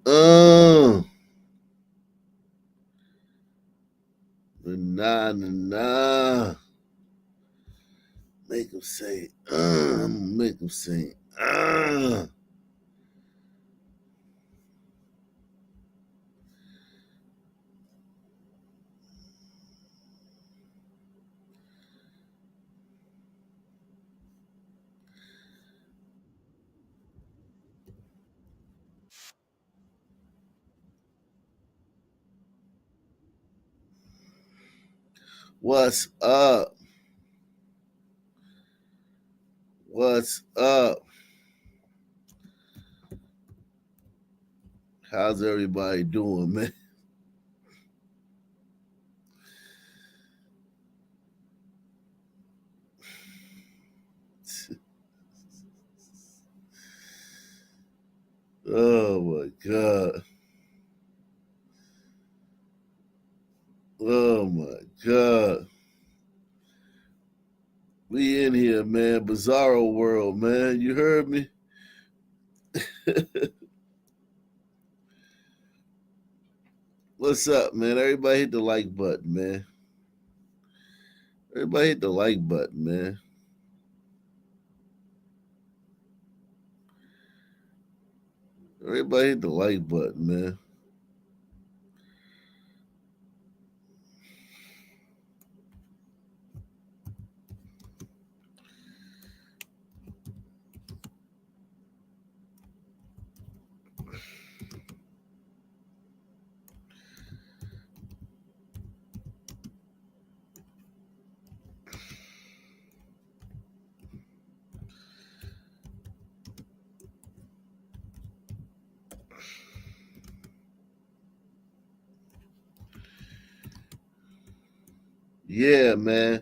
Uh, nah, nah, nah. Make him say, make him say, What's up? What's up? How's everybody doing, man? Oh my god. Oh my god. We in here, man. Bizarro world, man. You heard me? What's up, man? Everybody hit the like button, man. Everybody hit the like button, man. Everybody hit the like button, man. Yeah, man.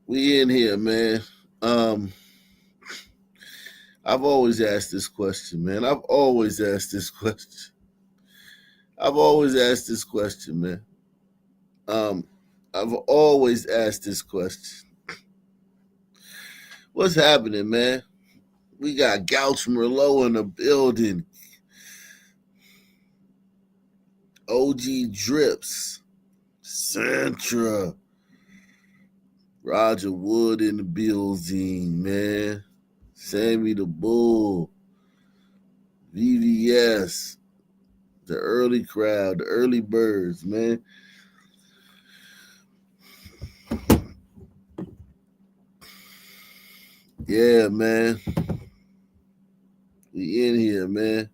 We in here, man. Um, I've always asked this question, man. I've always asked this question. I've always asked this question, man. Um, I've always asked this question. What's happening, man? We got Gouch Merlot in the building. OG Drips. Santra. Roger Wood in the building, man. Sammy the Bull. VVS. The early crowd, the early birds, man. Yeah, man. We in here, man.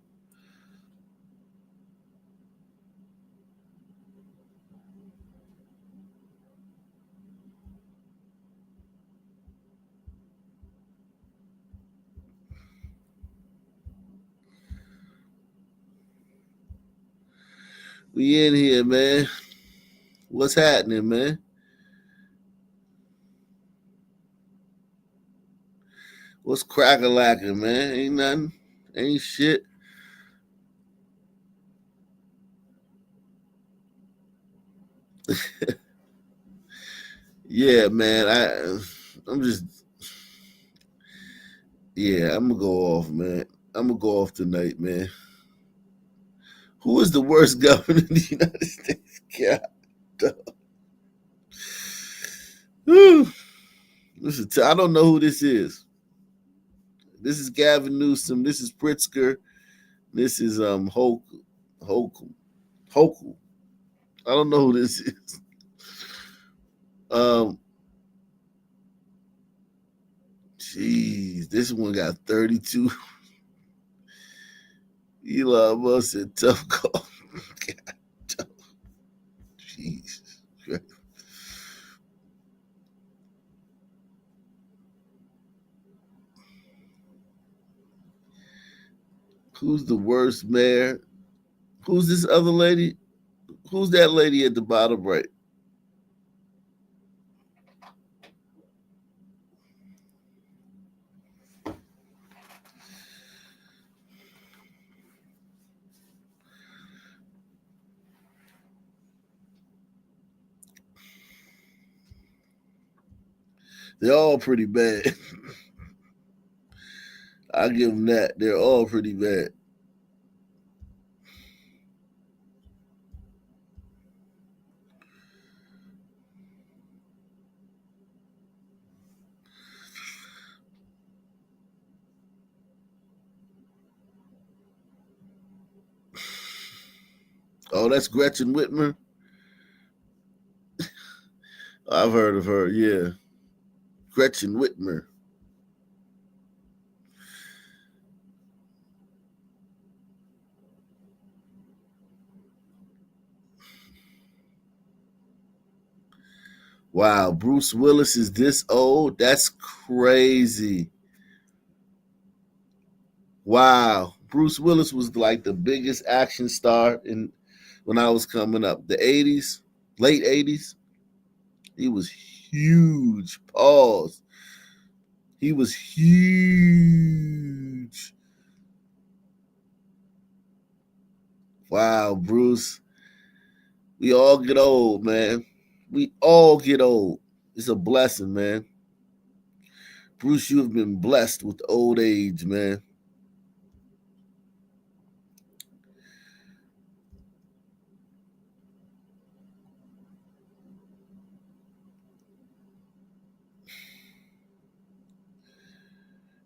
We in here, man. What's happening, man? What's crack-a-lacking, man? Ain't nothing. Ain't shit. Yeah, man. I'm just yeah, I'm gonna go off, man. I'm gonna go off tonight, man. Who is the worst governor in the United States? God. Whew. I don't know who this is. This is Gavin Newsom. This is Pritzker. This is Hochul. Hochul. I don't know who this is. Um, Jeez, this one got 32. Elon Musk said tough call. Jeez. Who's the worst mayor? Who's this other lady? Who's that lady at the bottom right? They're all pretty bad. I give them that. They're all pretty bad. Oh, that's Gretchen Whitmer. I've heard of her. Yeah, Gretchen Whitmer. Wow, Bruce Willis is this old? That's crazy. Wow, Bruce Willis was like the biggest action star in when I was coming up. The '80s, late '80s. He was huge. Pause. He was huge. Wow, Bruce. We all get old, man. We all get old. It's a blessing, man. Bruce, you have been blessed with old age, man.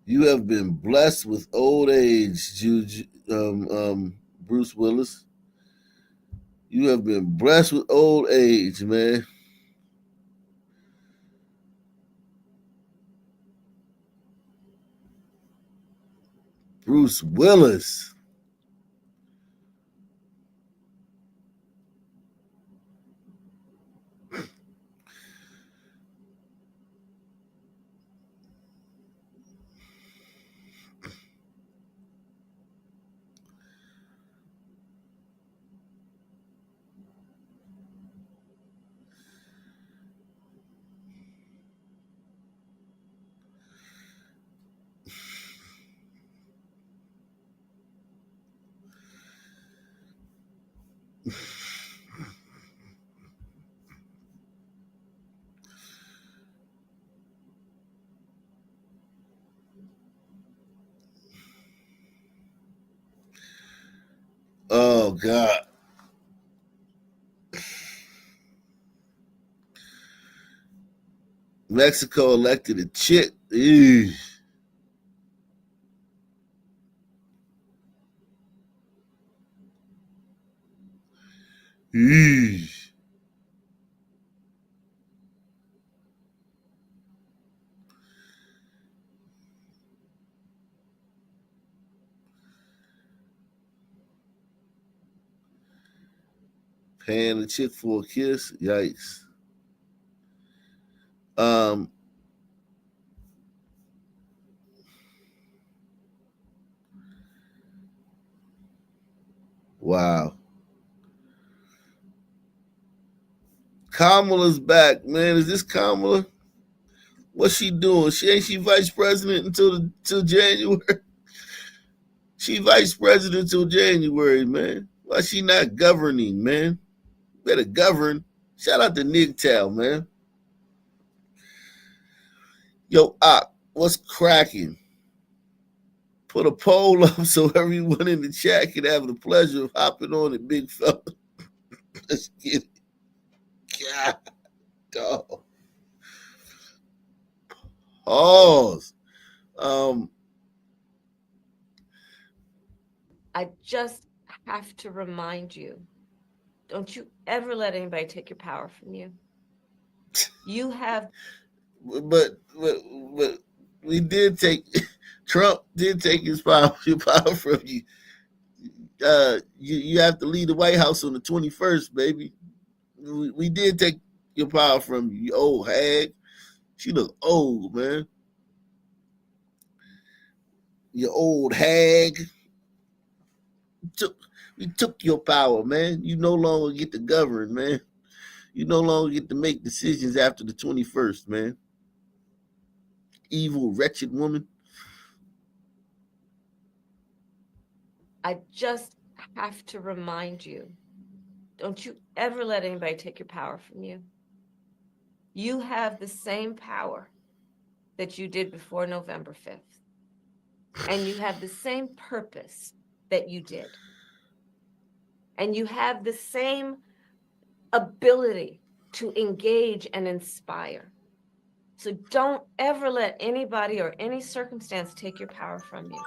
You have been blessed with old age, Bruce Willis. You have been blessed with old age, man. Bruce Willis. Oh God. Mexico elected a chick. Eesh. Eesh. Paying a chick for a kiss. Yikes. Um. Wow. Kamala's back, man. Is this Kamala? What's she doing? She vice president until January. She vice president until January, man. Why she not governing, man? Better govern. Shout out to Nigtown, man. Yo, what's cracking? Put a poll up so everyone in the chat can have the pleasure of hopping on it, big fella. Let's get it. God, dog. Pause. Um, I just have to remind you, don't you ever let anybody take your power from you. You have but we did take Trump did take your power from you. You have to leave the White House on the 21st, baby. We did take your power from you, you old hag. She look old, man. You old hag. Took we took your power, man. You no longer get to govern, man. You no longer get to make decisions after the 21st, man. Evil, wretched woman. I just have to remind you, don't you ever let anybody take your power from you. You have the same power. that you did before November 5th. And you have the same purpose that you did. And you have the same ability to engage and inspire. So don't ever let anybody or any circumstance take your power from you.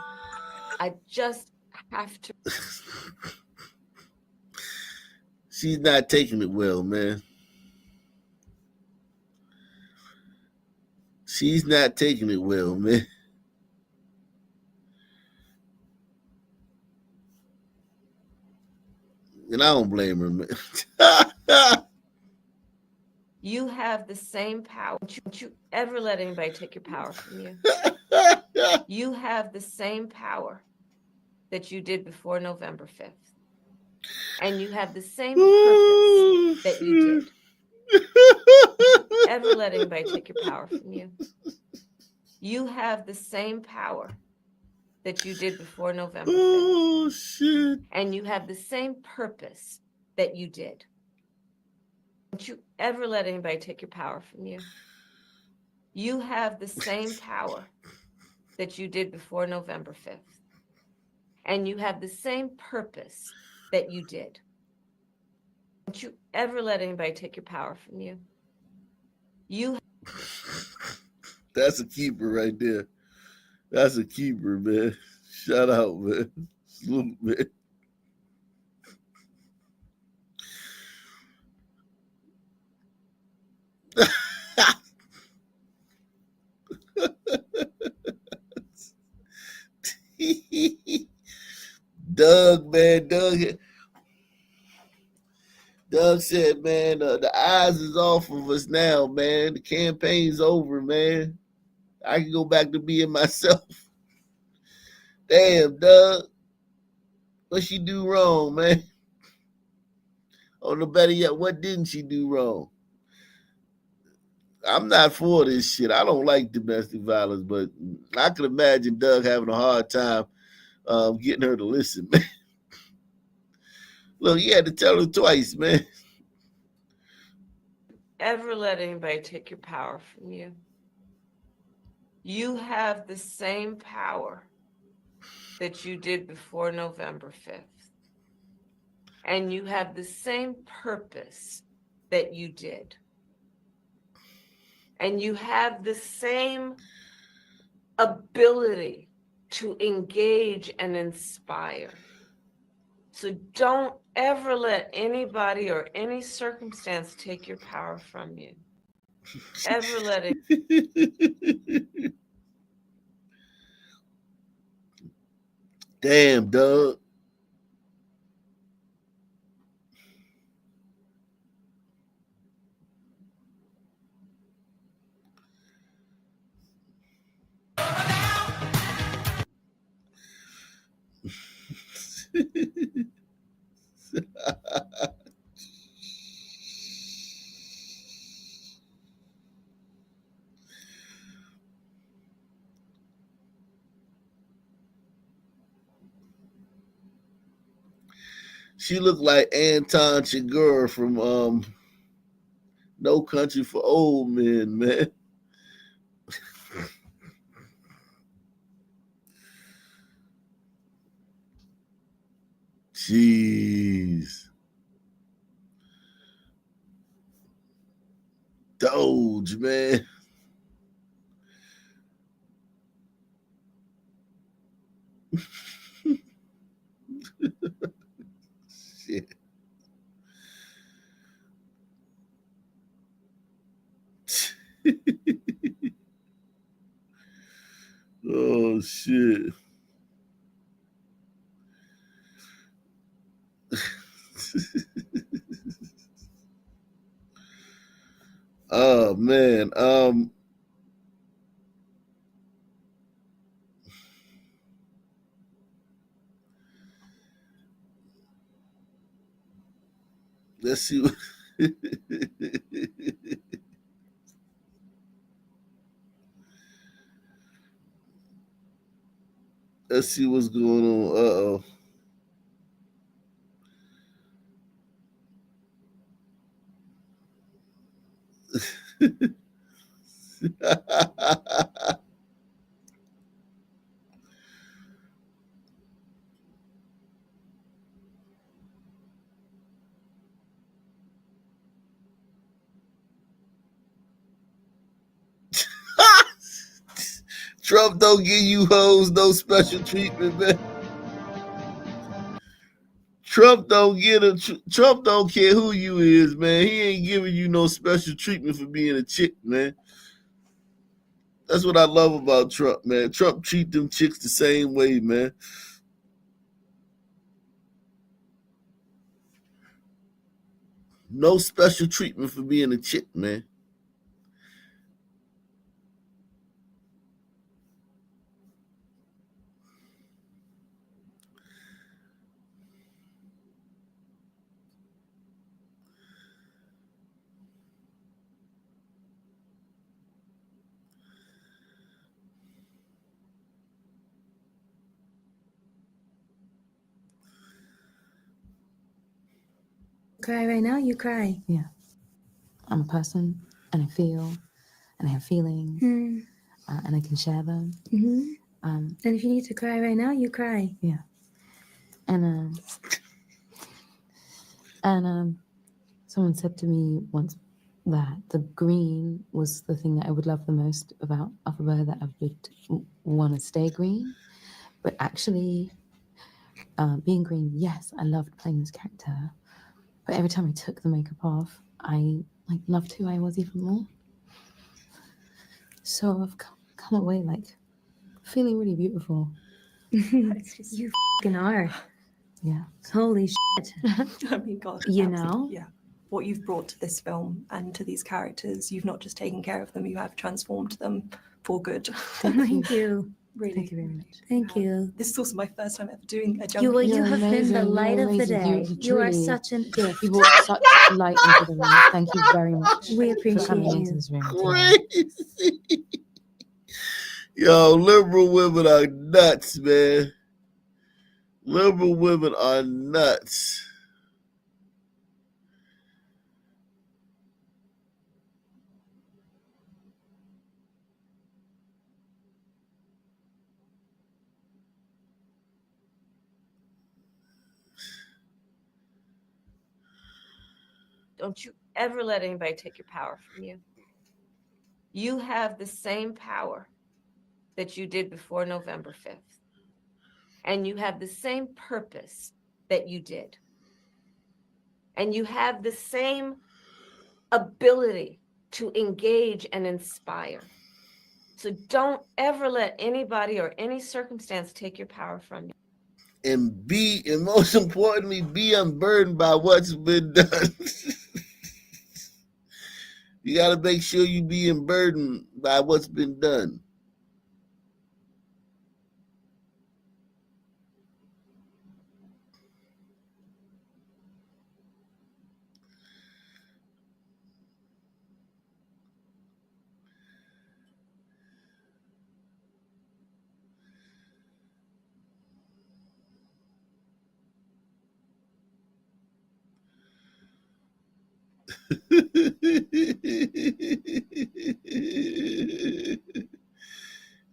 I just have to. She's not taking it well, man. She's not taking it well, man. And I don't blame her, man. You have the same power. Don't you ever let anybody take your power from you. You have the same power that you did before November 5th. And you have the same purpose that you did. Ever let anybody take your power from you. You have the same power that you did before November 5th. Oh, shit. And you have the same purpose that you did. Don't you ever let anybody take your power from you. You have the same power that you did before November 5th. And you have the same purpose that you did. Don't you ever let anybody take your power from you. You. That's a keeper right there. That's a keeper, man. Shout out, man. Salute, man. Doug, man, Doug said, man, the eyes is off of us now, man. The campaign's over, man. I can go back to being myself. Damn, Doug. What she do wrong, man? Or no better yet, what didn't she do wrong? I'm not for this shit. I don't like domestic violence, but I can imagine Doug having a hard time getting her to listen, man. Look, you had to tell her twice, man. Ever let anybody take your power from you. You have the same power that you did before November 5th. And you have the same purpose that you did. And you have the same ability to engage and inspire. So don't ever let anybody or any circumstance take your power from you. Ever let it. Damn, Doug. She looked like Anton Chigurh from No Country for Old Men, man. Jeez. Doge, man. Shit. Oh, shit. Oh, man. Let's see what let's see what's going on. Uh-oh. Trump don't give you hoes no special treatment, man. Trump don't care who you is, man. He ain't giving you no special treatment for being a chick, man. That's what I love about Trump, man. Trump treat them chicks the same way, man. No special treatment for being a chick, man. Cry right now, you cry. Yeah. I'm a person and I feel and I have feelings and I can share them. And if you need to cry right now, you cry. Yeah. And someone said to me once that the green was the thing that I would love the most about Alphabet, that I would want to stay green. But actually, being green, yes, I loved playing this character. But every time I took the makeup off, I loved who I was even more. So I've come away feeling really beautiful. You f***ing are. Yeah. Holy shit. I mean, God. You absolutely. know? Yeah. What you've brought to this film and to these characters, you've not just taken care of them, you have transformed them for good. Thank you. Really. Thank you very much. Thank you. This is also my first time ever doing a You junkie. have been the light of the day. You are truly- such a gift. You brought such light into the room. Thank you very much. We for appreciate coming into you. this room today. Crazy. Yo, liberal women are nuts, man. Liberal women are nuts. Don't you ever let anybody take your power from you. You have the same power that you did before November 5th. And you have the same purpose that you did. And you have the same ability to engage and inspire. So don't ever let anybody or any circumstance take your power from you. And most importantly, be unburdened by what's been done. You got to make sure you be unburdened by what's been done.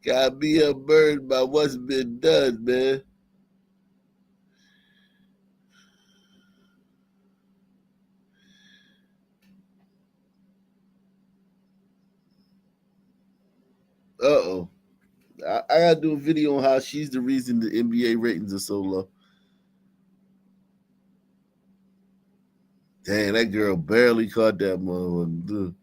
Gotta be unburdened by what's been done, man. Uh-oh. I gotta do a video on how she's the reason the NBA ratings are so low. Dang, that girl barely caught that motherfucker.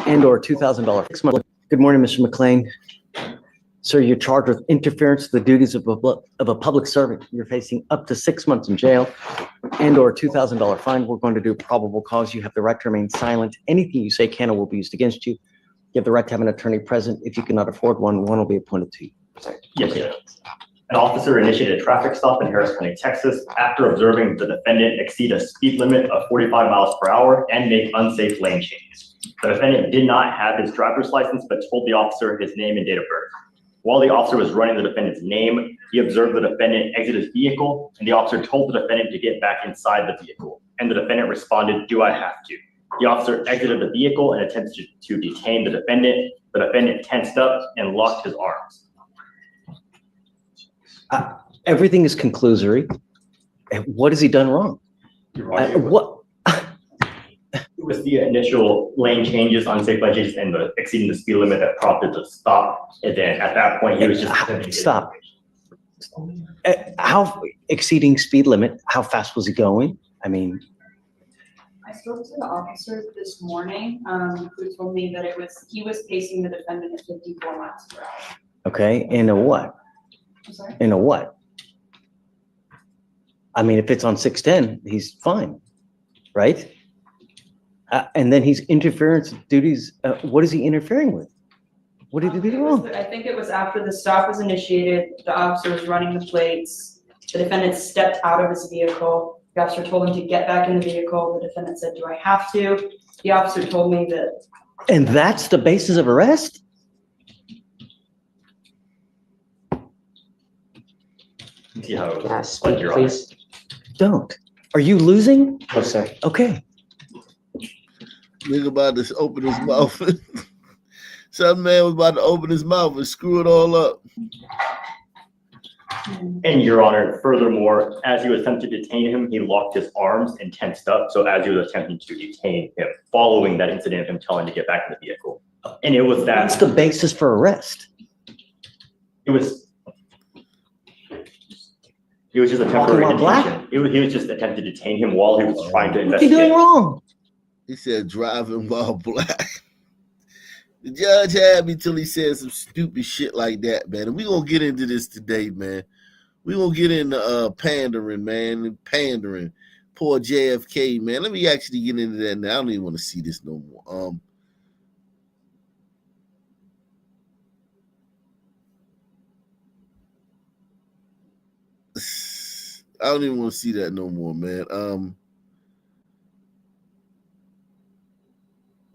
and/or $2,000 fixed monthly. Good morning, Mr. McLean. Sir, you're charged with interference with the duties of a public servant. You're facing up to 6 months in jail and/or $2,000 fine. We're going to do probable cause. You have the right to remain silent. Anything you say can or will be used against you. You have the right to have an attorney present. If you cannot afford one, one will be appointed to you. Yes, sir. An officer initiated a traffic stop in Harris County, Texas, after observing the defendant exceed a speed limit of 45 miles per hour and make unsafe lane changes. The defendant did not have his driver's license, but told the officer his name and date of birth. While the officer was running the defendant's name, he observed the defendant exit his vehicle, and the officer told the defendant to get back inside the vehicle. And the defendant responded, "Do I have to?" The officer exited the vehicle and attempted to detain the defendant. The defendant tensed up and locked his arms. Everything is conclusory. What has he done wrong? What? It was the initial lane changes, unsafe lane changes, and the exceeding the speed limit that prompted the stop. And then at that point, he was just Stop. How exceeding speed limit? How fast was he going? I mean, I spoke to the officer this morning, who told me that he was pacing the defendant at 54 miles per hour. okay, in a what? I'm sorry? In a what? I mean, if it's on 610, he's fine, right? And then he's interference duties. What is he interfering with? What did he do wrong? I think it was after the stop was initiated, the officer was running the plates. The defendant stepped out of his vehicle. The officer told him to get back in the vehicle. The defendant said, "Do I have to?" The officer told me that. And that's the basis of arrest? See how it was. Speak, Your Honor. please. Don't. Are you losing? No, sir. Okay. Nigga about to open his mouth. Some man was about to open his mouth and screw it all up. And Your Honor, furthermore, as he was attempting to detain him, he locked his arms and tensed up. So as he was attempting to detain him, following that incident of him telling him to get back in the vehicle. And it was That's that, the basis for arrest. it was just a temporary Walking while black? detention. He was just attempting to detain him while he was trying to What's he doing investigate. wrong? He said driving while black. The judge had me till he said some stupid shit like that, man. And we gonna get into this today, man. We gonna get into pandering, man. Pandering. Poor JFK, man. Let me actually get into that now. I don't even want to see this no more. I don't even want to see that no more, man.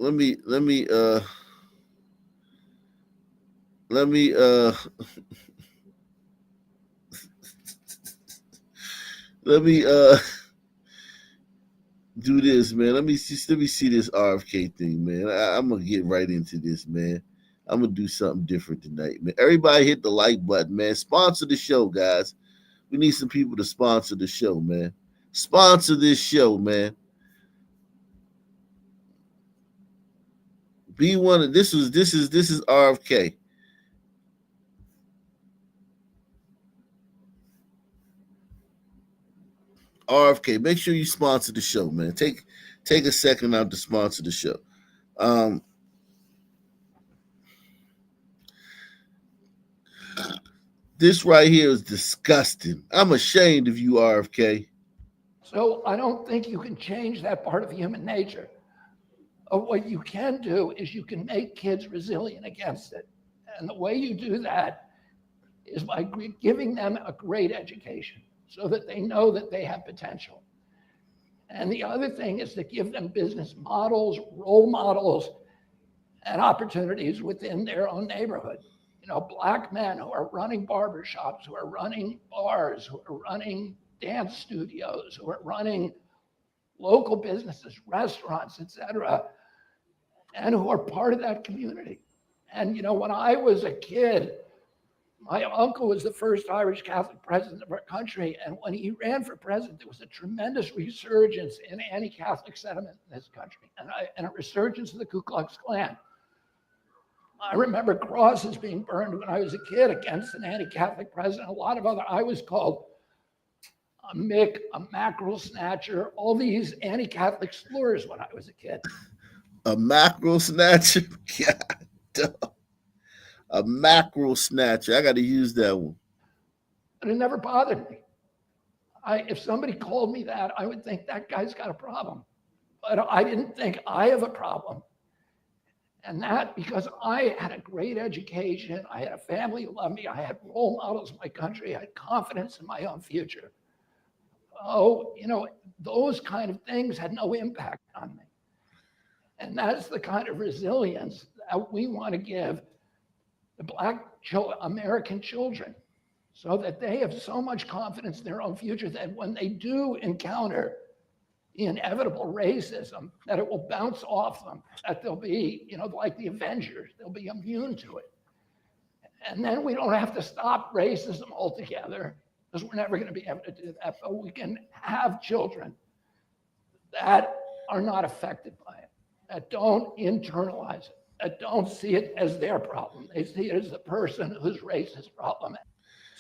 Let me do this, man. Let me see this RFK thing, man. I'm gonna get right into this, man. I'm gonna do something different tonight, man. Everybody hit the like button, man. Sponsor the show, guys. We need some people to sponsor the show, man. Sponsor this show, man. Be one of this is RFK. RFK, make sure you sponsor the show, man. Take a second out to sponsor the show. This right here is disgusting. I'm ashamed of you, RFK. So I don't think you can change that part of human nature. What you can do is you can make kids resilient against it. And the way you do that is by giving them a great education so that they know that they have potential. And the other thing is to give them business models, role models, and opportunities within their own neighborhood. You know, black men who are running barbershops, who are running bars, who are running dance studios, who are running local businesses, restaurants, etc., and who are part of that community. And, you know, when I was a kid, my uncle was the first Irish Catholic president of our country. And when he ran for president, there was a tremendous resurgence in anti-Catholic sentiment in this country and a resurgence of the Ku Klux Klan. I remember crosses being burned when I was a kid against an anti-Catholic president. A lot of other, I was called a Mick, a mackerel snatcher, all these anti-Catholic slurs when I was a kid. A mackerel snatcher? God, damn. A mackerel snatcher. I got to use that one. And it never bothered me. If somebody called me that, I would think that guy's got a problem. But I didn't think I have a problem. And that because I had a great education, I had a family who loved me, I had role models in my country, I had confidence in my own future. Oh, you know, those kind of things had no impact on me. And that's the kind of resilience that we want to give the Black American children so that they have so much confidence in their own future that when they do encounter the inevitable racism, that it will bounce off them, that they'll be, like the Avengers, they'll be immune to it. And then we don't have to stop racism altogether, because we're never going to be able to do that. But we can have children that are not affected by it, that don't internalize it, that don't see it as their problem. They see it as the person whose race is problem.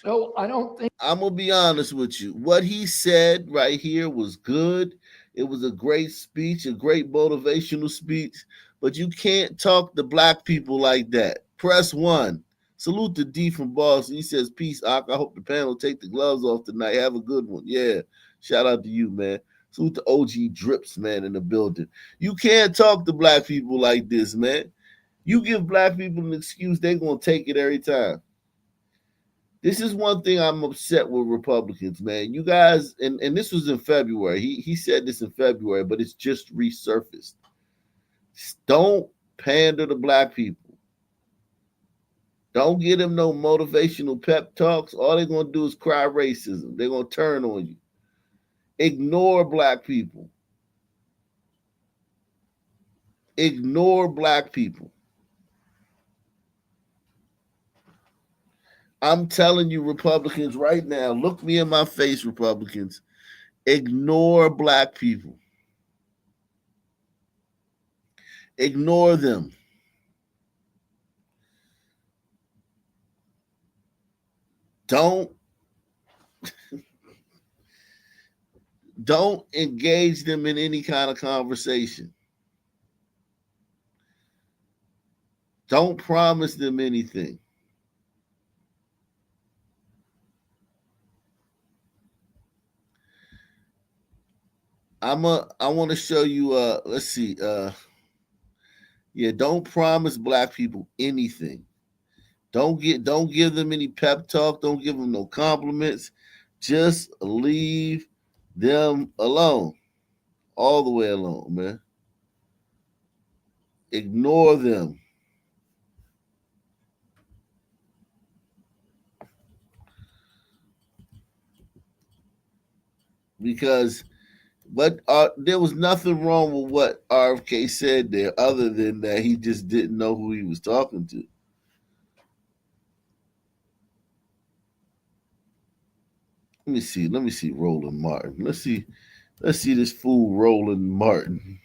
So I don't think. I'm going to be honest with you. What he said right here was good. It was a great speech, a great motivational speech, but you can't talk to black people like that. Press 1. Salute to D from Boston. He says, peace, Ak. I hope the panel take the gloves off tonight. Have a good one. Yeah. Shout out to you, man. Salute to OG Drips, man, in the building. You can't talk to black people like this, man. You give black people an excuse, they're going to take it every time. This is one thing I'm upset with Republicans, man. You guys, and this was in February. He said this in February, but it's just resurfaced. Don't pander to black people. Don't give them no motivational pep talks. All they're going to do is cry racism. They're going to turn on you. Ignore black people. Ignore black people. I'm telling you, Republicans, right now, look me in my face, Republicans. Ignore black people. Ignore them. Don't engage them in any kind of conversation. Don't promise them anything. I want to show you let's see, don't promise black people anything. Don't give them any pep talk, don't give them no compliments. Just leave them alone. All the way alone, man. Ignore them. Because there was nothing wrong with what RFK said there, other than that he just didn't know who he was talking to. Let me see Roland Martin. Let's see this fool Roland Martin.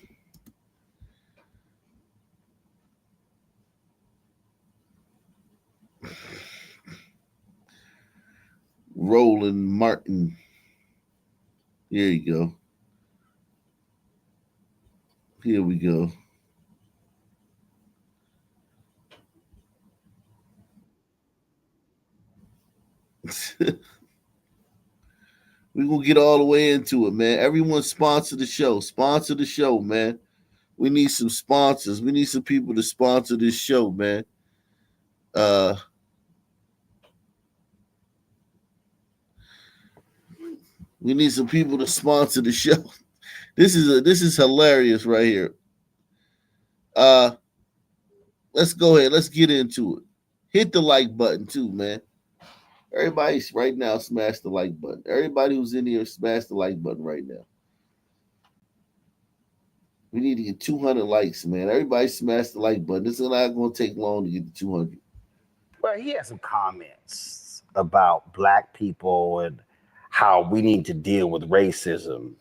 Roland Martin. Here you go. Here we go. We're going to get all the way into it, man. Everyone sponsor the show. Sponsor the show, man. We need some sponsors. We need some people to sponsor this show, man. We need some people to sponsor the show. This is hilarious right here. Let's go ahead. Let's get into it. Hit the like button too, man. Everybody right now smash the like button. Everybody who's in here, smash the like button right now. We need to get 200 likes, man. Everybody smash the like button. This is not going to take long to get to 200. Well, he had some comments about black people and how we need to deal with racism.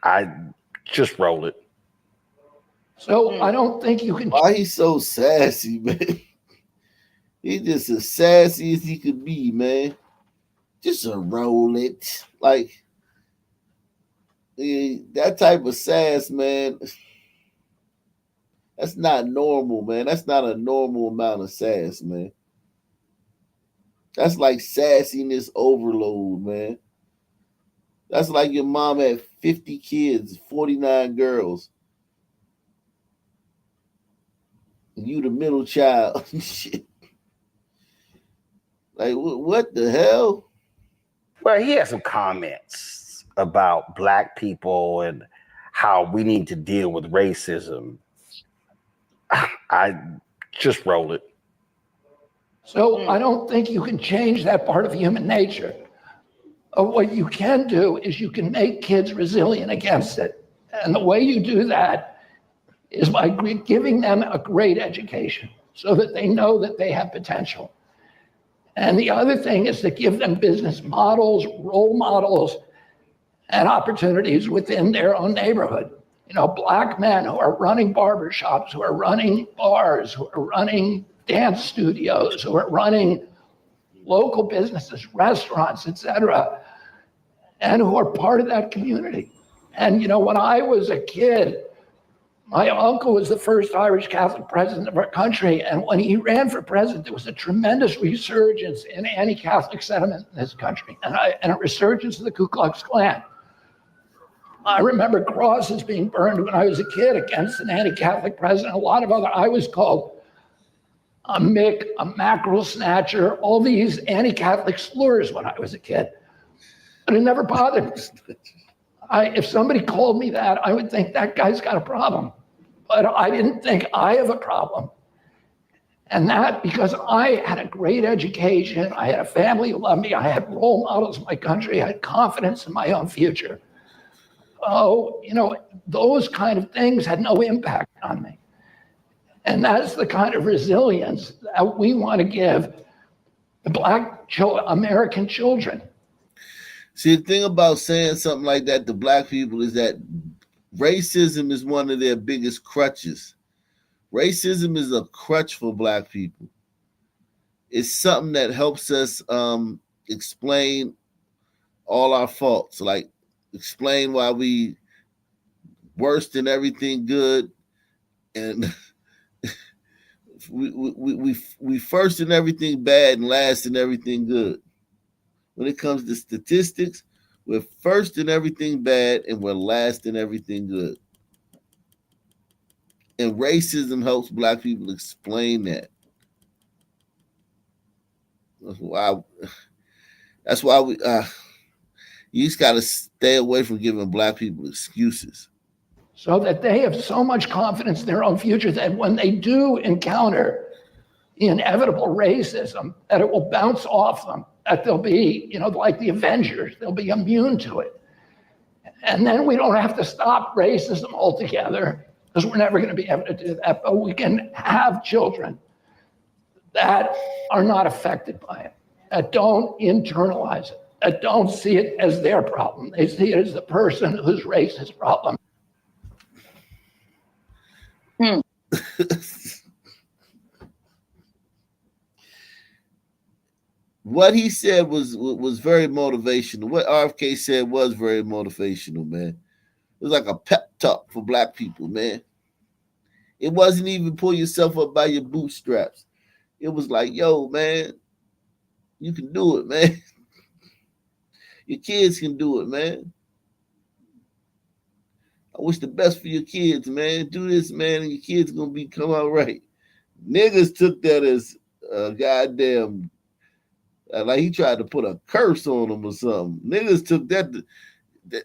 I just rolled it. So I don't think you can. Why he's so sassy, man? He's just as sassy as he could be, man. Just a roll it. Like, that type of sass, man, that's not normal, man. That's not a normal amount of sass, man. That's like sassiness overload, man. That's like your mom had 50 kids, 49 girls. You the middle child. Shit. Like, what the hell? Well, he had some comments about black people and how we need to deal with racism. I just rolled it. So I don't think you can change that part of human nature. What you can do is you can make kids resilient against it. And the way you do that is by giving them a great education so that they know that they have potential. And the other thing is to give them business models, role models, and opportunities within their own neighborhood. You know, Black men who are running barbershops, who are running bars, who are running dance studios, who are running local businesses, restaurants, et cetera, and who are part of that community. And, you know, when I was a kid, my uncle was the first Irish Catholic president of our country. And when he ran for president, there was a tremendous resurgence in anti-Catholic sentiment in this country and a resurgence of the Ku Klux Klan. I remember crosses being burned when I was a kid against an anti-Catholic president. A lot of other, I was called a Mick, a mackerel snatcher, all these anti-Catholic slurs when I was a kid. But it never bothered me. If somebody called me that, I would think that guy's got a problem. But I didn't think I have a problem. And that because I had a great education, I had a family who loved me, I had role models in my country, I had confidence in my own future. Oh, you know, those kind of things had no impact on me. And that's the kind of resilience that we want to give the Black American children. See, the thing about saying something like that to Black people is that racism is one of their biggest crutches. Racism is a crutch for Black people. It's something that helps us explain all our faults, like explain why we worse than everything good, and we first in everything bad and last in everything good. When it comes to statistics, we're first in everything bad and we're last in everything good. And racism helps Black people explain that. That's why we you just got to stay away from giving Black people excuses. So that they have so much confidence in their own future that when they do encounter the inevitable racism, that it will bounce off them, that they'll be, you know, like the Avengers, they'll be immune to it. And then we don't have to stop racism altogether, because we're never going to be able to do that, but we can have children that are not affected by it, that don't internalize it, that don't see it as their problem. They see it as the person whose race is problem. What he said was very motivational. What RFK said was very motivational, man. It was like a pep talk for Black people, man. It wasn't even pull yourself up by your bootstraps. It was like, yo, man, you can do it, man. Your kids can do it, man. I wish the best for your kids, man. Do this, man, and your kids gonna come out right. Niggas took that as a goddamn, like he tried to put a curse on them or something. Niggas took that.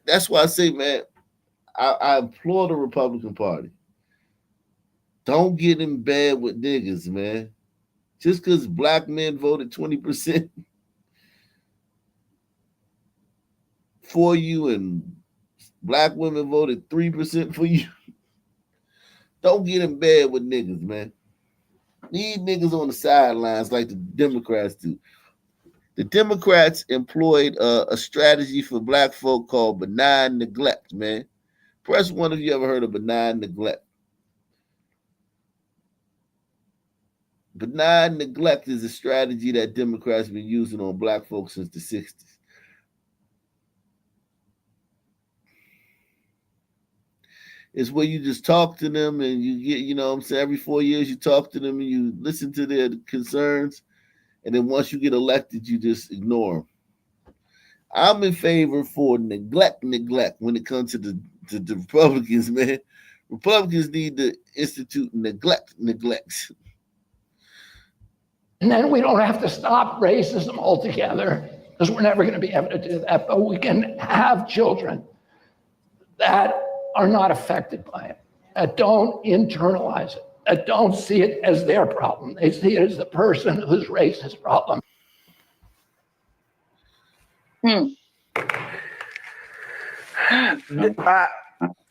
That's why I say, man, I implore the Republican Party, don't get in bed with niggas, man. Just because Black men voted 20% for you and Black women voted 3% for you, don't get in bed with niggas, man. Need niggas on the sidelines like the Democrats do. The Democrats employed a strategy for Black folk called benign neglect, man. Press one if you ever heard of benign neglect. Benign neglect is a strategy that Democrats have been using on Black folks since the 60s. It's where you just talk to them and you get, you know what I'm saying, every 4 years you talk to them and you listen to their concerns. And then once you get elected, you just ignore them. I'm in favor for neglect when it comes to the Republicans, man. Republicans need to institute neglect. And then we don't have to stop racism altogether, because we're never going to be able to do that, but we can have children that are not affected by it, that don't internalize it, that don't see it as their problem. They see it as the person whose race is problem.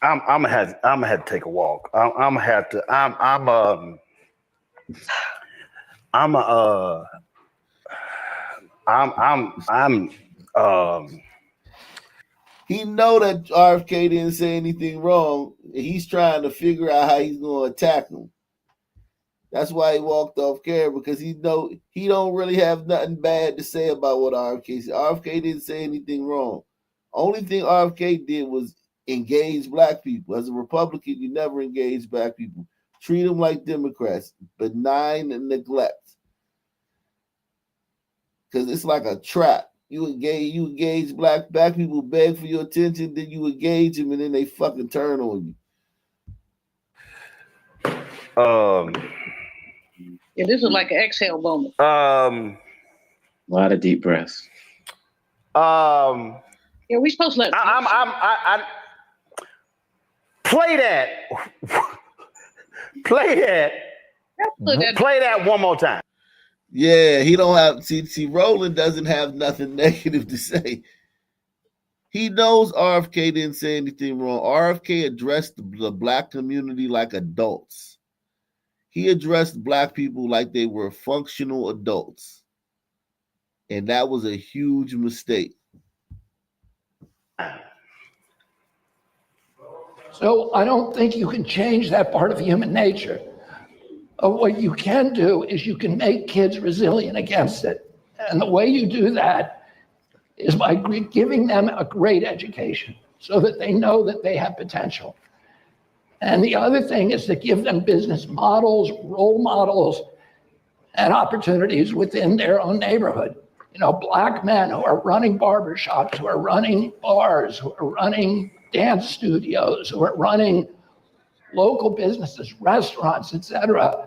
I'm gonna have to take a walk. I'm gonna have to. He know that RFK didn't say anything wrong. He's trying to figure out how he's going to attack him. That's why he walked off camera, because he know he don't really have nothing bad to say about what RFK said. RFK didn't say anything wrong. Only thing RFK did was engage black people. As a Republican, you never engage black people. Treat them like Democrats, benign and neglect. Because it's like a trap. You engage black people, beg for your attention, then you engage them, and then they fucking turn on Um. Yeah, this was like an exhale moment. A lot of deep breaths. Yeah, we supposed to let. I play that. Play that. Play that one more time. Yeah, he don't have see Roland doesn't have nothing negative to say. He knows RFK didn't say anything wrong. RFK addressed the black community like adults. He addressed black people like they were functional adults. And that was a huge mistake. So I don't think you can change that part of human nature. What you can do is you can make kids resilient against it. And the way you do that is by giving them a great education so that they know that they have potential. And the other thing is to give them business models, role models, and opportunities within their own neighborhood. You know, black men who are running barbershops, who are running bars, who are running dance studios, who are running local businesses, restaurants, etc.,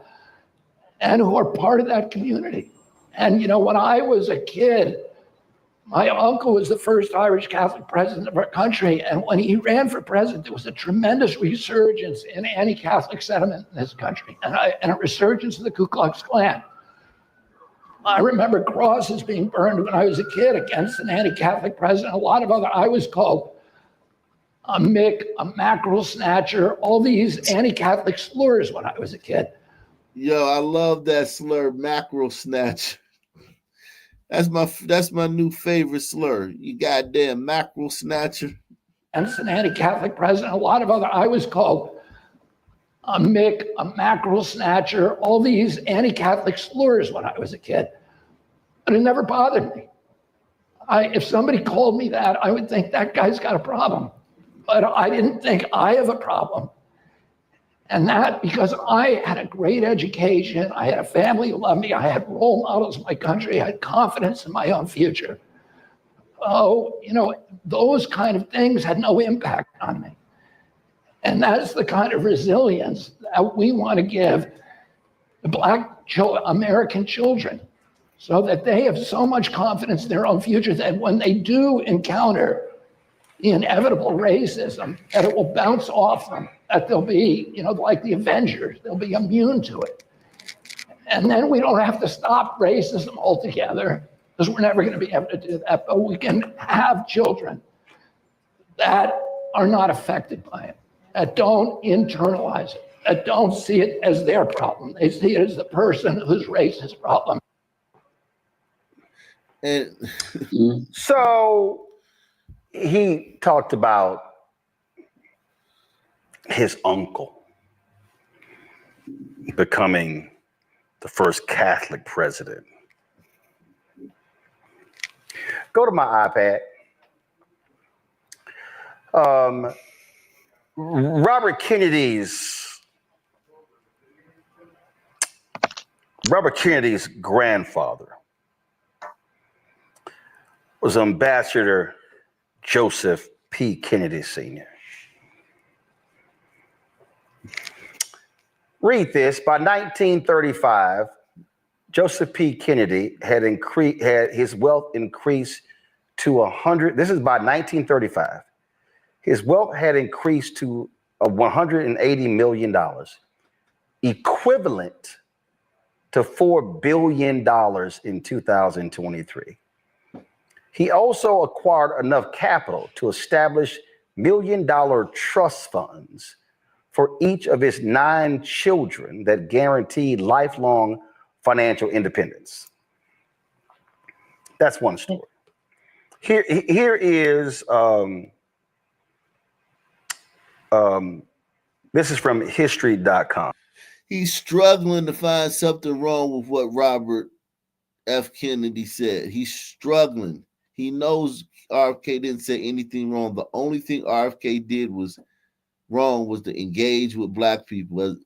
and who are part of that community. And, you know, when I was a kid, my uncle was the first Irish Catholic president of our country. And when he ran for president, there was a tremendous resurgence in anti-Catholic sentiment in this country and a resurgence of the Ku Klux Klan. I remember crosses being burned when I was a kid against an anti-Catholic president. A lot of other, I was called a Mick, a mackerel snatcher, all these anti-Catholic slurs when I was a kid. Yo, I love that slur, mackerel snatcher. That's my new favorite slur. You goddamn mackerel snatcher. And it's an anti-Catholic president. A lot of other, I was called a Mick, a mackerel snatcher, all these anti-Catholic slurs when I was a kid. But it never bothered me. If somebody called me that, I would think that guy's got a problem. But I didn't think I have a problem. And that because I had a great education, I had a family who loved me, I had role models in my country, I had confidence in my own future. Oh, you know, those kind of things had no impact on me. And that's the kind of resilience that we want to give the Black American children so that they have so much confidence in their own future that when they do encounter the inevitable racism, that it will bounce off them, that they'll be, you know, like the Avengers, they'll be immune to it. And then we don't have to stop racism altogether, because we're never going to be able to do that, but we can have children that are not affected by it, that don't internalize it, that don't see it as their problem. They see it as the person whose race is a problem. And so he talked about his uncle becoming the first Catholic president. Go to my iPad. Robert Kennedy's grandfather was Ambassador Joseph P. Kennedy Sr. Read this. By 1935, Joseph P. Kennedy had his wealth increased to 100. This is by 1935. His wealth had increased to $180 million, equivalent to $4 billion in 2023. He also acquired enough capital to establish million trust funds for each of his 9 children that guaranteed lifelong financial independence. That's one story. Here is, this is from history.com. He's struggling to find something wrong with what Robert F. Kennedy said. He's struggling. He knows RFK didn't say anything wrong. The only thing RFK did was wrong was to engage with Black people. It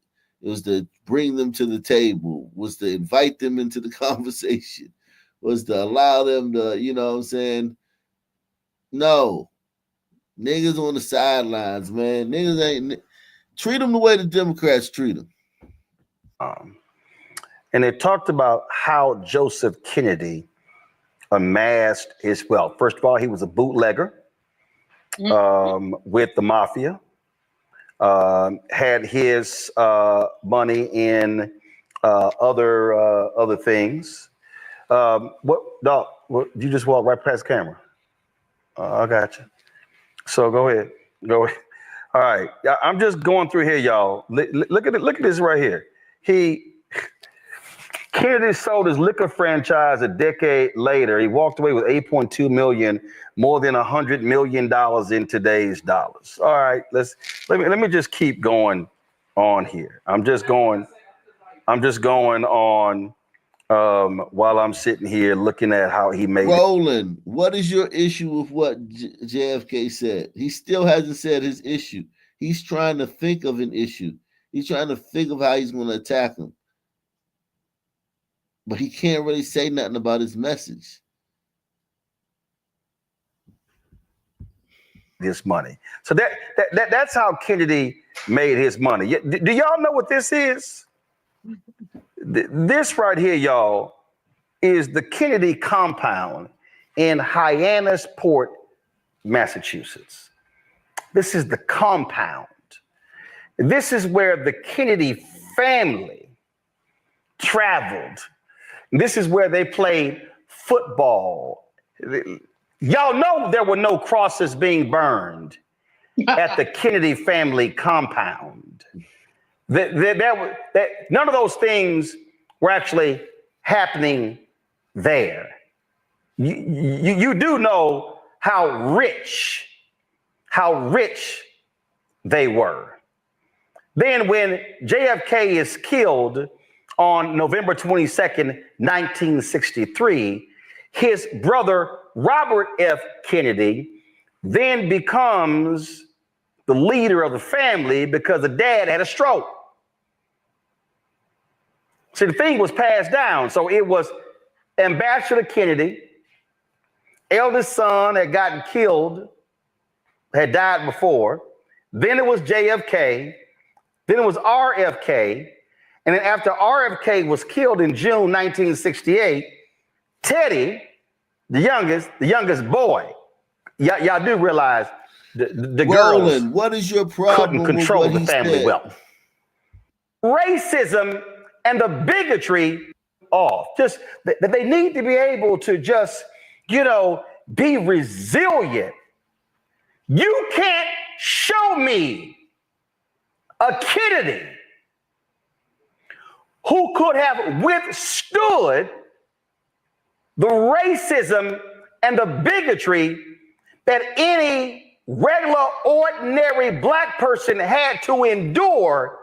was to bring them to the table, was to invite them into the conversation, was to allow them to, you know what I'm saying? No. Niggas on the sidelines, man. Niggas ain't, treat them the way the Democrats treat them. And it talked about how Joseph Kennedy amassed his wealth. First of all, he was a bootlegger with the mafia, had his money in other things. What, you just walked right past the camera. I got you. So go ahead. All right. I'm just going through here, y'all. Look at it. Look at this right here. Kennedy sold his liquor franchise a decade later. He walked away with $8.2 million, more than $100 million in today's dollars. All right, let me just keep going on here. I'm just going on while I'm sitting here looking at how he made Roland, what is your issue with what JFK said? He still hasn't said his issue. He's trying to think of an issue. He's trying to think of how he's going to attack him. But he can't really say nothing about his message. this money. So that's how Kennedy made his money. Do y'all know what this is? This right here, y'all, is the Kennedy compound in Hyannisport, Massachusetts. This is the compound. This is where the Kennedy family traveled. This is where they played football. Y'all know there were no crosses being burned at the Kennedy family compound. None of those things were actually happening there. You do know how rich they were. Then when JFK is killed on November 22nd, 1963, his brother Robert F. Kennedy then becomes the leader of the family because the dad had a stroke. See, the thing was passed down. So it was Ambassador Kennedy, eldest son had gotten killed, had died before. Then it was JFK. Then it was RFK. And then after RFK was killed in June 1968, Teddy, the youngest boy, y'all do realize the Roland, girls what is your problem couldn't control with what the he family said? wealth. Racism and the bigotry off. Just that they need to be able to just, be resilient. You can't show me a Kennedy who could have withstood the racism and the bigotry that any regular, ordinary Black person had to endure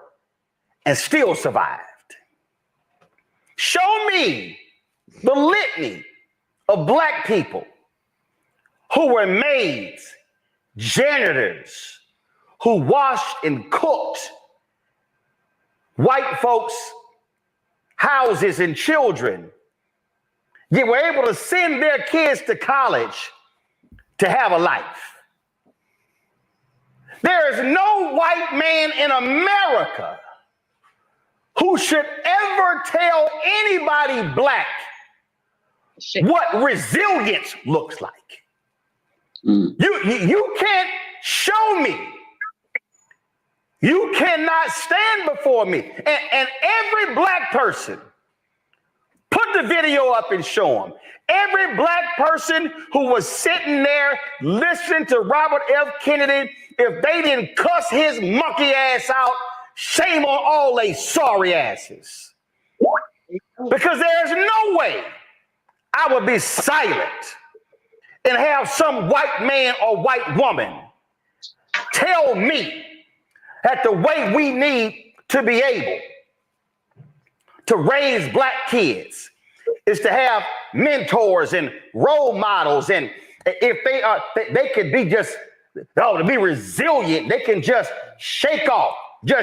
and still survived. Show me the litany of Black people who were maids, janitors, who washed and cooked white folks' houses and children, yet were able to send their kids to college to have a life. There is no white man in America who should ever tell anybody Black what resilience looks like. You can't show me. You cannot stand before me. And every Black person, put the video up and show them. Every black person who was sitting there listening to Robert F. Kennedy, if they didn't cuss his monkey ass out, shame on all they sorry asses. Because there's no way I would be silent and have some white man or white woman tell me that the way we need to be able to raise black kids is to have mentors and role models, and if they could be just to be resilient, they can just shake off the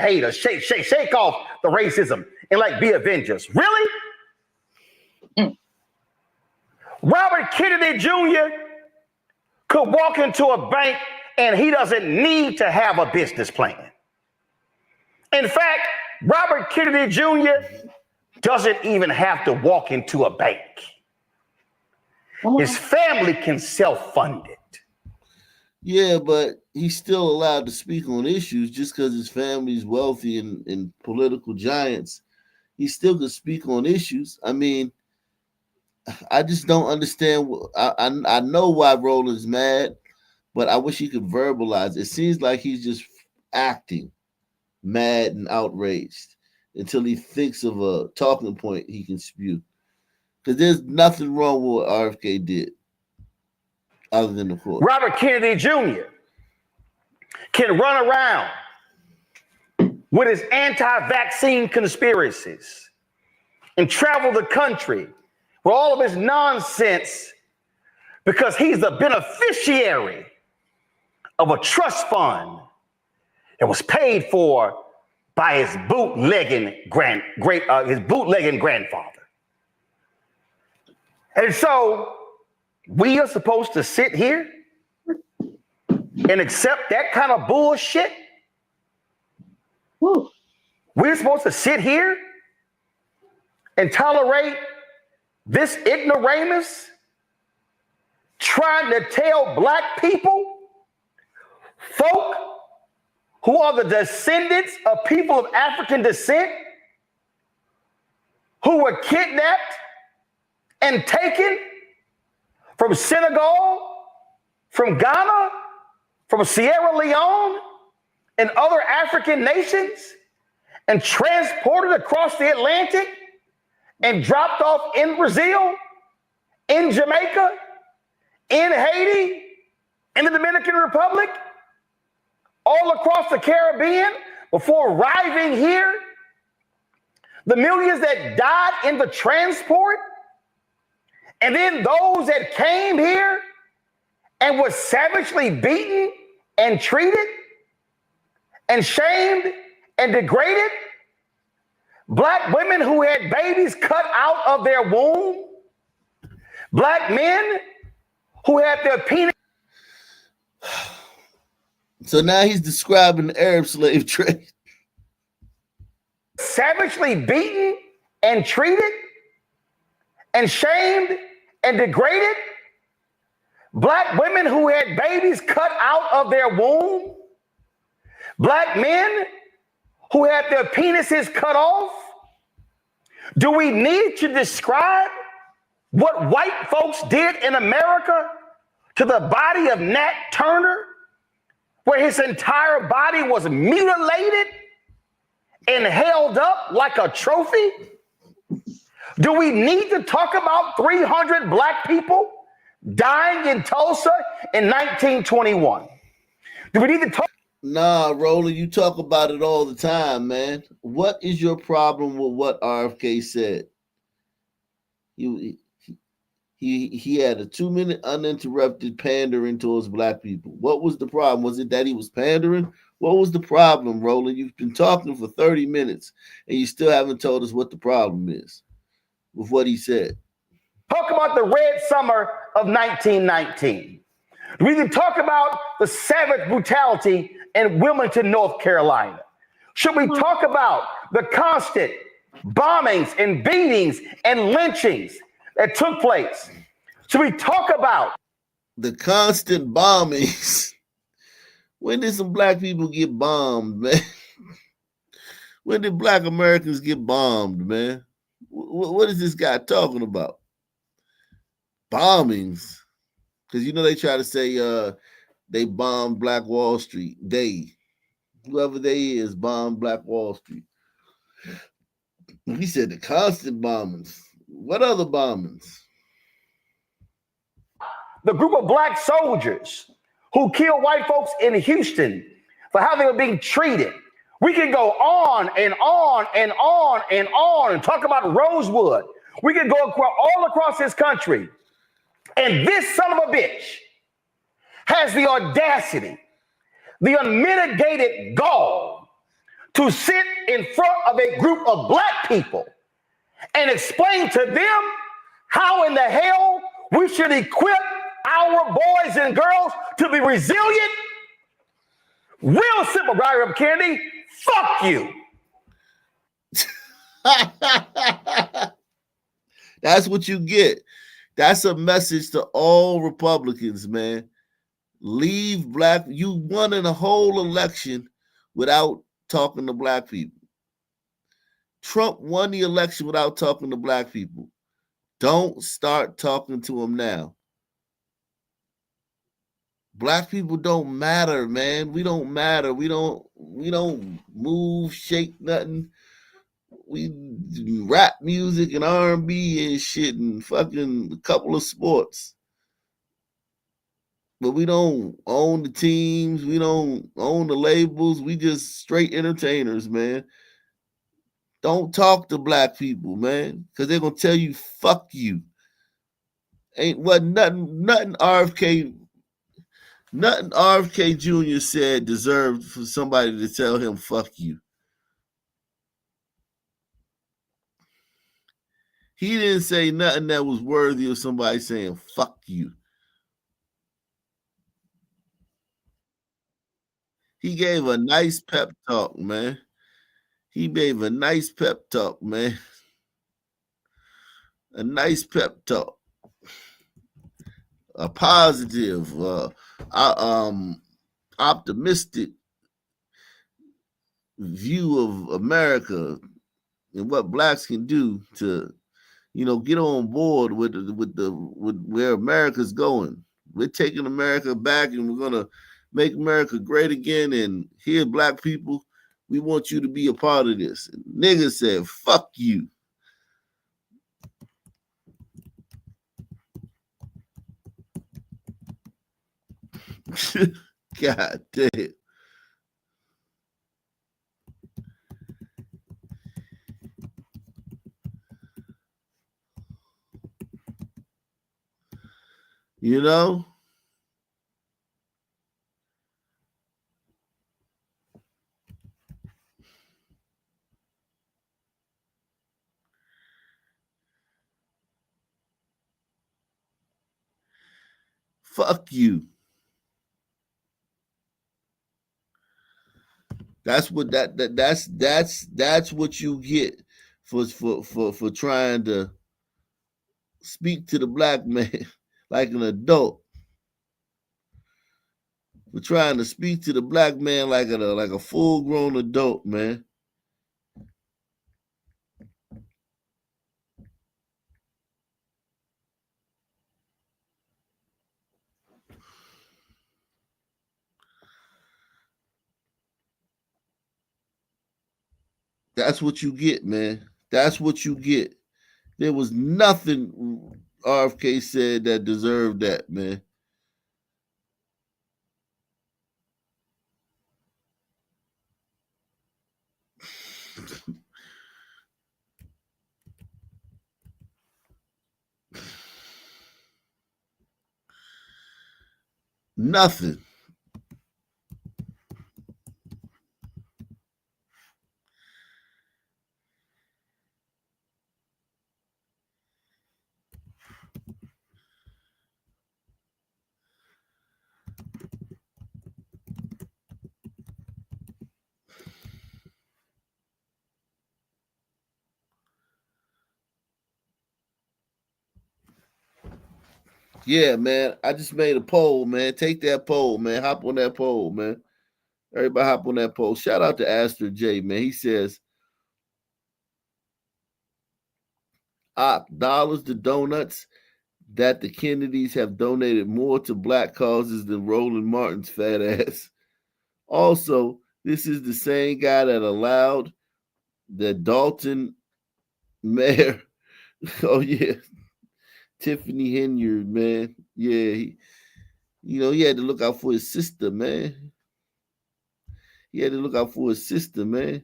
haters, shake off the racism, and like be Avengers. Really? Robert Kennedy Jr. could walk into a bank and he doesn't need to have a business plan. In fact, Robert Kennedy Jr. doesn't even have to walk into a bank. His family can self-fund it. Yeah, but he's still allowed to speak on issues just because his family's wealthy and political giants. He still could speak on issues. I mean, I just don't understand. I know why Roland's mad, but I wish he could verbalize. It seems like he's just acting mad and outraged until he thinks of a talking point he can spew. Because there's nothing wrong with what RFK did, other than the court. Robert Kennedy Jr. can run around with his anti-vaccine conspiracies and travel the country with all of his nonsense because he's the beneficiary of a trust fund that was paid for by his bootlegging grandfather. And so we are supposed to sit here and accept that kind of bullshit? Woo. We're supposed to sit here and tolerate this ignoramus trying to tell black people, folk who are the descendants of people of African descent, who were kidnapped and taken from Senegal, from Ghana, from Sierra Leone, and other African nations, and transported across the Atlantic and dropped off in Brazil, in Jamaica, in Haiti, in the Dominican Republic, all across the Caribbean before arriving here. The millions that died in the transport, and then those that came here and were savagely beaten and treated and shamed and degraded. Black women who had babies cut out of their womb. Black men who had their penis. So now he's describing the Arab slave trade. Savagely beaten and treated and shamed and degraded. Black women who had babies cut out of their womb. Black men who had their penises cut off. Do we need to describe what white folks did in America to the body of Nat Turner, where his entire body was mutilated and held up like a trophy? Do we need to talk about 300 black people dying in Tulsa in 1921? Do we need to talk? Nah, Roland, you talk about it all the time, man. What is your problem with what RFK said? He had a 2-minute uninterrupted pandering towards black people. What was the problem? Was it that he was pandering? What was the problem, Roland? You've been talking for 30 minutes and you still haven't told us what the problem is with what he said. Talk about the Red Summer of 1919. We can talk about the savage brutality in Wilmington, North Carolina. Should we talk about the constant bombings and beatings and lynchings that took place? Should we talk about the constant bombings? When did some black people get bombed, man? When did black Americans get bombed, man? What is this guy talking about? Bombings. Because they try to say they bombed Black Wall Street. Whoever they is, bombed Black Wall Street. He said the constant bombings. What other bombings? The group of black soldiers who killed white folks in Houston for how they were being treated. We can go on and on and on and on and talk about Rosewood. We can go all across this country. And this son of a bitch has the audacity, the unmitigated gall to sit in front of a group of black people and explain to them how in the hell we should equip our boys and girls to be resilient. Real simple, Robert Kennedy. Fuck you. That's what you get. That's a message to all Republicans, man. Leave black. You won in a whole election without talking to black people. Trump won the election without talking to black people. Don't start talking to them now. Black people don't matter, man. We don't matter. We don't move, shake nothing. We do rap music and R&B and shit and fucking a couple of sports. But we don't own the teams. We don't own the labels. We just straight entertainers, man. Don't talk to black people, man, because they're going to tell you, fuck you. Ain't what nothing RFK Jr. said deserved for somebody to tell him, fuck you. He didn't say nothing that was worthy of somebody saying, fuck you. He gave a nice pep talk, man. He gave a nice pep talk, man. A nice pep talk. A positive, optimistic view of America and what blacks can do to, get on board with where America's going. We're taking America back and we're gonna make America great again. And here, black people, we want you to be a part of this. And nigga said, fuck you. God damn. Fuck you. That's what that's what you get for trying to speak to the black man like an adult. For trying to speak to the black man like a full-grown adult, man. That's what you get, man. That's what you get. There was nothing RFK said that deserved that, man. Nothing. Yeah, man. I just made a poll, man. Take that poll, man. Hop on that poll, man. Everybody hop on that poll. Shout out to Aster J, man. He says, dollars to donuts that the Kennedys have donated more to black causes than Roland Martin's fat ass. Also, this is the same guy that allowed the Dalton mayor, oh yeah, Tiffany Henyard, man. Yeah, he had to look out for his sister, man. He had to look out for his sister, man.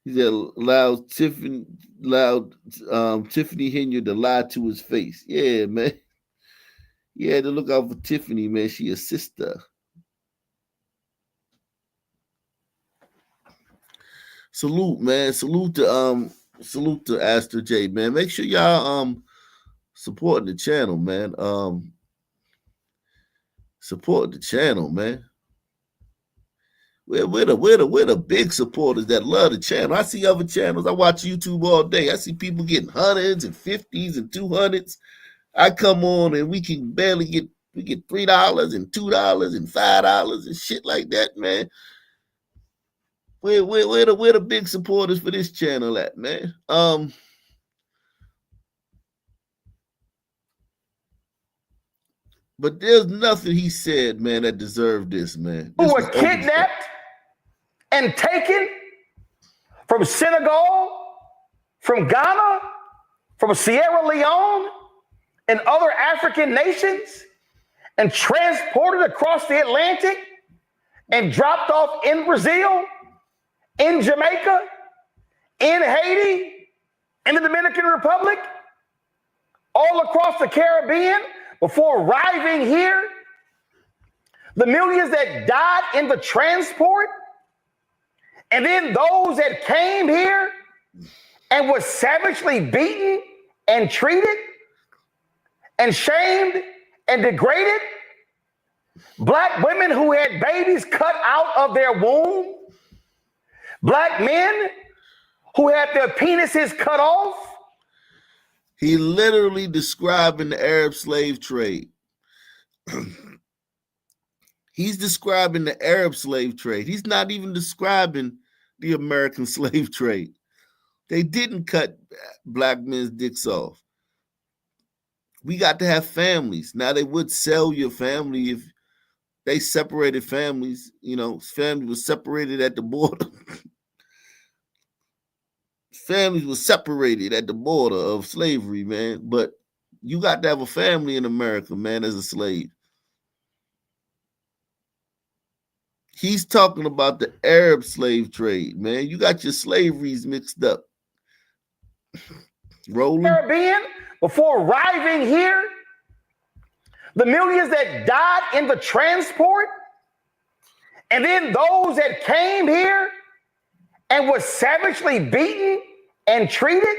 He said allowed Tiffany Henyard to lie to his face. Yeah, man. He had to look out for Tiffany, man. She a sister. Salute, man. Salute to Aster J, man. Make sure y'all supporting the channel, man. Support the channel, man. We're the big supporters that love the channel. I see other channels. I watch YouTube all day. I see people getting hundreds and 50s and 200s. I come on and we can barely get $3 and $2 and $5 and shit like that, man. We're the big supporters for this channel at, man. But there's nothing he said, man, that deserved this, man. Who were kidnapped and taken from Senegal, from Ghana, from Sierra Leone, and other African nations, and transported across the Atlantic and dropped off in Brazil, in Jamaica, in Haiti, in the Dominican Republic, all across the Caribbean before arriving here. The millions that died in the transport, and then those that came here and were savagely beaten and treated and shamed and degraded. Black women who had babies cut out of their womb. Black men who had their penises cut off. He literally describing the Arab slave trade. He's describing the Arab slave trade. He's not even describing the American slave trade. They didn't cut black men's dicks off. We got to have families. Now, they would sell your family if they separated families. You know, family was separated at the border. Families were separated at the border of slavery, man. But you got to have a family in America, man, as a slave. He's talking about the Arab slave trade, man. You got your slaveries mixed up. Roland. Caribbean, before arriving here, the millions that died in the transport, and then those that came here and were savagely beaten and treated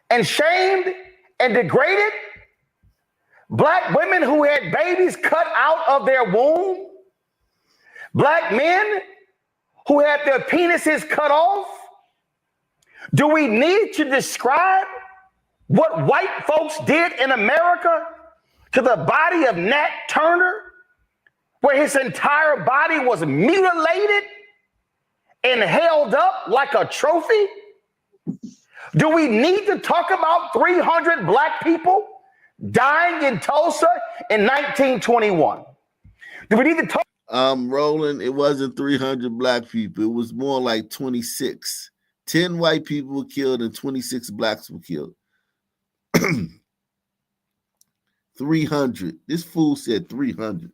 and shamed and degraded. Black women who had babies cut out of their womb. Black men who had their penises cut off. Do we need to describe what white folks did in America to the body of Nat Turner, where his entire body was mutilated and held up like a trophy? Do we need to talk about 300 black people dying in Tulsa in 1921? Do we need to talk? Roland, it wasn't 300 black people. It was more like 26. 10 white people were killed and 26 blacks were killed. 300. This fool said 300.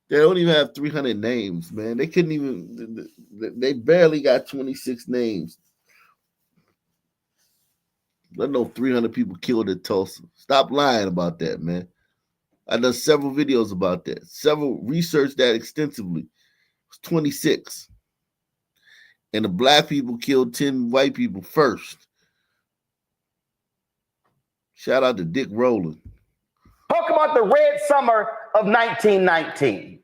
They don't even have 300 names, man. They couldn't even, they barely got 26 names. Let know 300 people killed in Tulsa. Stop lying about that, man. I've done several videos about that. Several researched that extensively. It's 26. And the black people killed 10 white people first. Shout out to Dick Roland. Talk about the Red Summer of 1919.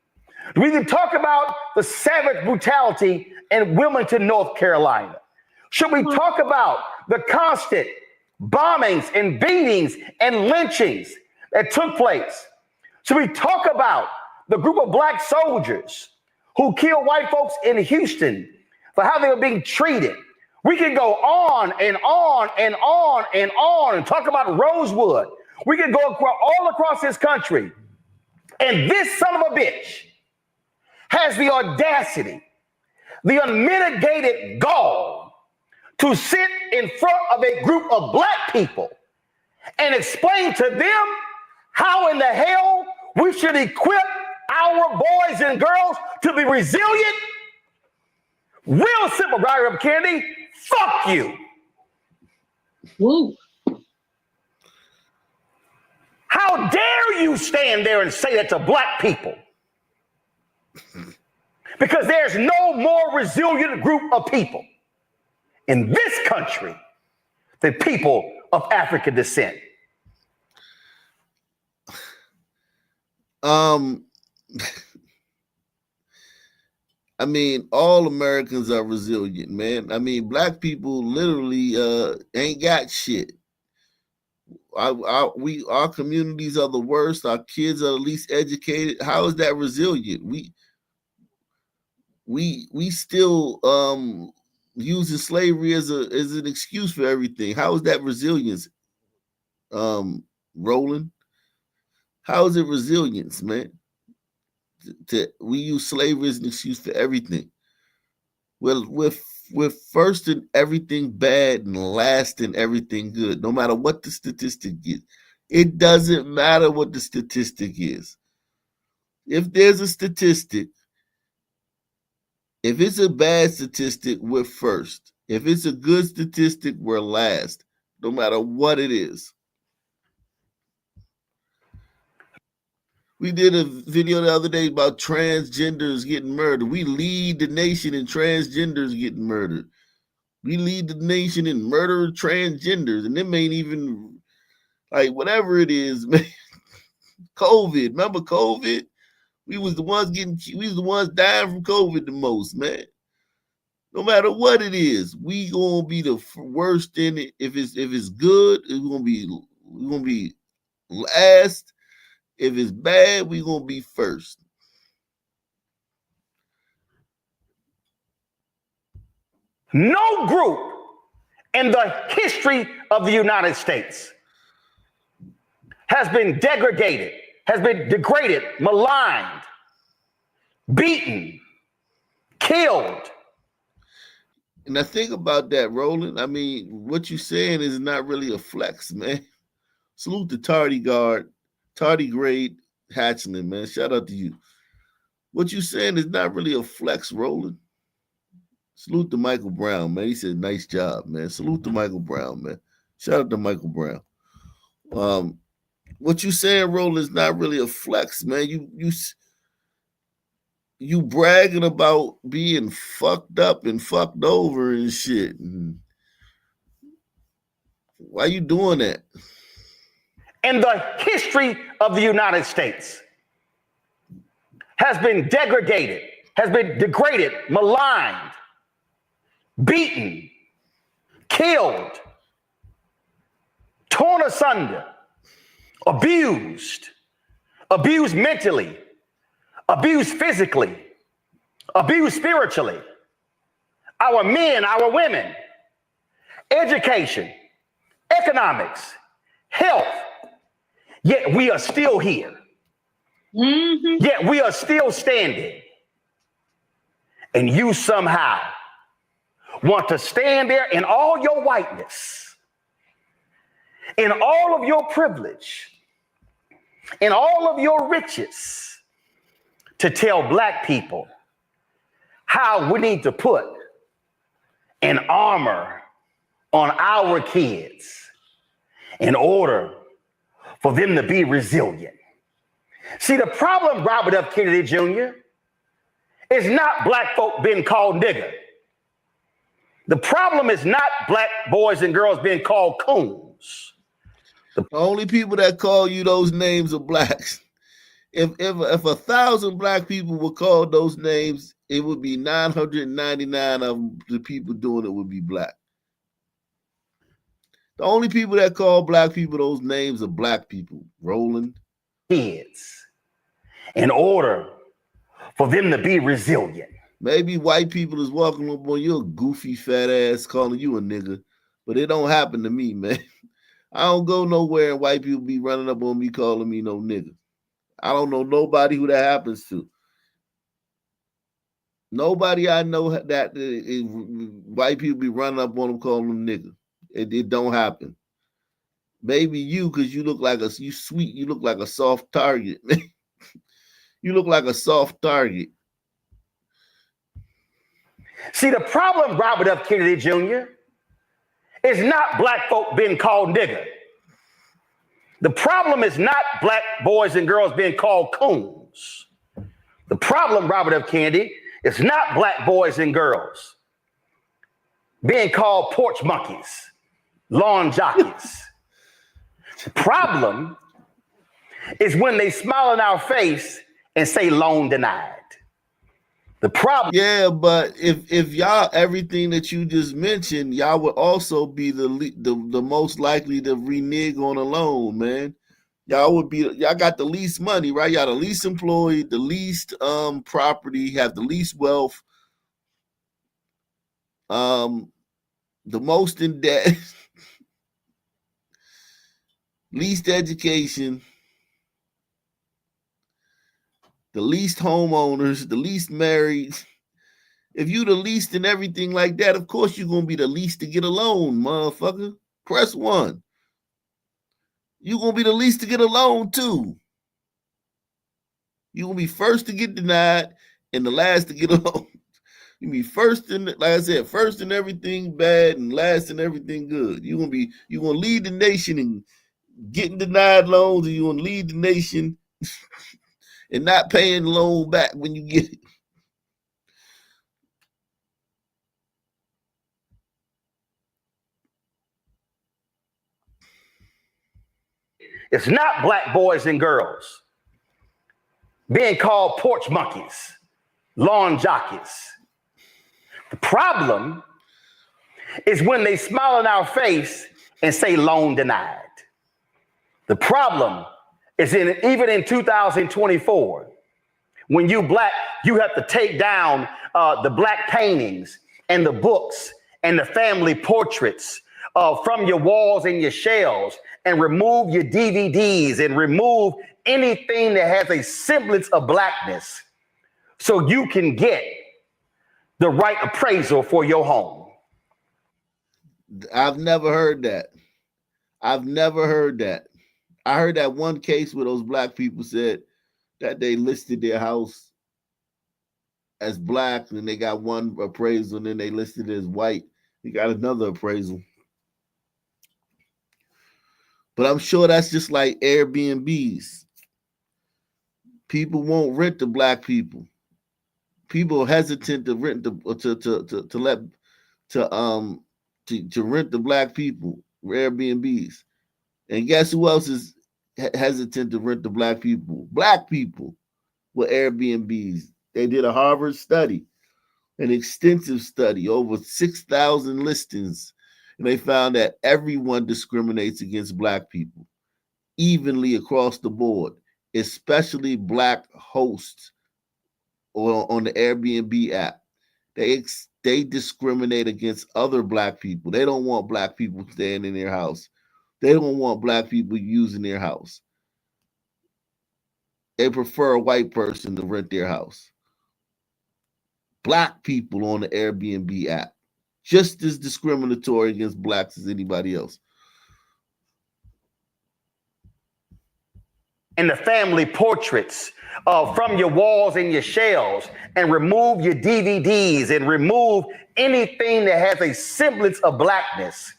We can talk about the savage brutality in Wilmington, North Carolina. Should we talk about the constant bombings and beatings and lynchings that took place? Should we talk about the group of black soldiers who killed white folks in Houston, for how they were being treated. We can go on and on and on and on and talk about Rosewood. We can go all across this country. And this son of a bitch has the audacity, the unmitigated gall to sit in front of a group of black people and explain to them how in the hell we should equip our boys and girls to be resilient. Real simple, Robert Kennedy. Fuck you. Woo. How dare you stand there and say that to black people? Because there's no more resilient group of people in this country than people of African descent. I mean, all Americans are resilient, man. I mean, black people literally ain't got shit. Our communities are the worst. Our kids are the least educated. How is that resilient? We still using slavery as an excuse for everything. How is that resilience, Roland? How is it resilience, man? We use slavery as an excuse for everything. Well, we're first in everything bad and last in everything good, no matter what the statistic is. It doesn't matter what the statistic is. If there's a statistic, if it's a bad statistic, we're first. If it's a good statistic, we're last, no matter what it is. We did a video the other day about transgenders getting murdered. We lead the nation in transgenders getting murdered. We lead the nation in murder of transgenders, and them ain't even like whatever it is, man. COVID, remember COVID? We was the ones dying from COVID the most, man. No matter what it is, we gonna be the worst in it. If it's good, we're gonna be last. If it's bad, we're going to be first. No group in the history of the United States has been degraded, maligned, beaten, killed. And I think about that, Roland. I mean, what you're saying is not really a flex, man. Salute the tardigrade hatchling, man. Shout out to you. What you saying is not really a flex, Roland. Salute to Michael Brown, man. He said, nice job, man. Salute to Michael Brown, man. Shout out to Michael Brown. What you saying, Roland, is not really a flex, man. You bragging about being fucked up and fucked over and shit. Why you doing that? In the history of the United States has been degraded, maligned, beaten, killed, torn asunder, abused mentally, abused physically, abused spiritually. Our men, our women, education, economics, health. Yet we are still here. Mm-hmm. Yet we are still standing. And you somehow want to stand there in all your whiteness, in all of your privilege, in all of your riches, to tell black people how we need to put an armor on our kids in order for them to be resilient. See, the problem, Robert F. Kennedy Jr., is not black folk being called nigger. The problem is not black boys and girls being called coons. The only people that call you those names are blacks. If 1,000 black people were called those names, it would be 999 of the people doing it would be black. The only people that call black people those names are black people, Roland. Kids, in order for them to be resilient. Maybe white people is walking up on your goofy fat ass calling you a nigga, but it don't happen to me, man. I don't go nowhere and white people be running up on me calling me no nigga. I don't know nobody who that happens to. Nobody I know that white people be running up on them calling them nigga. It don't happen. Maybe you, because you look like you sweet, you look like a soft target. You look like a soft target. See, the problem, Robert F. Kennedy Jr., is not black folk being called nigger. The problem is not black boys and girls being called coons. The problem, Robert F. Kennedy, is not black boys and girls being called porch monkeys, lawn jockeys. The problem is when they smile in our face and say loan denied. The problem. Yeah, but if y'all everything that you just mentioned, y'all would also be the most likely to renege on a loan, man. Y'all got the least money, right? Y'all the least employed, the least property, have the least wealth, the most in debt, least education, the least homeowners, the least married. If you the least in everything like that, of course you're gonna be the least to get a loan, motherfucker. Press 1. You're gonna be the least to get a loan too. You're gonna be first to get denied and the last to get a loan. You be first in, like I said, first in everything bad and last in everything good. You're gonna lead the nation in getting denied loans, and you're gonna lead the nation and not paying the loan back when you get it. It's not black boys and girls being called porch monkeys, lawn jockeys. The problem is when they smile in our face and say loan denied. The problem is even in 2024, when you black, you have to take down the black paintings and the books and the family portraits from your walls and your shelves, and remove your DVDs and remove anything that has a semblance of blackness so you can get the right appraisal for your home. I've never heard that. I heard that one case where those black people said that they listed their house as black and they got one appraisal and then they listed it as white. They got another appraisal. But I'm sure that's just like Airbnbs. People won't rent to black people. People are hesitant to rent to rent to black people Airbnbs. And guess who else is hesitant to rent to black people? Black people with Airbnbs. They did a Harvard study, an extensive study, over 6,000 listings. And they found that everyone discriminates against black people evenly across the board, especially black hosts or on the Airbnb app. They discriminate against other black people. They don't want black people staying in their house. They don't want black people using their house. They prefer a white person to rent their house. Black people on the Airbnb app, just as discriminatory against blacks as anybody else. And the family portraits from your walls and your shelves, and remove your DVDs and remove anything that has a semblance of blackness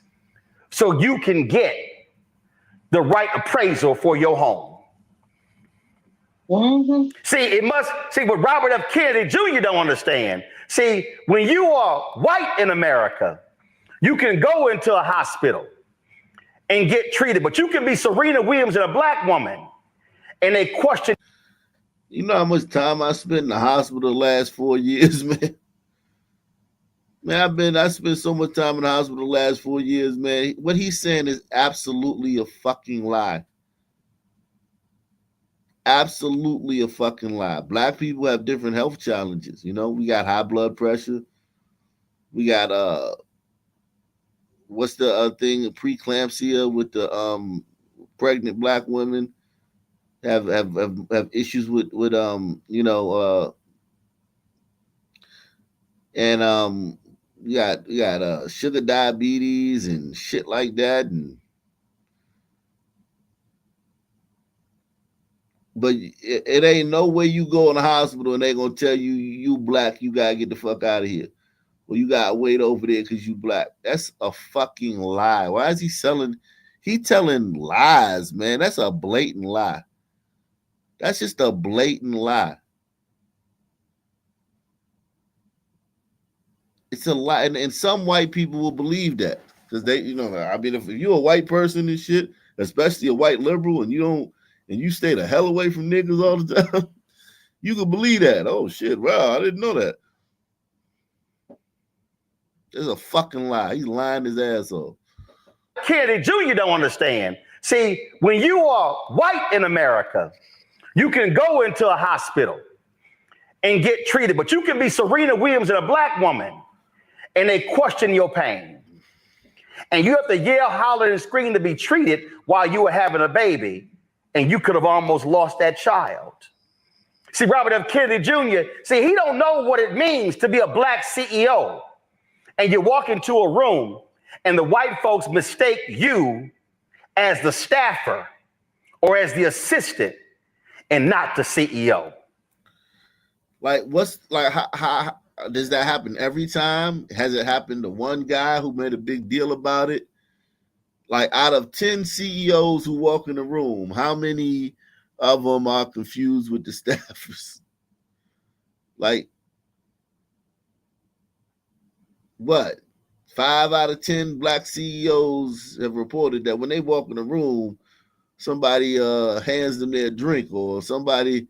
so you can get the right appraisal for your home. Mm-hmm. See, what Robert F. Kennedy Jr. don't understand. See, when you are white in America, you can go into a hospital and get treated, but you can be Serena Williams and a black woman, and they question. You know how much time I spent in the hospital the last 4 years, man? Man, I spent so much time in the hospital the last 4 years, man. What he's saying is absolutely a fucking lie. absolutely a fucking lie. Black people have different health challenges. You know, we got high blood pressure. We got what's the thing? Preeclampsia with the pregnant black women have issues with you know and you got sugar diabetes and shit like that, and but it ain't no way you go in the hospital and they gonna tell you you black, you gotta get the fuck out of here. Well, you gotta wait over there because you black. That's a fucking lie. Why is he selling? He telling lies, man. That's a blatant lie. That's just a blatant lie. It's a lie, and some white people will believe that because they, you know, I mean, if you're a white person and shit, especially a white liberal, and you stay the hell away from niggas all the time, you can believe that. Oh shit! Wow, I didn't know that. It's a fucking lie. He's lying his ass off. Kennedy Jr. don't understand. See, when you are white in America, you can go into a hospital and get treated, but you can be Serena Williams and a black woman, and they question your pain. And you have to yell, holler, and scream to be treated while you were having a baby, and you could have almost lost that child. See, Robert F. Kennedy Jr., he don't know what it means to be a black CEO. And you walk into a room, and the white folks mistake you as the staffer or as the assistant and not the CEO. Like, how does that happen every time? Has it happened to one guy who made a big deal about it? Like, out of 10 CEOs who walk in the room, how many of them are confused with the staffers? Like, what? 5 out of 10 black CEOs have reported that when they walk in the room, somebody hands them their drink or somebody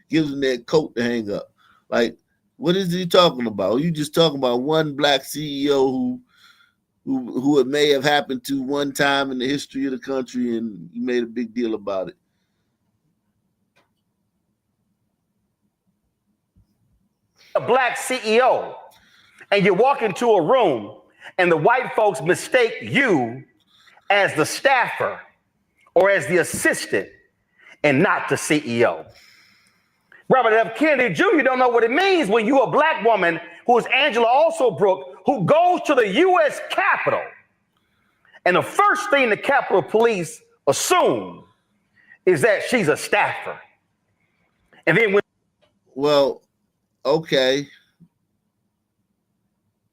gives them their coat to hang up. Like, what is he talking about? Are you just talking about one black CEO who it may have happened to one time in the history of the country and you made a big deal about it? A black CEO, and you walk into a room and the white folks mistake you as the staffer or as the assistant and not the CEO. Robert F. Kennedy Jr. don't know what it means when you're a black woman who is Angela Alsobrook, who goes to the U.S. Capitol. And the first thing the Capitol Police assume is that she's a staffer. And then when... Well, okay.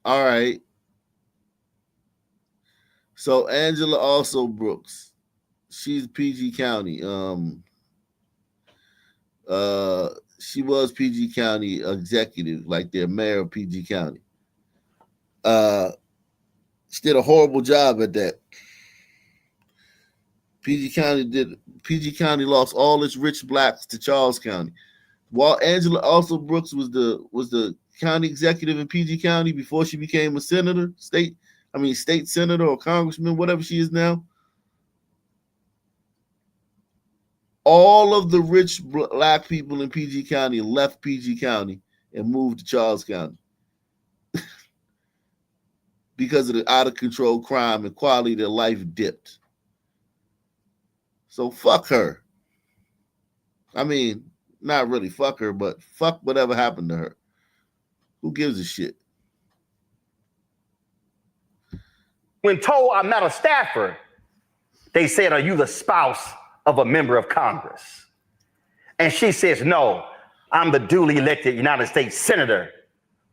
All right. So Angela Alsobrooks, she's PG County. She was PG County executive, like their mayor of PG County. She did a horrible job at that. PG County lost all its rich blacks to Charles County. While Angela Alsobrooks was the county executive in PG County before she became a senator, state senator or congressman, whatever she is now. All of the rich black people in PG County left PG County and moved to Charles County because of the out of control crime and quality of their life dipped. So fuck her. I mean, not really fuck her, but fuck whatever happened to her. Who gives a shit? When told I'm not a staffer, they said, "Are you the spouse of a member of Congress?" And she says, "No, I'm the duly elected United States Senator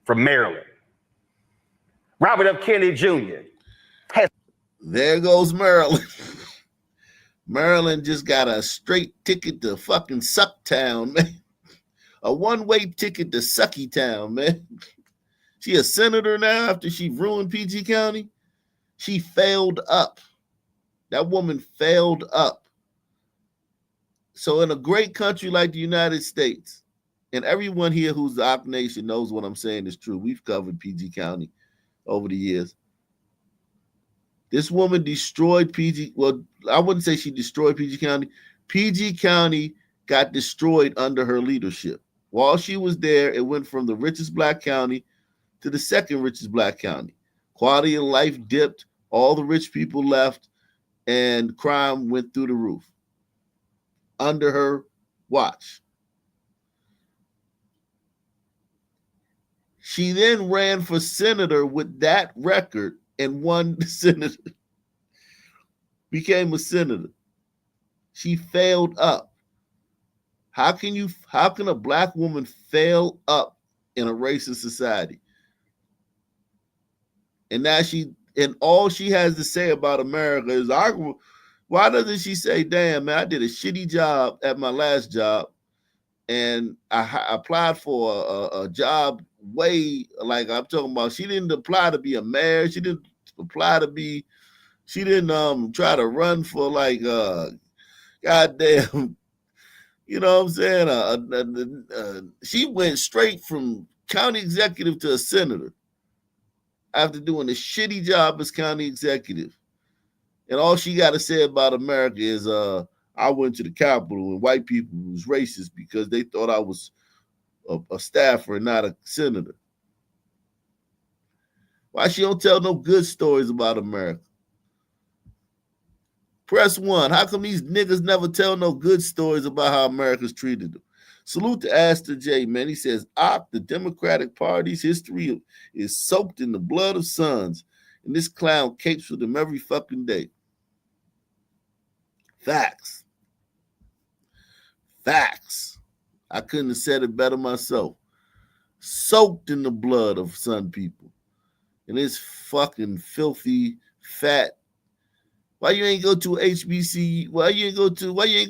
from Maryland." Robert F. Kennedy Jr. There goes Maryland. Maryland just got a straight ticket to fucking Sucktown, man. A one-way ticket to Sucky Town, man. She a senator now after she ruined PG County. She failed up. That woman failed up. So in a great country like the United States, and everyone here who's the Op Nation knows what I'm saying is true. We've covered PG County over the years. This woman destroyed PG. Well, I wouldn't say she destroyed PG County. PG County got destroyed under her leadership. While she was there, it went from the richest black county to the second richest black county. Quality of life dipped, all the rich people left, and crime went through the roof under her watch. She then ran for senator with that record and won the senator. Became a senator. She failed up. How can a black woman fail up in a racist society? And now all she has to say about America is, why doesn't she say, damn, man, I did a shitty job at my last job and I applied for a job way, like I'm talking about, she didn't apply to be a mayor. She didn't try to run for like, goddamn, you know what I'm saying? She went straight from county executive to a senator after doing a shitty job as county executive. And all she got to say about America is, I went to the Capitol and white people was racist because they thought I was a staffer and not a senator. Why she don't tell no good stories about America? Press 1. How come these niggas never tell no good stories about how America's treated them? Salute to Astor J, man. He says, the Democratic Party's history is soaked in the blood of sons, and this clown capes with them every fucking day. Facts. Facts. I couldn't have said it better myself. Soaked in the blood of son people. And this fucking filthy, fat. Why you ain't go to HBC? Why you ain't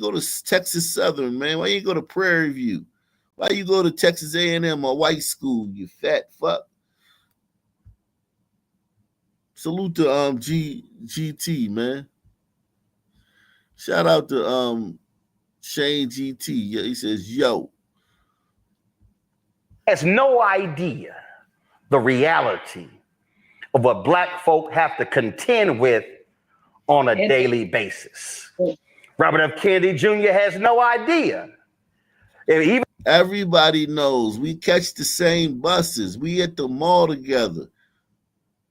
go to Texas Southern, man? Why you ain't go to Prairie View? Why you go to Texas A&M or white school, you fat fuck? Salute to GT, man. Shout out to Shane GT. Yeah, he says, yo. Has no idea the reality of what black folk have to contend with on a daily basis. Robert F. Kennedy Jr. has no idea. Everybody knows we catch the same buses. We at the mall together.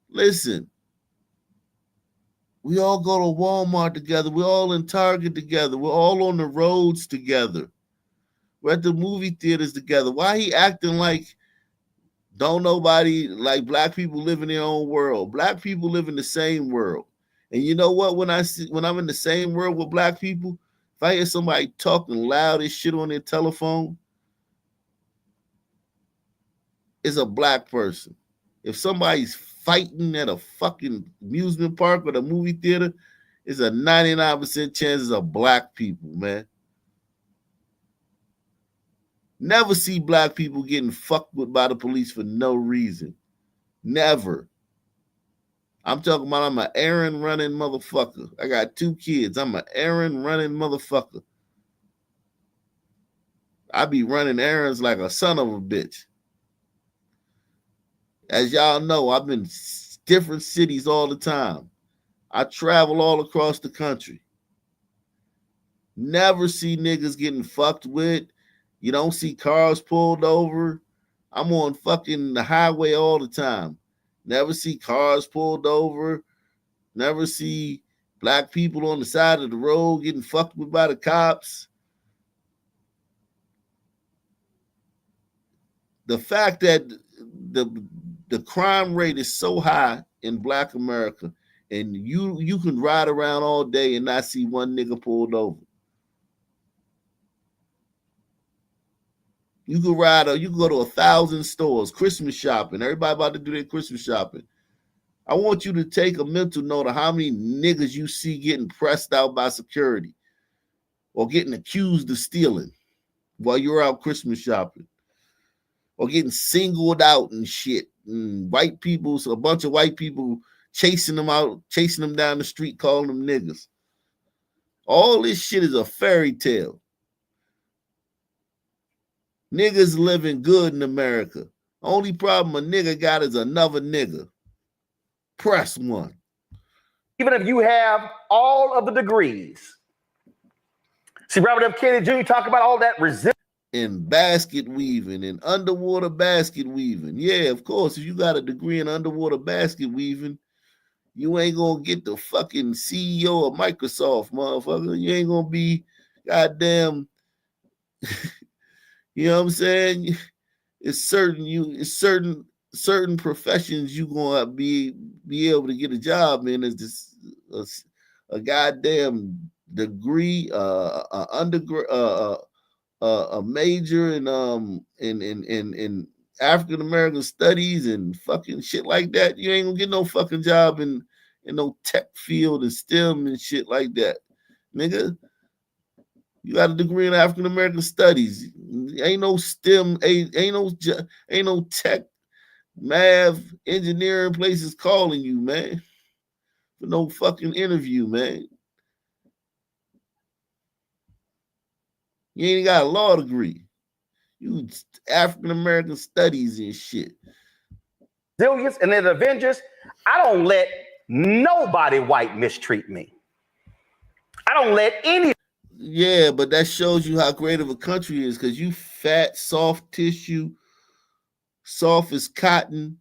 Listen, we all go to Walmart together. We're all in Target together. We're all on the roads together. We're at the movie theaters together. Why he acting like don't nobody, like black people live in their own world? Black people live in the same world. And you know what? When I'm in the same world with black people, if I hear somebody talking loud as shit on their telephone, it's a black person. If somebody's fighting at a fucking amusement park or the movie theater, it's a 99% chance it's a black people, man. Never see black people getting fucked with by the police for no reason. Never. I'm talking about I'm an errand running motherfucker. I got 2 kids. I'm an errand running motherfucker. I be running errands like a son of a bitch. As y'all know, I've been in different cities all the time. I travel all across the country. Never see niggas getting fucked with. You don't see cars pulled over. I'm on fucking the highway all the time. Never see cars pulled over. Never see black people on the side of the road getting fucked with by the cops. The fact that the crime rate is so high in black America, and you can ride around all day and not see one nigga pulled over. You can go to 1,000 stores, Christmas shopping. Everybody about to do their Christmas shopping. I want you to take a mental note of how many niggas you see getting pressed out by security or getting accused of stealing while you're out Christmas shopping or getting singled out and shit. And white people, so a bunch of white people chasing them out, chasing them down the street, calling them niggas. All this shit is a fairy tale. Niggas living good in America. Only problem a nigga got is another nigga. Press 1. Even if you have all of the degrees, See, Robert F. Kennedy Jr. talk about all that resilience. In basket weaving and underwater basket weaving. Yeah, of course, if you got a degree in underwater basket weaving, you ain't gonna get the fucking CEO of Microsoft, motherfucker. You ain't gonna be goddamn, you know what I'm saying? It's certain professions you gonna be able to get a job in as this a goddamn degree, a major in African American studies and fucking shit like that. You ain't gonna get no fucking job in no tech field and STEM and shit like that, nigga. You got a degree in African American studies. Ain't no STEM, ain't no tech, math, engineering places calling you, man, for no fucking interview, man. You ain't got a law degree. You African American studies and shit. Resilience and then Avengers. I don't let nobody white mistreat me. I don't let any. Yeah, but that shows you how great of a country is, because you fat, soft tissue, soft as cotton.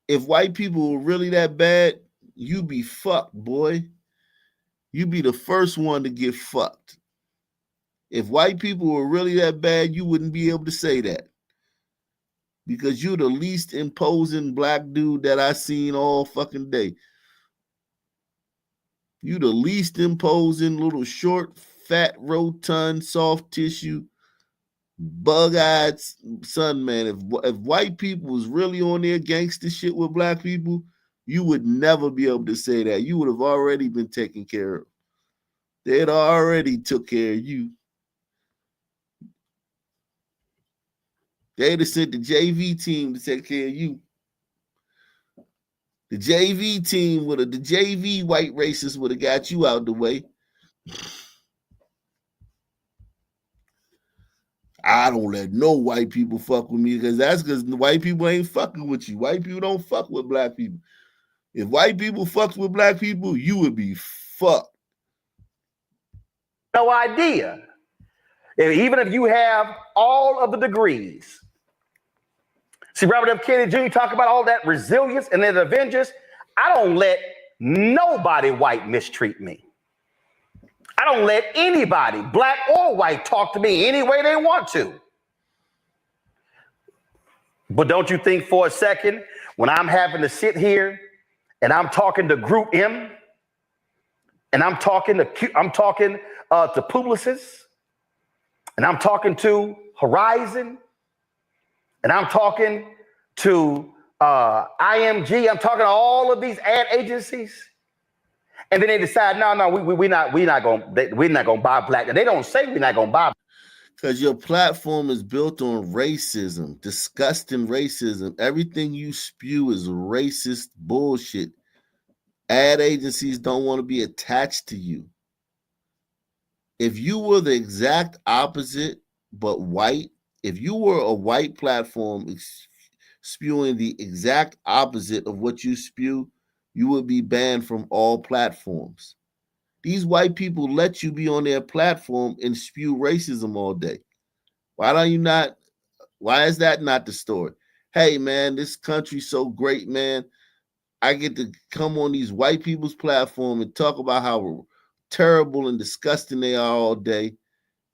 If white people were really that bad, you be fucked, boy. You be the first one to get fucked. If white people were really that bad, you wouldn't be able to say that, because you're the least imposing black dude that I seen all fucking day. You the least imposing little short, fat, rotund, soft tissue, bug-eyed son, man. If white people was really on their gangster shit with black people, you would never be able to say that. You would have already been taken care of. They'd already took care of you. They'd have sent the JV team to take care of you. The JV team the JV white racists would have got you out the way. I don't let no white people fuck with me, because that's because white people ain't fucking with you. White people don't fuck with black people. If white people fucked with black people, you would be fucked. No idea. Even if you have all of the degrees. See, Robert F. Kennedy Jr. talk about all that resilience and then Avengers. I don't let nobody white mistreat me. I don't let anybody, black or white, talk to me any way they want to. But don't you think for a second, when I'm having to sit here and I'm talking to Group M, and I'm talking to Publicis, and I'm talking to Horizon, and I'm talking to IMG, I'm talking to all of these ad agencies, and then they decide, no, we're not gonna buy black, and they don't say we're not gonna buy. Because your platform is built on racism, disgusting racism. Everything you spew is racist bullshit. Ad agencies don't want to be attached to you. If you were the exact opposite, but white, if you were a white platform spewing the exact opposite of what you spew, you would be banned from all platforms. These white people let you be on their platform and spew racism all day. Why is that not the story? Hey, man, this country's so great, man. I get to come on these white people's platform and talk about how terrible and disgusting they are all day,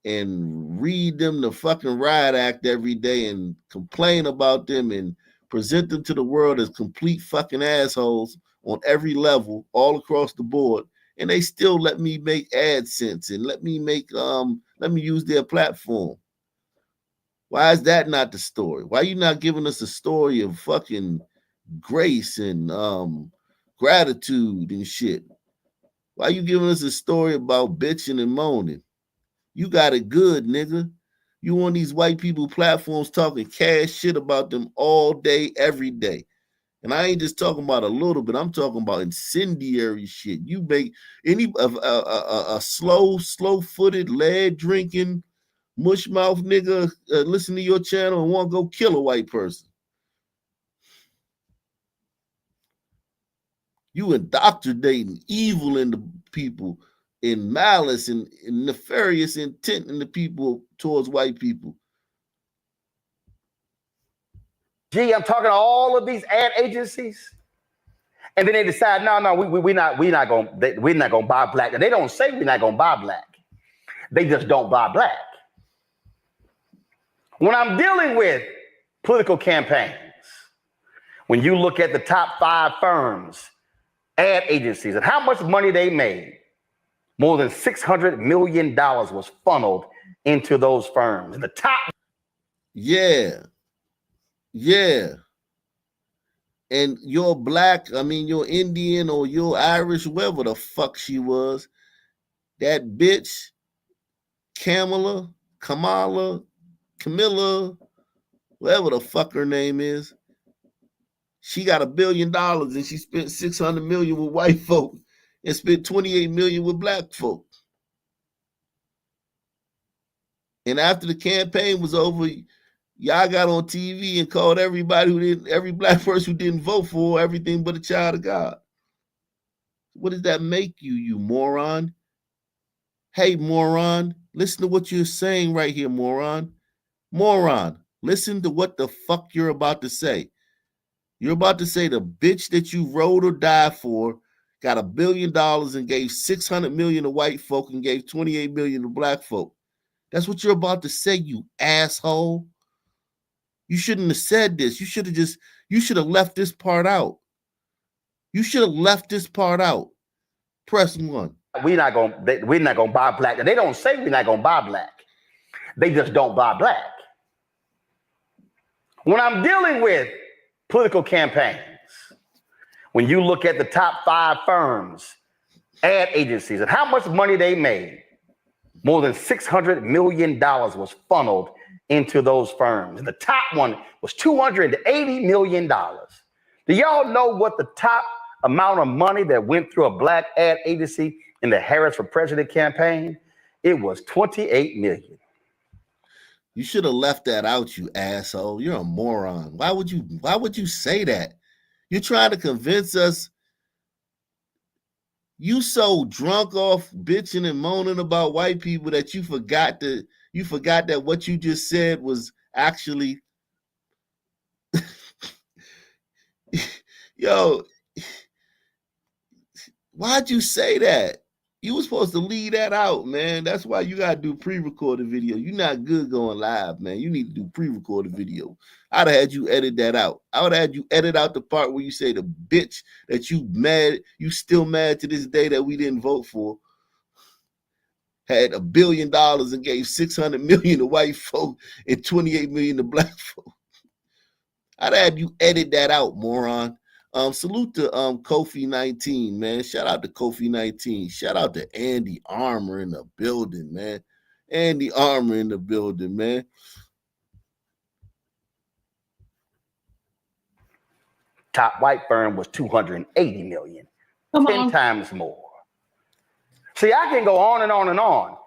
and read them the fucking riot act every day and complain about them and present them to the world as complete fucking assholes on every level, all across the board. And they still let me make AdSense and let me use their platform. Why is that not the story? Why are you not giving us a story of fucking grace and gratitude and shit? Why are you giving us a story about bitching and moaning? You got it good, nigga. You on these white people platforms talking cash shit about them all day, every day. And I ain't just talking about a little bit. I'm talking about incendiary shit. You make a slow-footed, lead-drinking, mush-mouth nigga listen to your channel and want to go kill a white person. You indoctrinating evil into people in malice and nefarious intent in the people towards white people. Gee, I'm talking to all of these ad agencies, and then they decide, no, we're not gonna buy black. And they don't say we're not gonna buy black. They just don't buy black. When I'm dealing with political campaigns, when you look at the top 5 firms, ad agencies, and how much money they made, more than $600 million was funneled into those firms. And the top. Yeah. And you're black, you're Indian or you're Irish, whoever the fuck she was. That bitch, Camilla, whatever the fuck her name is, she got $1 billion and she spent $600 million with white folk and spent $28 million with black folk. And after the campaign was over, y'all got on TV and called every black person who didn't vote for everything but a child of God. What does that make you, you moron? Hey, moron, listen to what you're saying right here, moron. Moron, listen to what the fuck you're about to say. You're about to say the bitch that you rode or died for got $1 billion and gave $600 million to white folk and gave $28 million to black folk. That's what you're about to say, you asshole. You shouldn't have said this. You should have left this part out. You should have left this part out. Press 1. We're not gonna buy black. And they don't say we're not gonna buy black. They just don't buy black. When I'm dealing with political campaigns, when you look at the top 5 firms, ad agencies, and how much money they made, more than $600 million was funneled into those firms. And the top one was $280 million. Do y'all know what the top amount of money that went through a black ad agency in the Harris for President campaign? It was $28 million. You should have left that out, you asshole. You're a moron. Why would you say that? You're trying to convince us. You so drunk off bitching and moaning about white people that you forgot that what you just said was actually yo, why'd you say that? You were supposed to leave that out, man. That's why you gotta do pre-recorded video. You're not good going live, man. You need to do pre-recorded video. I'd have had you edit that out. I would have had you edit out the part where you say the bitch that you still mad to this day that we didn't vote for, had $1 billion and gave $600 million to white folk and $28 million to black folk. I'd have had you edit that out, moron. Salute to Kofi 19, man. Shout out to Kofi 19. Shout out to Andy Armour in the building, man. Andy Armour in the building, man. Top white firm was $280 million. 10 times more. See, I can go on and on and on.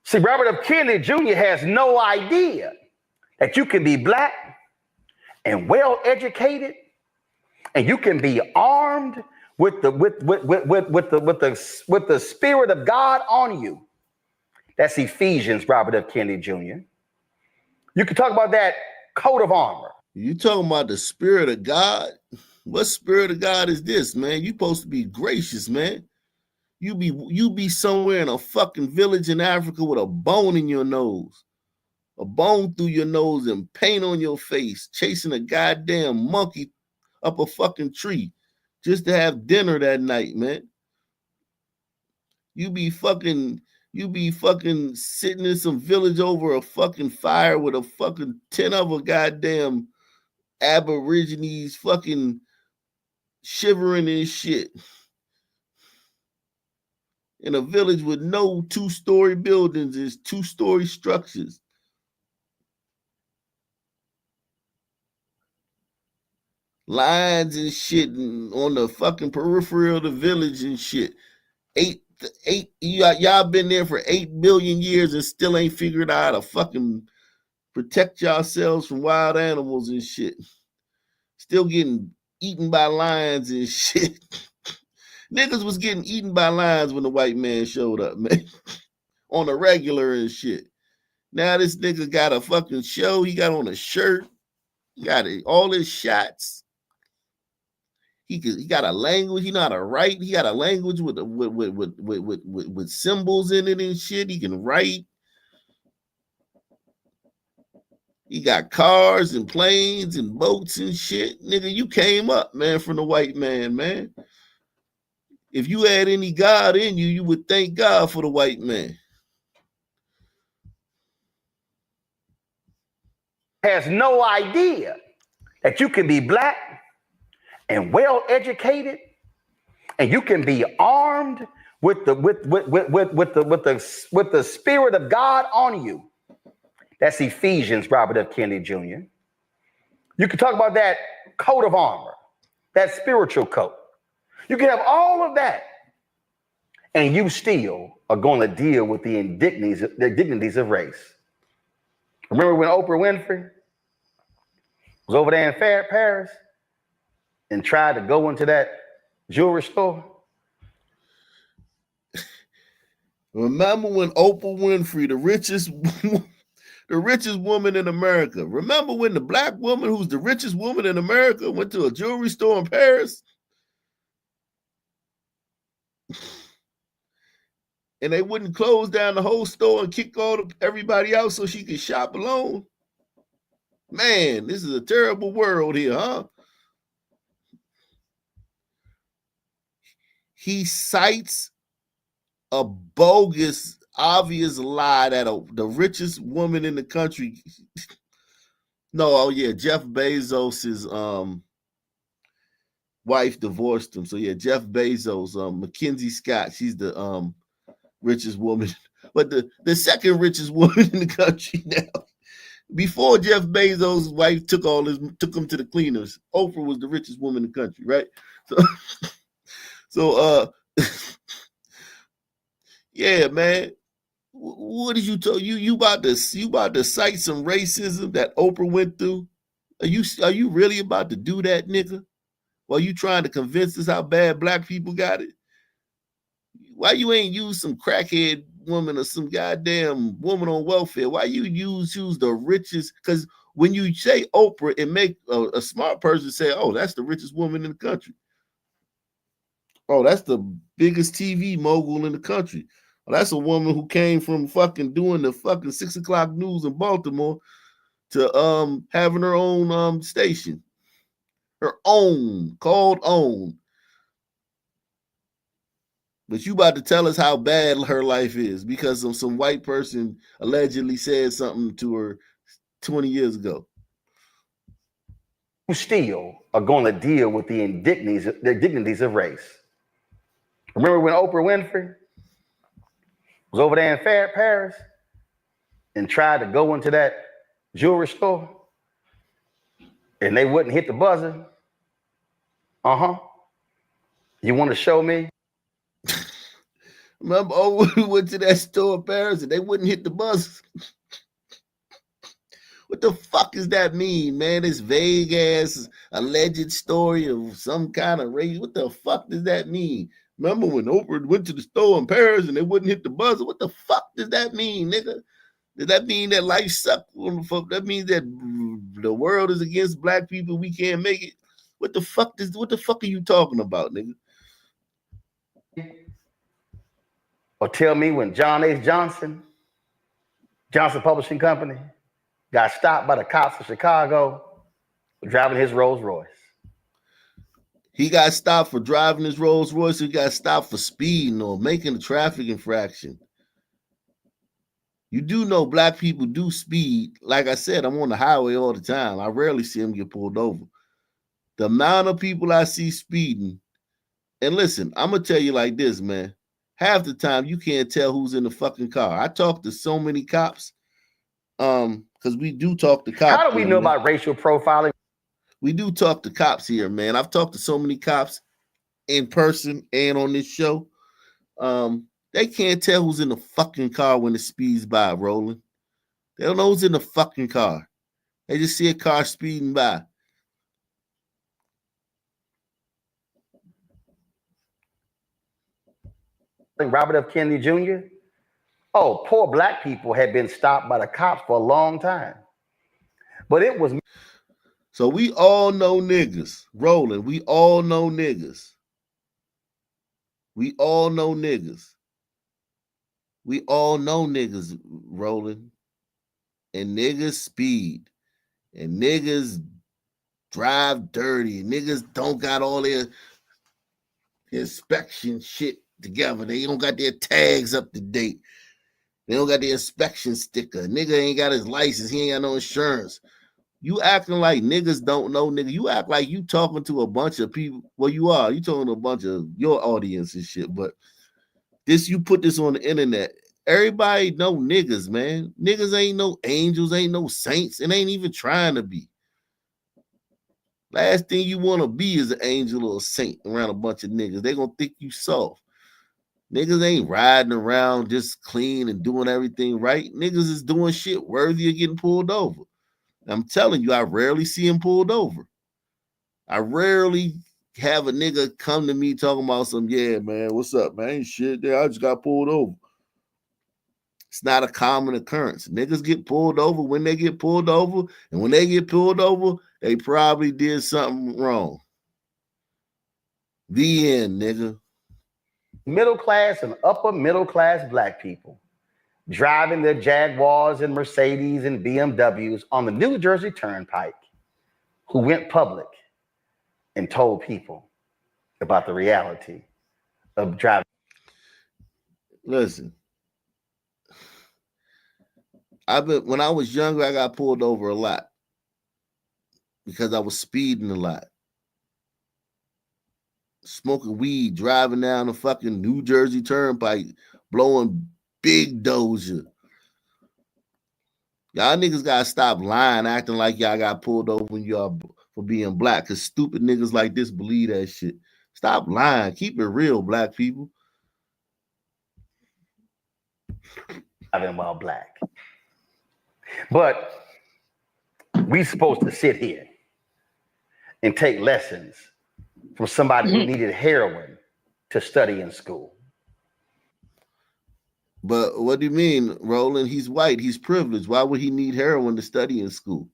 See, Robert F. Kennedy Jr. has no idea that you can be black and well educated, and you can be armed with the Spirit of God on you. That's Ephesians, Robert F. Kennedy Jr. You can talk about that coat of armor. You talking about the Spirit of God? What Spirit of God is this, man? You supposed to be gracious, man. You be somewhere in a fucking village in Africa with a bone in your nose. A bone through your nose and paint on your face, chasing a goddamn monkey up a fucking tree just to have dinner that night, man. You be fucking sitting in some village over a fucking fire with a fucking 10 other goddamn Aborigines fucking shivering and shit. In a village with no 2-story buildings, it's 2-story structures. Lines and shit on the fucking periphery of the village and shit. Y'all been there for 8 billion years and still ain't figured out how to fucking protect yourselves from wild animals and shit. Still getting eaten by lions and shit. Niggas was getting eaten by lions when the white man showed up, man. On a regular and shit. Now this nigga got a fucking show. He got on a shirt. He got all his shots. He got a language. He know how to write. He got a language with symbols in it and shit. He can write. He got cars and planes and boats and shit. Nigga, you came up, man, from the white man, man. If you had any God in you, you would thank God for the white man. Has no idea that you can be black and well educated, and you can be armed with the spirit of God on you. That's Ephesians, Robert F. Kennedy Jr. You can talk about that coat of armor, that spiritual coat. You can have all of that, and you still are going to deal with the indignities of race. Remember when Oprah Winfrey was over there in Paris and tried to go into that jewelry store? Remember when Oprah Winfrey, the richest woman in America. Remember when the black woman who's the richest woman in America went to a jewelry store in Paris? And they wouldn't close down the whole store and kick everybody out so she could shop alone? Man, this is a terrible world here, huh? He cites a bogus, obvious lie that the richest woman in the country. Jeff Bezos's wife divorced him. So yeah, Jeff Bezos, Mackenzie Scott, she's the richest woman, but the second richest woman in the country now. Before Jeff Bezos' wife took him to the cleaners, Oprah was the richest woman in the country, right? So yeah, man. What did you tell you about to cite some racism that Oprah went through? Are you really about to do that, nigga? While you trying to convince us how bad black people got it? Why you ain't use some crackhead woman or some goddamn woman on welfare? Why you use the richest? Because when you say Oprah, it make a smart person say, "Oh, that's the richest woman in the country. Oh, that's the biggest TV mogul in the country. Well, that's a woman who came from fucking doing the fucking 6 o'clock news in Baltimore to having her own station, her own, called OWN." But you about to tell us how bad her life is because of some white person allegedly said something to her 20 years ago. You still are going to deal with the indignities of race. Remember when Oprah Winfrey was over there in Paris and tried to go into that jewelry store and they wouldn't hit the buzzer? You want to show me? Remember, we went to that store in Paris and they wouldn't hit the buzzer. What the fuck does that mean, man? This vague ass alleged story of some kind of race. What the fuck does that mean? Remember when Oprah went to the store in Paris and they wouldn't hit the buzzer? What the fuck does that mean, nigga? Does that mean that life sucks? That means that the world is against black people. We can't make it. What the fuck are you talking about, nigga? Or tell me when John H. Johnson Publishing Company, got stopped by the cops in Chicago for driving his Rolls Royce. He got stopped for driving his Rolls Royce. He got stopped for speeding or making a traffic infraction. You do know black people do speed. Like I said, I'm on the highway all the time. I rarely see them get pulled over. The amount of people I see speeding, and listen, I'm going to tell you like this, man. Half the time you can't tell who's in the fucking car. I talk to so many cops, because we do talk to cops. How do we know about racial profiling? We do talk to cops here, man. I've talked to so many cops in person and on this show. They can't tell who's in the fucking car when it speeds by, Roland. They don't know who's in the fucking car. They just see a car speeding by. Robert F. Kennedy Jr.? Oh, poor black people had been stopped by the cops for a long time. But it was. So we all know niggas. Roland, we all know niggas. We all know niggas. We all know niggas, Roland. And niggas speed. And niggas drive dirty. Niggas don't got all their inspection shit together. They don't got their tags up to date. They don't got the inspection sticker. Nigga ain't got his license. He ain't got no insurance. You acting like niggas don't know, nigga. You act like you talking to a bunch of people. Well, you are. You talking to a bunch of your audience and shit. But this, you put this on the internet. Everybody know niggas, man. Niggas ain't no angels, ain't no saints, and ain't even trying to be. Last thing you want to be is an angel or a saint around a bunch of niggas. They gonna think you soft. Niggas ain't riding around just clean and doing everything right. Niggas is doing shit worthy of getting pulled over. I'm telling you, I rarely see him pulled over. I rarely have a nigga come to me talking about some, yeah, man, what's up, man? Ain't shit there. I just got pulled over. It's not a common occurrence. Niggas get pulled over when they get pulled over, and when they get pulled over, they probably did something wrong. The end, nigga. Middle class and upper middle class black people driving their Jaguars and Mercedes and BMWs on the New Jersey Turnpike who went public and told people about the reality of driving. Listen, when I was younger, I got pulled over a lot because I was speeding a lot. Smoking weed, driving down the fucking New Jersey Turnpike, blowing big doja. Y'all niggas gotta stop lying, acting like y'all got pulled over when y'all for being black, because stupid niggas like this believe that shit. Stop lying. Keep it real, black people. Driving while black. But we supposed to sit here and take lessons from somebody who needed heroin to study in school. But what do you mean, Roland? He's white. He's privileged. Why would he need heroin to study in school?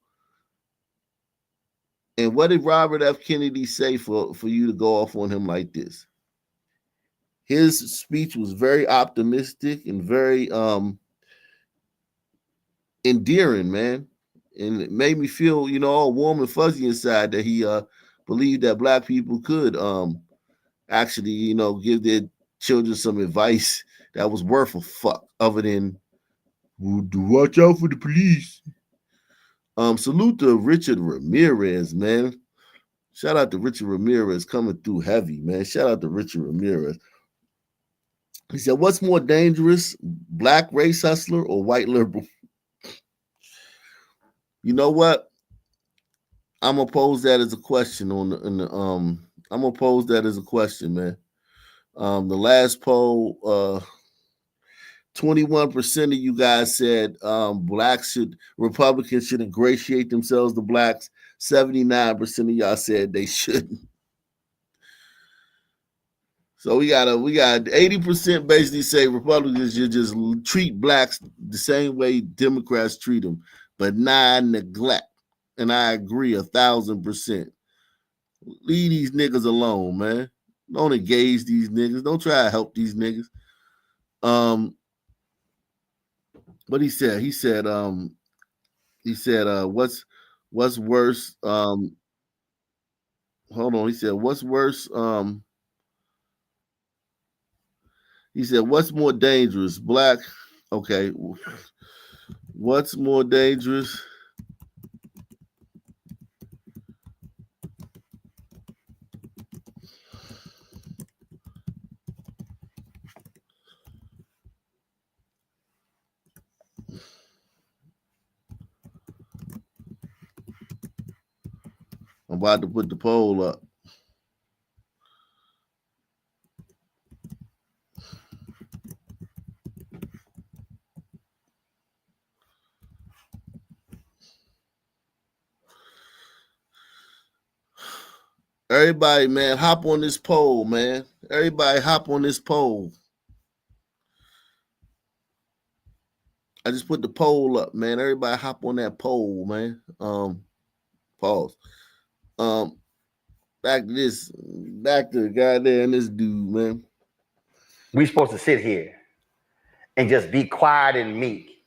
And what did Robert F. Kennedy say for you to go off on him like this? His speech was very optimistic and very endearing, man. And it made me feel, all warm and fuzzy inside that he believed that black people could actually, give their children some advice that was worth a fuck other than watch out for the police. Salute to Richard Ramirez, man. Shout out to Richard Ramirez coming through heavy, man. Shout out to Richard Ramirez. He said, what's more dangerous, black race hustler or white liberal? You know what? I'm gonna pose that as a question I'm gonna pose that as a question, man. The last poll, 21% of you guys said Republicans should ingratiate themselves to blacks. 79% of y'all said they shouldn't. So we got 80% basically say Republicans should just treat blacks the same way Democrats treat them, but not neglect. And I agree 1,000%. Leave these niggas alone, man. Don't engage these niggas. Don't try to help these niggas. What he said? He said, what's worse? Hold on. He said, what's worse? He said, what's more dangerous? Black. Okay. What's more dangerous? I'm about to put the poll up. Everybody, man, hop on this poll, man. Everybody hop on this poll. I just put the poll up, man. Everybody hop on that poll, man. Pause. Back to goddamn this dude, man. We supposed to sit here and just be quiet and meek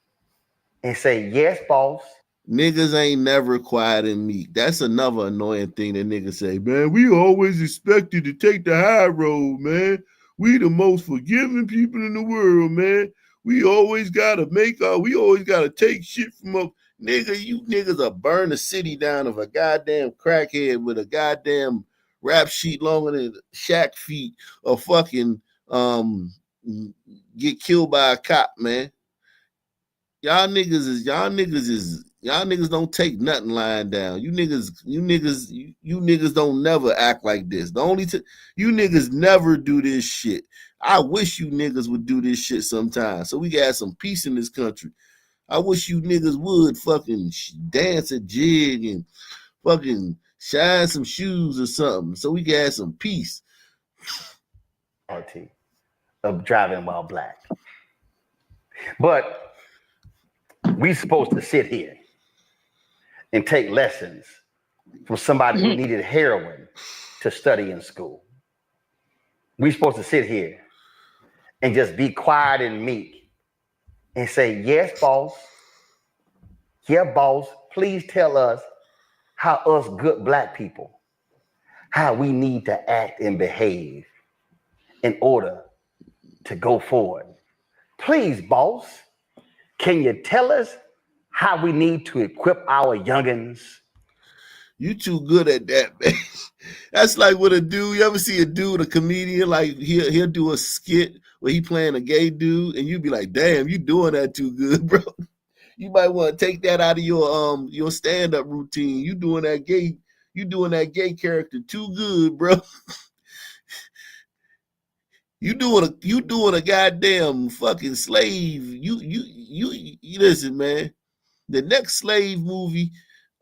and say, yes, boss. Niggas ain't never quiet and meek. That's another annoying thing that niggas say, man. We always expected to take the high road, man. We the most forgiving people in the world, man. We always gotta take shit from up. Nigga, you niggas will burn the city down of a goddamn crackhead with a goddamn rap sheet longer than Shaq feet or fucking get killed by a cop, man. Y'all niggas don't take nothing lying down. You niggas don't never act like this. You niggas never do this shit. I wish you niggas would do this shit sometime so we can have some peace in this country. I wish you niggas would fucking dance a jig and fucking shine some shoes or something so we can have some peace. Of driving while black. But we supposed to sit here and take lessons from somebody who needed heroin to study in school. We supposed to sit here and just be quiet and meek and say, yes, boss. Yeah, boss, please tell us how us good black people, how we need to act and behave in order to go forward. Please, boss, can you tell us how we need to equip our youngins? You too good at that, man. That's like with a dude. You ever see a dude, a comedian, like he'll do a skit where he playing a gay dude, and you be like, damn, you doing that too good, bro. You might want to take that out of your stand-up routine. You doing that gay character too good, bro. You doing a goddamn fucking slave. You listen, man. The next slave movie,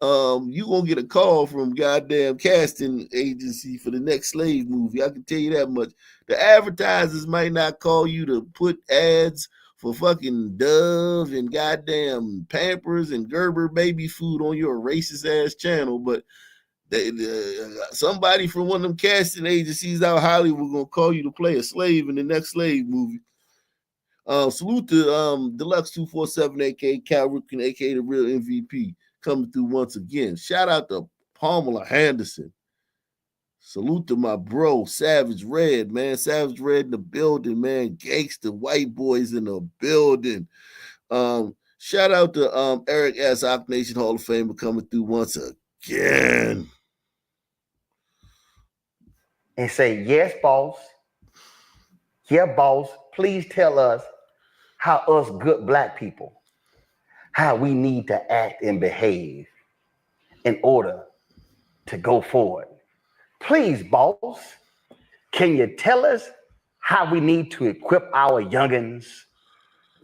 you gonna get a call from goddamn casting agency for the next slave movie. I can tell you that much. The advertisers might not call you to put ads for fucking Dove and goddamn Pampers and Gerber baby food on your racist ass channel, but somebody from one of them casting agencies out Hollywood gonna call you to play a slave in the next slave movie. Salute to Deluxe 247, aka Cal Ripken, aka the real MVP, coming through once again. Shout out to Pamela Henderson. Salute to my bro, Savage Red, man. Savage Red in the building, man. Gangsta white boys in the building. Shout out to Eric S. Ock Nation Hall of Famer coming through once again. And say, yes, boss. Yeah, boss, please tell us how us good black people, how we need to act and behave in order to go forward. Please, boss, can you tell us how we need to equip our youngins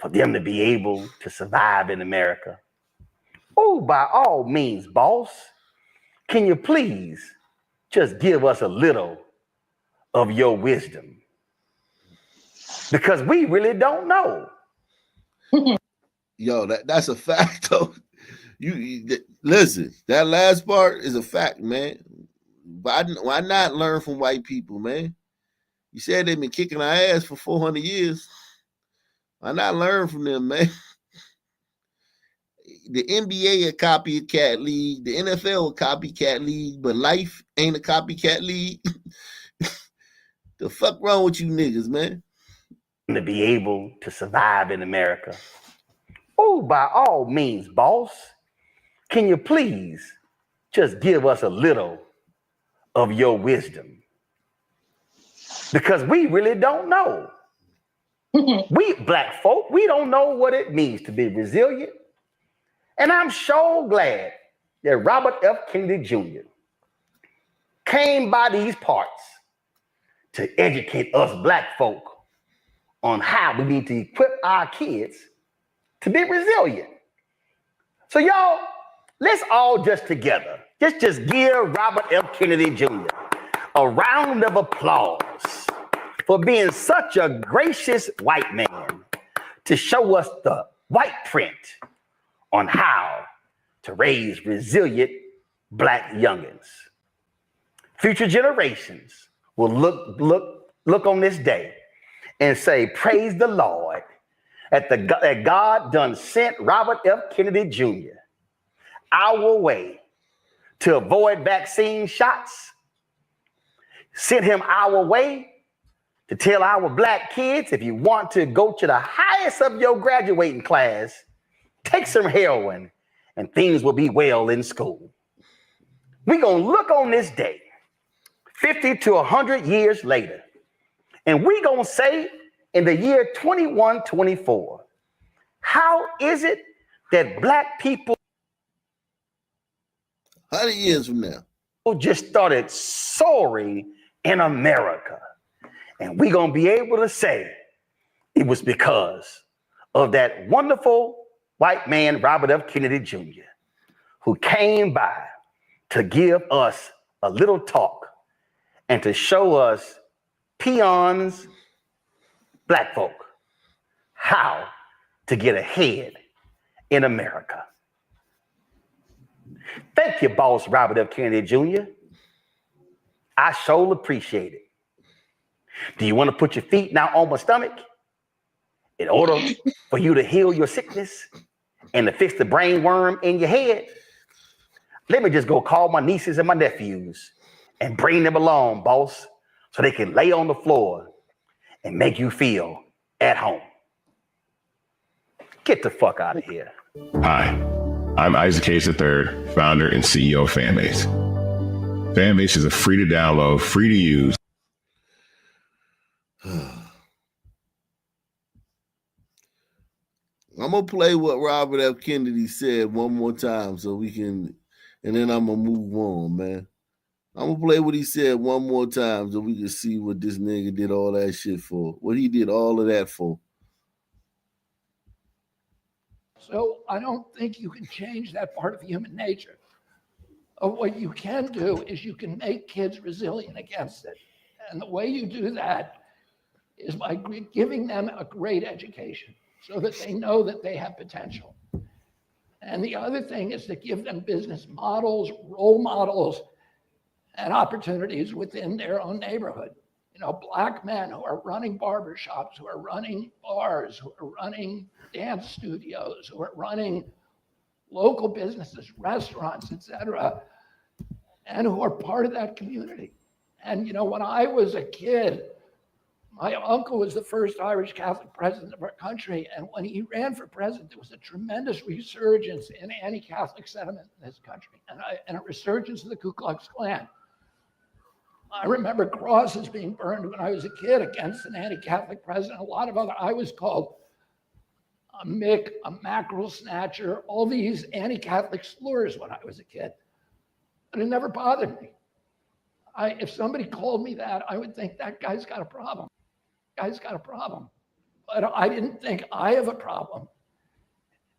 for them to be able to survive in America? Oh, by all means, boss, can you please just give us a little of your wisdom? Because we really don't know. Yo, that's a fact, though. You listen, that last part is a fact, man. Why not learn from white people, man? You said they've been kicking our ass for 400 years. Why not learn from them, man? The NBA a copycat league, the NFL a copycat league, but life ain't a copycat league. The fuck wrong with you niggas, man? To be able to survive in America. Oh, by all means, boss, can you please just give us a little of your wisdom? Because we really don't know. We black folk, we don't know what it means to be resilient. And I'm so glad that Robert F. Kennedy Jr. came by these parts to educate us black folk on how we need to equip our kids to be resilient. So y'all, let's all just together, just give Robert F. Kennedy Jr. a round of applause for being such a gracious white man to show us white print on how to raise resilient Black youngins. Future generations will look on this day and say, praise the Lord, that God done sent Robert F. Kennedy Jr. our way to avoid vaccine shots, sent him our way to tell our Black kids, if you want to go to the highest of your graduating class, take some heroin and things will be well in school. We're going to look on this day 50 to 100 years later, and we're going to say in the year 2124, how is it that Black people 100 years from now just started soaring in America? And we're going to be able to say it was because of that wonderful white man, Robert F. Kennedy Jr., who came by to give us a little talk and to show us peons, Black folk, how to get ahead in America. Thank you, boss Robert F. Kennedy Jr. I sure appreciate it. Do you want to put your feet now on my stomach in order for you to heal your sickness and to fix the brain worm in your head? Let me just go call my nieces and my nephews and bring them along, boss, so they can lay on the floor and make you feel at home. Get the fuck out of here. Hi, I'm Isaac Hayes III, founder and CEO of Fanbase. Fanbase is a free to download, free to use. I'm gonna play what Robert F. Kennedy said one more time so we can, and then I'm gonna move on, man. I'm gonna play what he said one more time so we can see what this nigga did all that shit for. What he did all of that for. So I don't think you can change that part of human nature. What you can do is you can make kids resilient against it. And the way you do that is by giving them a great education so that they know that they have potential. And the other thing is to give them business models, role models, and opportunities within their own neighborhood. You know, Black men who are running barbershops, who are running bars, who are running dance studios, who are running local businesses, restaurants, et cetera, and who are part of that community. And, you know, when I was a kid, my uncle was the first Irish Catholic president of our country. And when he ran for president, there was a tremendous resurgence in anti-Catholic sentiment in this country and a resurgence of the Ku Klux Klan. I remember crosses being burned when I was a kid against an anti-Catholic president. A lot of other, I was called a Mick, a mackerel snatcher, all these anti-Catholic slurs when I was a kid. But it never bothered me. If somebody called me that, I would think that guy's got a problem. Guy's got a problem. But I didn't think I have a problem.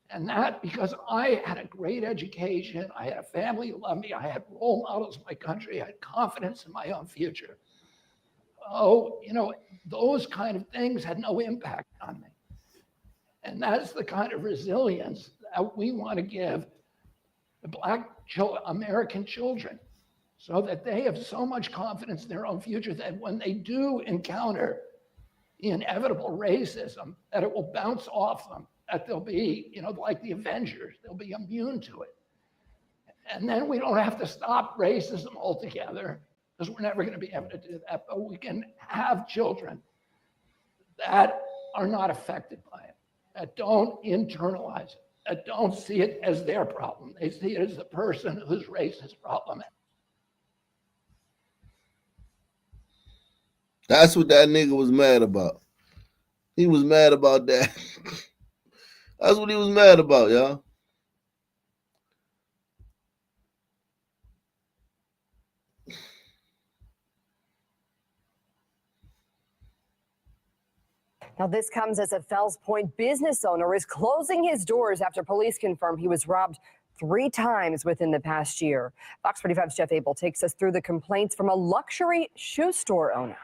And that because I had a great education, I had a family who loved me, I had role models in my country, I had confidence in my own future. Oh, you know, those kind of things had no impact on me. And that's the kind of resilience that we want to give the Black American children so that they have so much confidence in their own future that when they do encounter the inevitable racism, that it will bounce off them, that they'll be, you know, like the Avengers, they'll be immune to it. And then we don't have to stop racism altogether because we're never going to be able to do that, but we can have children that are not affected by it, that don't internalize it, that don't see it as their problem. They see it as the person whose race is problem. That's what that nigga was mad about. He was mad about that. That's what he was mad about, y'all. Now, this comes as a Fells Point business owner is closing his doors after police confirmed he was robbed 3 times within the past year. Fox 45's Jeff Abel takes us through the complaints from a luxury shoe store owner.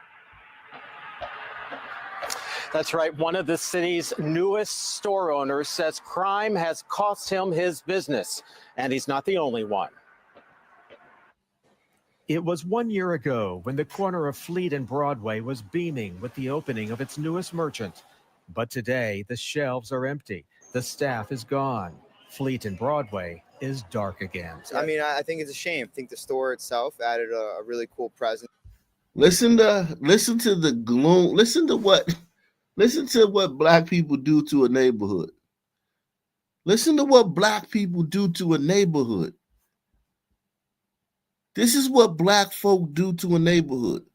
That's right. One of the city's newest store owners says crime has cost him his business, and he's not the only one. It was 1 year ago when the corner of Fleet and Broadway was beaming with the opening of its newest merchant. But today, the shelves are empty. The staff is gone. Fleet and Broadway is dark again. I mean, I think it's a shame. I think the store itself added a really cool presence. Listen to the gloom. Listen to what black people do to a neighborhood. Listen to what black people do to a neighborhood. This is what black folk do to a neighborhood.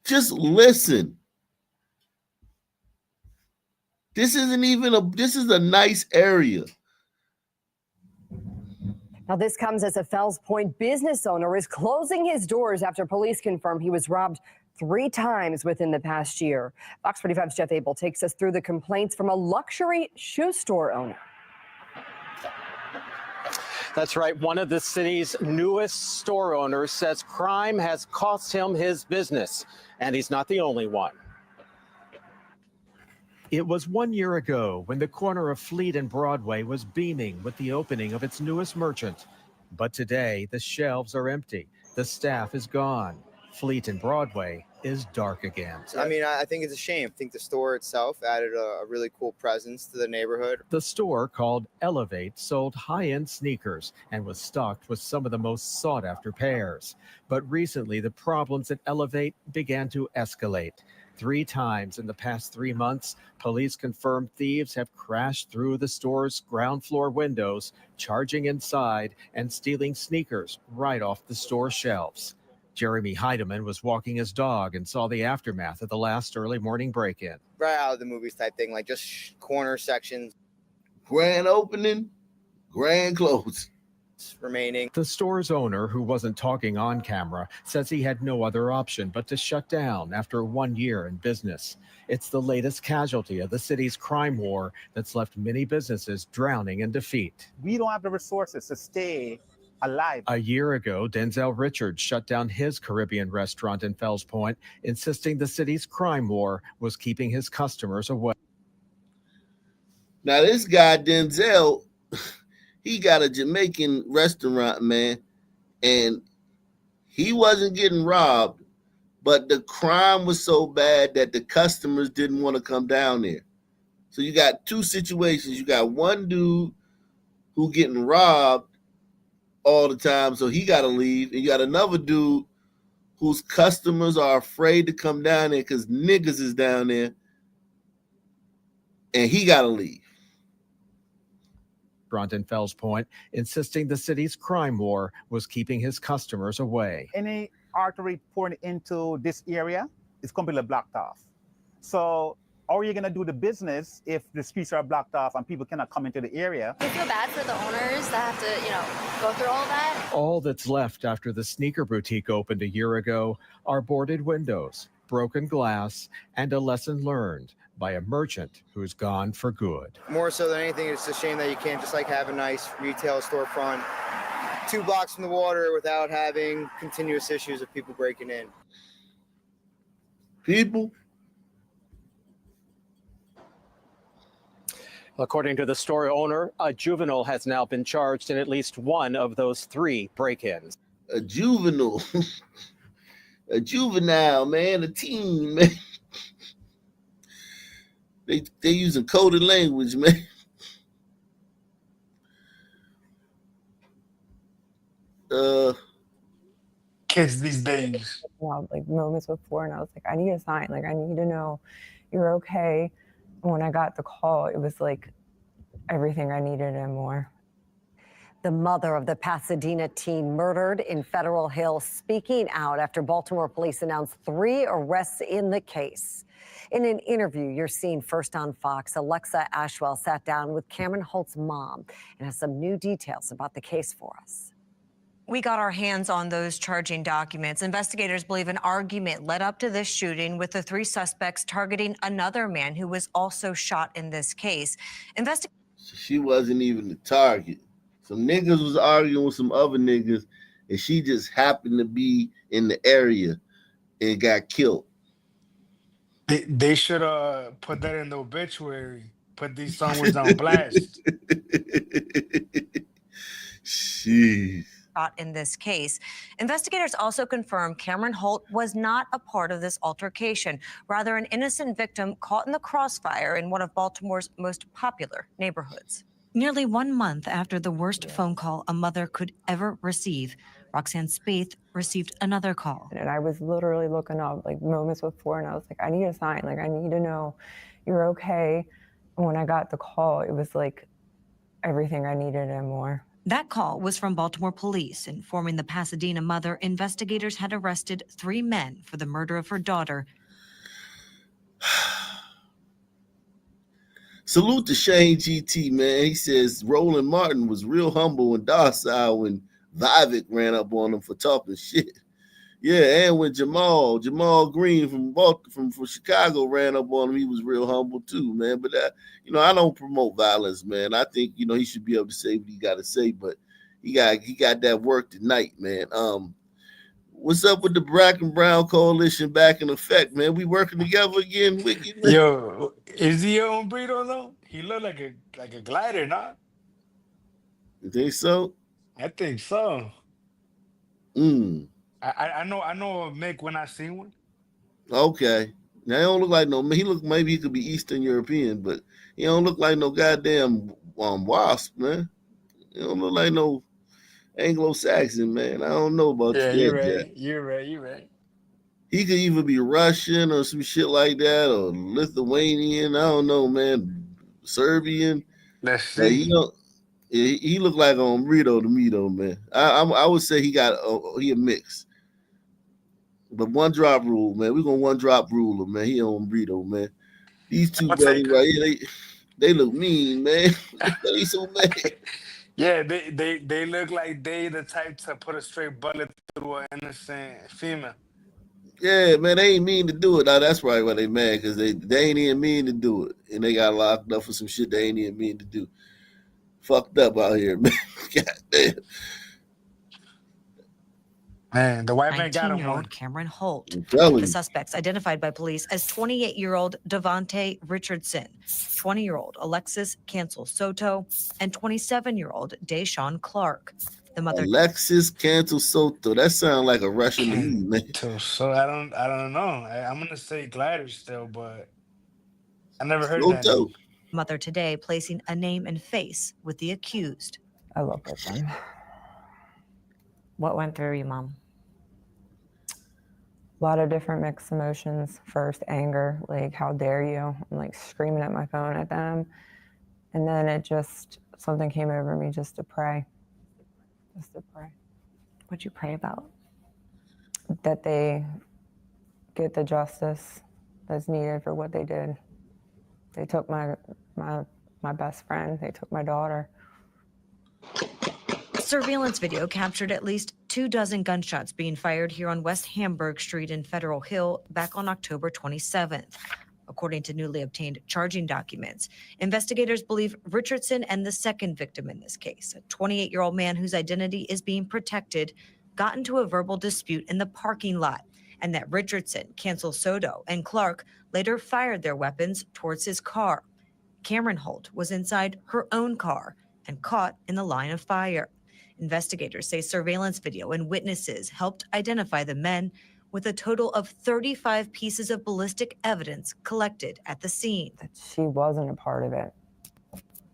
Just listen. This is a nice area. Now, this comes as a Fells Point business owner is closing his doors after police confirm he was robbed 3 times within the past year. Fox 45's Jeff Abel takes us through the complaints from a luxury shoe store owner. That's right. One of the city's newest store owners says crime has cost him his business, and he's not the only one. It was 1 year ago when the corner of Fleet and Broadway was beaming with the opening of its newest merchant. But today, the shelves are empty. The staff is gone. Fleet and Broadway is dark again. I mean, I think it's a shame. I think the store itself added a really cool presence to the neighborhood. The store, called Elevate, sold high-end sneakers and was stocked with some of the most sought-after pairs. But recently, the problems at Elevate began to escalate. 3 times in the past 3 months, police confirmed thieves have crashed through the store's ground floor windows, charging inside and stealing sneakers right off the store shelves. Jeremy Heidemann was walking his dog and saw the aftermath of the last early morning break-in. Right out of the movies type thing, like just corner sections. Grand opening, grand close. Remaining. The store's owner, who wasn't talking on camera, says he had no other option but to shut down after 1 year in business. It's the latest casualty of the city's crime war that's left many businesses drowning in defeat. We don't have the resources to stay alive. A year ago, Denzel Richards shut down his Caribbean restaurant in Fells Point, insisting the city's crime war was keeping his customers away. Now, this guy, Denzel, he got a Jamaican restaurant, man, and he wasn't getting robbed, but the crime was so bad that the customers didn't want to come down there. So you got 2 situations. You got one dude who getting robbed all the time, so he got to leave. And you got another dude whose customers are afraid to come down there because niggas is down there, and he got to leave. In Fells Point, insisting the city's crime war was keeping his customers away. Any artery pouring into this area is completely blocked off. So how are you going to do the business if the streets are blocked off and people cannot come into the area? I feel bad for the owners that have to, go through all that. All that's left after the sneaker boutique opened a year ago are boarded windows, broken glass, and a lesson learned by a merchant who's gone for good. More so than anything, it's a shame that you can't just have a nice retail storefront 2 blocks from the water without having continuous issues of people breaking in. People. According to the store owner, a juvenile has now been charged in at least one of those 3 break-ins. A juvenile. A juvenile, man, a teen, man. They using coded language, man. Kids these days. Moments before, and I was like, I need a sign. I need to know you're okay. And when I got the call, it was everything I needed and more. The mother of the Pasadena teen murdered in Federal Hill speaking out after Baltimore police announced 3 arrests in the case. In an interview you're seeing first on Fox, Alexa Ashwell sat down with Cameron Holt's mom and has some new details about the case for us. We got our hands on those charging documents. Investigators believe an argument led up to this shooting, with the 3 suspects targeting another man who was also shot in this case. She wasn't even the target. Some niggas was arguing with some other niggas, and she just happened to be in the area and got killed. They should put that in the obituary. Put these someone's on blast. Jeez. Shot in this case. Investigators also confirmed Cameron Holt was not a part of this altercation, rather an innocent victim caught in the crossfire in one of Baltimore's most popular neighborhoods. Nearly 1 month after the worst phone call a mother could ever receive, Roxanne Spaeth received another call. And I was literally looking up like moments before, and I was like, I need a sign. Like, I need to know you're okay. And when I got the call, it was like everything I needed and more. That call was from Baltimore police, informing the Pasadena mother investigators had arrested 3 men for the murder of her daughter. Salute to Shane GT, man. He says Roland Martin was real humble and docile when Vivek ran up on him for talking shit. Yeah, and when Jamal Green from Chicago ran up on him, he was real humble too, man. But I don't promote violence, man. I think he should be able to say what he got to say, but he got that work tonight, man. What's up with the Black and Brown Coalition back in effect, man? We working together again, Wiki, man? Yo, is he on Brito though? He look like a glider, not? You think so? I think so. I know a Mick when I see one. Okay. Now he don't look like no. Maybe he could be Eastern European, but he don't look like no goddamn wasp, man. He don't look like no Anglo-Saxon, man. I don't know about Yeah, that. you're right. He could either be Russian or some shit like that, or Lithuanian. I don't know, man. Serbian. Let's see. He looked like on Rito to me, though, man. I would say he a mix. But one drop rule, man. We're gonna one drop rule him, man. He on Rito, man. These two brothers right here, they look mean, man. They so mad. Yeah, they look like they the type to put a straight bullet through an innocent female. Yeah, man, they ain't mean to do it. Now that's probably why they mad, because they ain't even mean to do it. And they got locked up for some shit they ain't even mean to do. Fucked up out here, man. God damn. Man, the white man got him 19-year-old Cameron Holt. The suspects identified by police as 28-year-old Devontae Richardson, 20-year-old Alexis Cancel Soto, and 27-year-old Deshaun Clark. The mother Alexis Cancel Soto. That sounds like a Russian to me, man. So I don't know. I'm gonna say glider still, but I never heard that name. Mother today placing a name and face with the accused. I love her son. What went through you, Mom? A lot of different mixed emotions. First, anger, like, how dare you? I'm like screaming at my phone at them. And then something came over me just to pray. What'd you pray about? That they get the justice that's needed for what they did. They took my best friend. They took my daughter. Surveillance video captured at least 24 gunshots being fired here on West Hamburg Street in Federal Hill back on October 27th. According to newly obtained charging documents, investigators believe Richardson and the second victim in this case, a 28-year-old man whose identity is being protected, got into a verbal dispute in the parking lot, and that Richardson, Cancel Soto, and Clark later fired their weapons towards his car. Cameron Holt was inside her own car and caught in the line of fire. Investigators say surveillance video and witnesses helped identify the men, with a total of 35 pieces of ballistic evidence collected at the scene. She wasn't a part of it.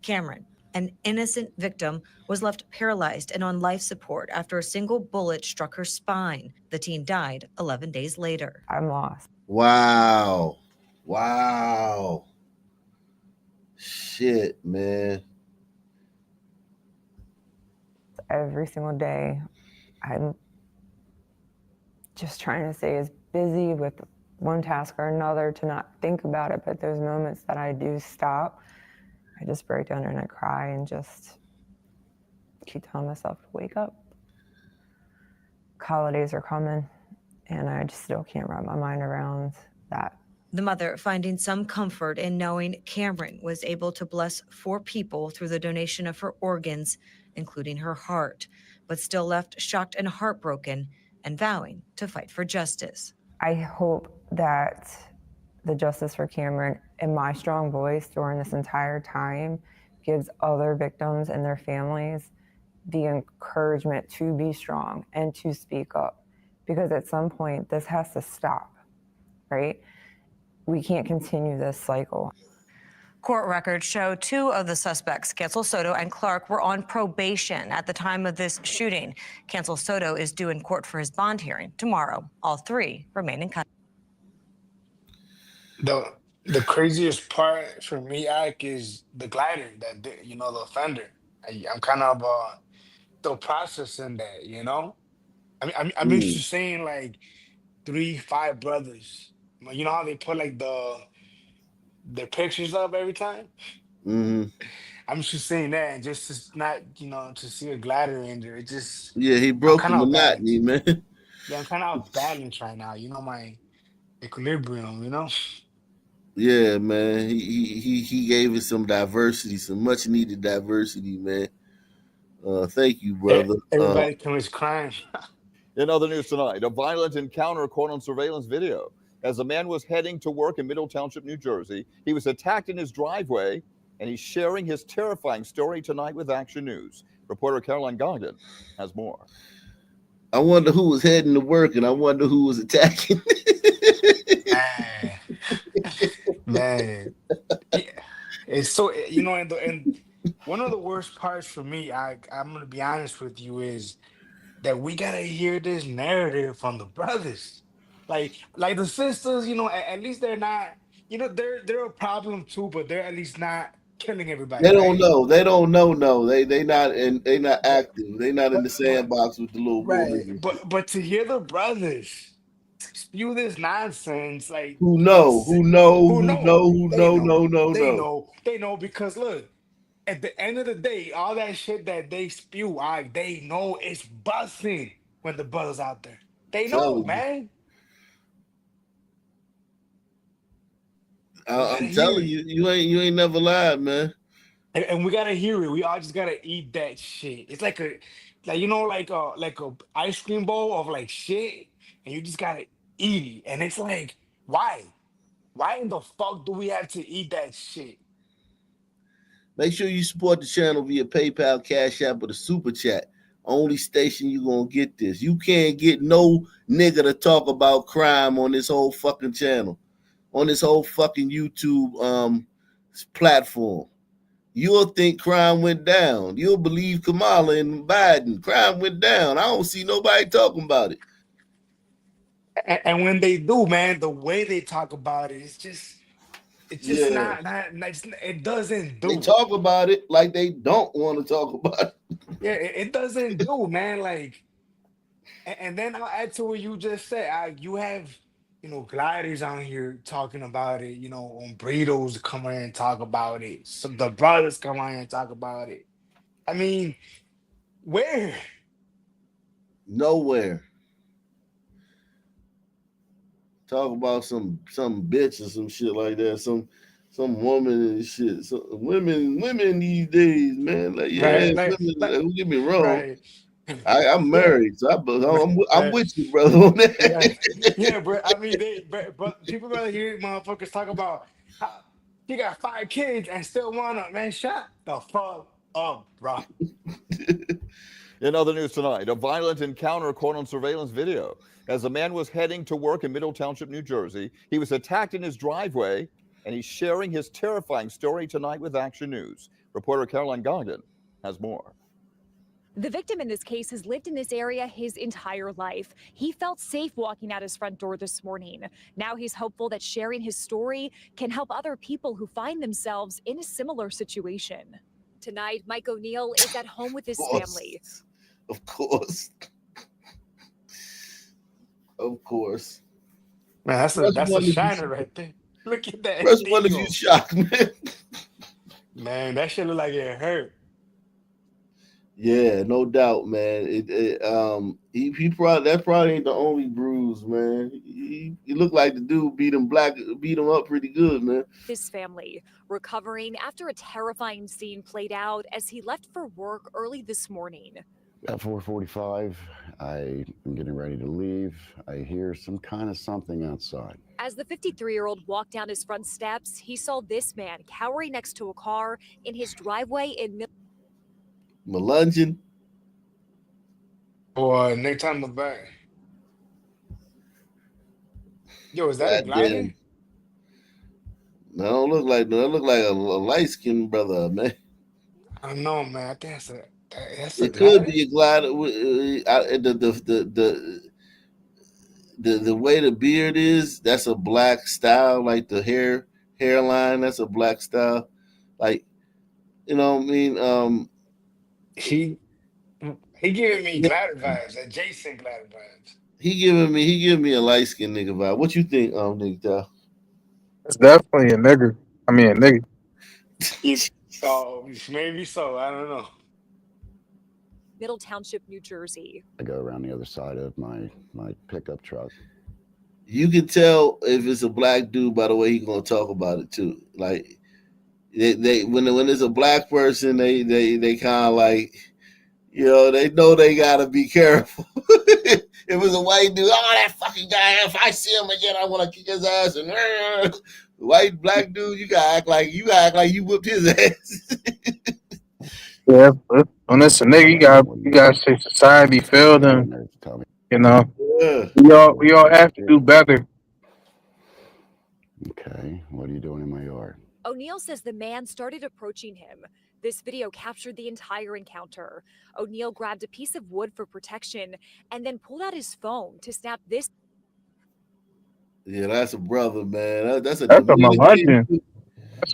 Cameron, an innocent victim, was left paralyzed and on life support after a single bullet struck her spine. The teen died 11 days later. I'm lost. Wow. Shit, man. Every single day, I'm just trying to stay as busy with one task or another to not think about it. But those moments that I do stop, I just break down and I cry and just keep telling myself to wake up. Holidays are coming, and I just still can't wrap my mind around that. The mother finding some comfort in knowing Cameron was able to bless 4 people through the donation of her organs, including her heart, but still left shocked and heartbroken and vowing to fight for justice. I hope that the Justice for Cameron and my strong voice during this entire time gives other victims and their families the encouragement to be strong and to speak up. Because at some point, this has to stop, right? We can't continue this cycle. Court records show two of the suspects, Cancel Soto and Clark, were on probation at the time of this shooting. Cancel Soto is due in court for his bond hearing tomorrow. All three remain in custody. The craziest part for me, Ike, is the glider that the offender. I'm kind of still processing that. I'm used to saying like 3, 5 brothers. You know how they put like their pictures up every time. Mm-hmm. I'm just saying that, and just to not to see a glider in there, it just He I'm broke the kind of off monotony, balance. man. Yeah, I'm kind of off balance right now. My equilibrium. Yeah, man. He gave us some diversity, some much needed diversity, man. Thank you, brother. Everybody commits crime. In other news tonight, a violent encounter caught on surveillance video. As a man was heading to work in Middle Township, New Jersey, he was attacked in his driveway, and he's sharing his terrifying story tonight with Action News. Reporter Caroline Gogden has more. I wonder who was heading to work, and I wonder who was attacking. Man. Yeah. It's so and one of the worst parts for me, I'm gonna be honest with you, is that we gotta hear this narrative from the brothers. Like the sisters, at least they're not, they're a problem too, but they're at least not killing everybody, They don't right? know. They don't know. No, they not and they not But active. They not in the sandbox with the little boys right, and shit. but to hear the brothers spew this nonsense, like Who know? it's Who know? who Who know? know? Who They know? know. No, no, They no. know. They know because look, at the end of the day, all that shit that they spew, they know it's busting when the brothers out there. They know, Telling you. man. We gotta I'm hear telling it. you, you ain't never lied, man. And we gotta hear it. We all just gotta eat that shit. It's like a ice cream bowl of like shit, and you just gotta eat it. And it's like, why? Why in the fuck do we have to eat that shit? Make sure you support the channel via PayPal, Cash App, or the Super Chat. Only station you gonna get this. You can't get no nigga to talk about crime on this whole fucking channel, on this whole fucking YouTube platform. You'll think crime went down. You'll believe Kamala and Biden. Crime went down. I don't see nobody talking about it. And when they do, man, the way they talk about it, it's just Yeah. it doesn't They do. talk about it like they don't want to talk about it. Yeah, it doesn't do, man. Like, and then I'll add to what you just said. You have, gliders on here talking about it. On burritos come on and talk about it. Some the brothers come on and talk about it. I mean, where? Nowhere. Talk about some bitch or some shit like that. Some woman and shit. Women these days, man. Like, yeah, Right, women. like, Don't get me wrong. right. I'm Yeah, married, so I'm right. with you, brother. On that. Yeah, bro. I mean, but people rather hear motherfuckers talk about how he got 5 kids and still wanna, man, shut the fuck up, bro. In other news tonight, a violent encounter caught on surveillance video. As a man was heading to work in Middle Township, New Jersey, he was attacked in his driveway, and he's sharing his terrifying story tonight with Action News. Reporter Caroline Gogden has more. The victim in this case has lived in this area his entire life. He felt safe walking out his front door this morning. Now he's hopeful that sharing his story can help other people who find themselves in a similar situation. Tonight, Mike O'Neill is at home with his family. Of course. Of course. Man, that's a shiner right there. Look at that. First one of you shocked, man. Man, that shit look like it hurt. Yeah, no doubt, man. He probably that probably ain't the only bruise, man. He looked like the dude beat him up pretty good, man. His family recovering after a terrifying scene played out as he left for work early this morning. At 4:45, I am getting ready to leave. I hear some kind of something outside. As the 53-year-old walked down his front steps, he saw this man cowering next to a car in his driveway in Melungeon. Boy, next time I'm back. Yo, is that a glider? No, don't look like that. Look like a light-skinned brother, man. I don't know, man. I think that's a It could glider. be a glider. The way the beard is, that's a black style. Like the hairline, that's a black style. Like, you know what I mean? He giving me glider vibes, adjacent glider vibes. He giving me a light skinned nigga vibe. What you think, Nigga Tal? It's definitely a nigga. I mean, a nigga. So maybe so. I don't know. Middle Township, New Jersey. I go around the other side of my pickup truck. You can tell if it's a black dude by the way he's gonna talk about it too. Like they when it's a black person, they kind of like, you know, they know they gotta be careful. If it's a white dude, oh, that fucking guy, if I see him again, I want to kick his ass. And white, black dude, you gotta act like you whipped his ass. Yeah, but when it's a nigga, you gotta say society failed him. You know, we all have to do better. Okay, what are you doing in my yard? O'Neill says the man started approaching him. This video captured the entire encounter. O'Neill grabbed a piece of wood for protection and then pulled out his phone to snap this. Yeah, that's a brother, man. That's a Dominican.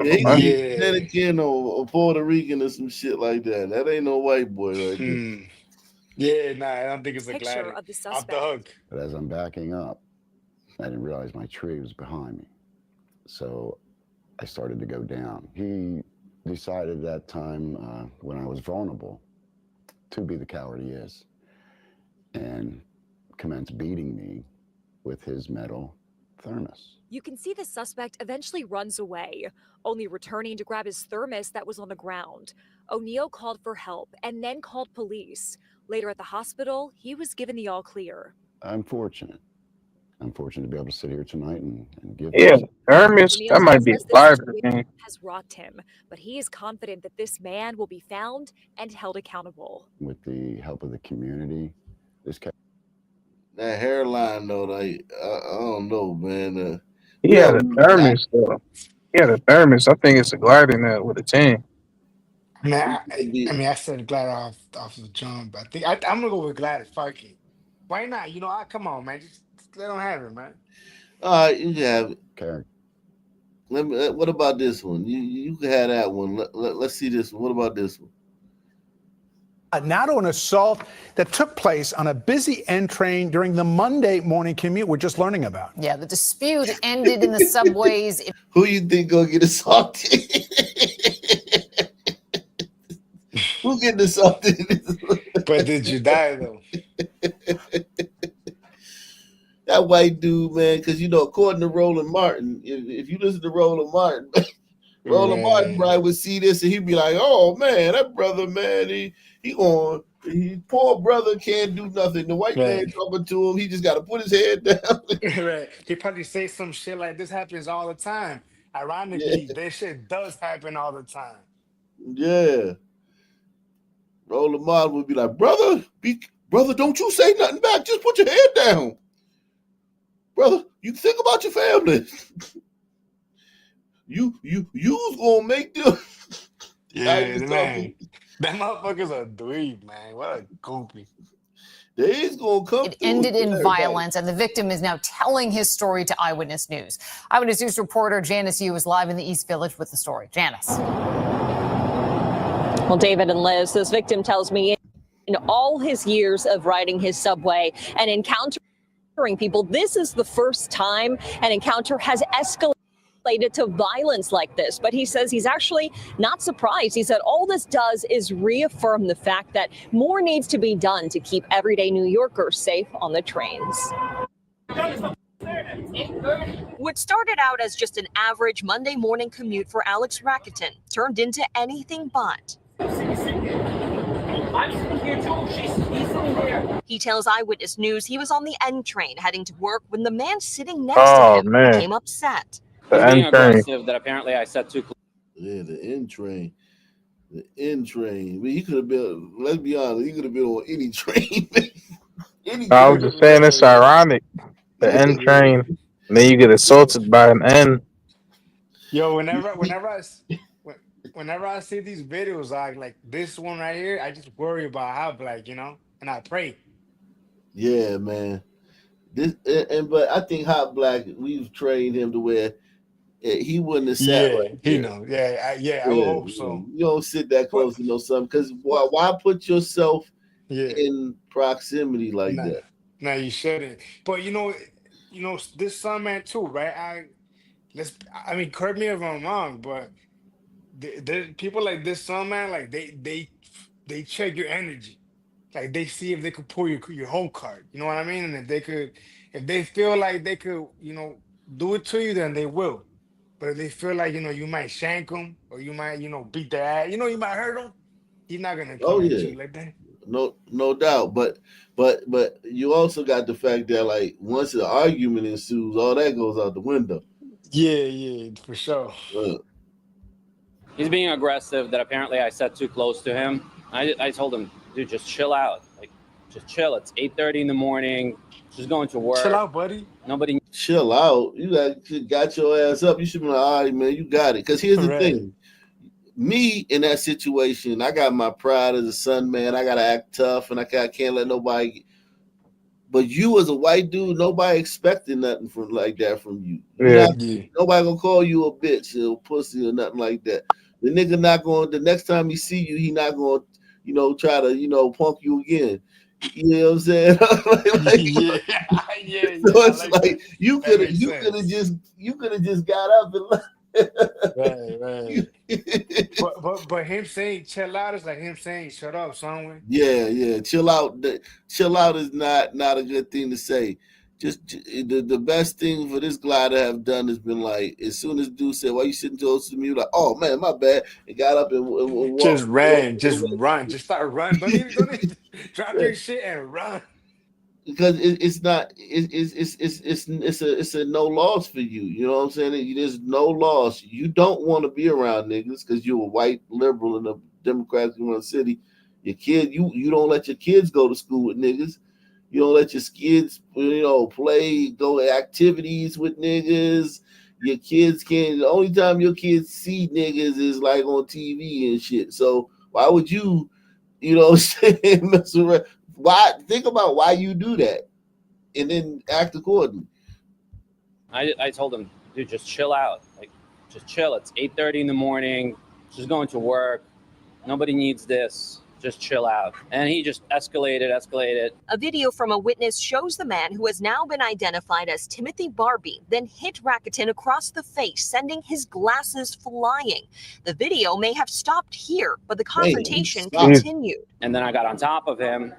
He's Dominican or Puerto Rican or some shit like that. That ain't no white boy right there. Yeah, nah, I don't think it's a Picture glider. of the Off the hook. But as I'm backing up, I didn't realize my tree was behind me. So I started to go down. He decided that time when I was vulnerable to be the coward he is and commenced beating me with his metal thermos. You can see the suspect eventually runs away, only returning to grab his thermos that was on the ground. O'Neill called for help and then called police. Later at the hospital, he was given the all clear. I'm fortunate to be able to sit here tonight and give thermos, that might be a glider. Has rocked him, but he is confident that this man will be found and held accountable. With the help of the community, this that hairline though, like I don't know, man. He had a thermos though. He had a thermos. I think it's a glider now with a 10. I said glider off the jump. I think I'm gonna go with glider. Fuck it. Why not? You know, come on, man. Just let them have it, man. All right, you can have it. Okay. What about this one? You can have that one. Let's see this one. What about this one? Now to an assault that took place on a busy N train during the Monday morning commute we're just learning about. Yeah, the dispute ended in the subways. Who you think gonna get assaulted? Who getting assaulted? But did you die though? That white dude, man, because you know, according to Roland Martin, if you listen to Roland Martin, Roland Martin probably would see this and he'd be like, "Oh man, that brother, man, he poor brother can't do nothing. The white man coming to him, he just got to put his head down." Right. He probably say some shit like this happens all the time. Ironically, this shit does happen all the time. Yeah. Roland Martin would be like, brother, don't you say nothing back. Just put your head down. Brother, you think about your family. You was gonna make them. Yeah, man. That motherfucker's a dweeb, man. What a goopy. They is gonna come. It ended in violence, and the victim is now telling his story to Eyewitness News. Eyewitness News reporter Janice Yu is live in the East Village with the story. Janice. Well, David and Liz, this victim tells me in all his years of riding his subway and encountering people, this is the first time an encounter has escalated to violence like this. But he says he's actually not surprised. He said all this does is reaffirm the fact that more needs to be done to keep everyday New Yorkers safe on the trains. What started out as just an average Monday morning commute for Alex Rakuten turned into anything but. I'm sitting here too. He's sitting there. He tells Eyewitness News he was on the N train heading to work when the man sitting next Oh, to him man. became upset. The He's being N train. aggressive that apparently I said too close. Yeah, the N train. The N train. I mean, he could have been, let's be honest, he could have been on any train. I was just saying it's ironic. The N train. And then you get assaulted by an N. Yo, whenever I see these videos, like this one right here, I just worry about how black, and I pray. Yeah, man. But I think Hot Black, we've trained him to where he wouldn't have sat Yeah, right he there. knows. I would hope so. You don't sit that close to know something because why put yourself in proximity like that? No, you shouldn't. But this son man too, right? I mean, correct me if I'm wrong, but people like this son man, like they check your energy, like they see if they could pull your home card. You know what I mean? And if they feel like they could, do it to you, then they will. But if they feel like you might shank them or you might beat their ass, you might hurt them. He's not gonna come at you like that. No doubt. But you also got the fact that like once an argument ensues, all that goes out the window. Yeah, for sure. He's being aggressive that apparently I sat too close to him. I told him, dude, just chill out. Like, just chill. It's 8:30 in the morning. Just going to work. Chill out, buddy. Nobody. Chill out. You got your ass up. You should be like, all right, man, you got it. Because here's the thing. Me in that situation, I got my pride as a son, man. I got to act tough, and I can't let nobody. But you as a white dude, nobody expecting nothing from like that from you. Nobody gonna call you a bitch or a pussy or nothing like that. The nigga not going. The next time he see you, he not going. Try to punk you again. You know what I'm saying? So it's like you could have just got up and left. Right. but him saying chill out is like him saying shut up, son. Yeah. Chill out. Chill out is not a good thing to say. Just the best thing for this guy to have done has been like, as soon as dude said, "Why you sitting close to me?" You're like, "Oh man, my bad," and got up and walked. Just run, just start running. Don't even drop your shit and run. Because it's a no loss for you. You know what I'm saying? There's no loss. You don't want to be around niggas because you're a white liberal in a democratically run city. Your kid, you don't let your kids go to school with niggas. You don't let your kids, play, go to activities with niggas. Your kids can't. The only time your kids see niggas is like on TV and shit. So why would you, mess around? Why? Think about why you do that, and then act accordingly. I told him, dude, just chill out. Like, just chill. It's 8:30 in the morning. Just going to work. Nobody needs this. Just chill out. And he just escalated. A video from a witness shows the man, who has now been identified as Timothy Barbie, then hit Rakitin across the face, sending his glasses flying. The video may have stopped here, but the confrontation continued. And then I got on top of him.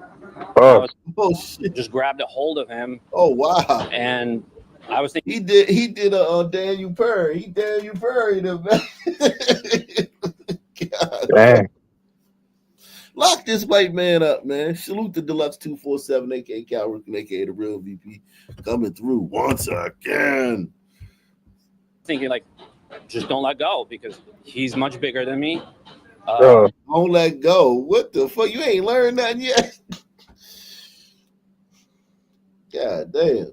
Just grabbed a hold of him. Oh wow! And I was thinking he did a Daniel Purr. He Daniel Purr. God. Dang. Lock this white man up, man. Salute the Deluxe 247, aka Cal Rickin, aka the Real VP, coming through once again. Thinking like, just don't let go because he's much bigger than me. Don't let go. What the fuck? You ain't learned nothing yet. God damn.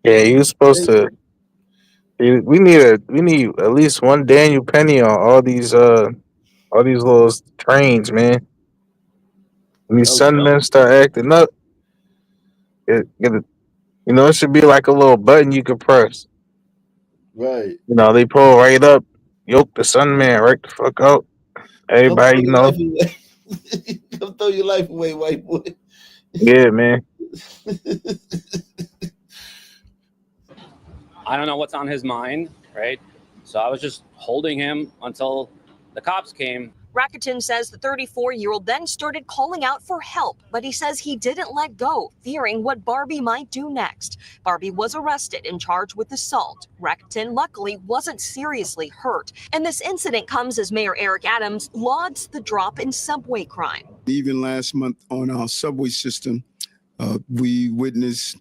Yeah, you supposed to. We need at least one Daniel Penny on all these little trains, man. When these sunmen start acting up, it should be like a little button you can press. Right. They pull right up, yoke the sunman right the fuck out. Everybody, Come throw your life away, white boy. Yeah, man. I don't know what's on his mind, right? So I was just holding him until the cops came. Rakuten says the 34-year-old then started calling out for help, but he says he didn't let go, fearing what Barbie might do next. Barbie was arrested and charged with assault. Rakuten luckily wasn't seriously hurt. And this incident comes as Mayor Eric Adams lauds the drop in subway crime. Even last month on our subway system, we witnessed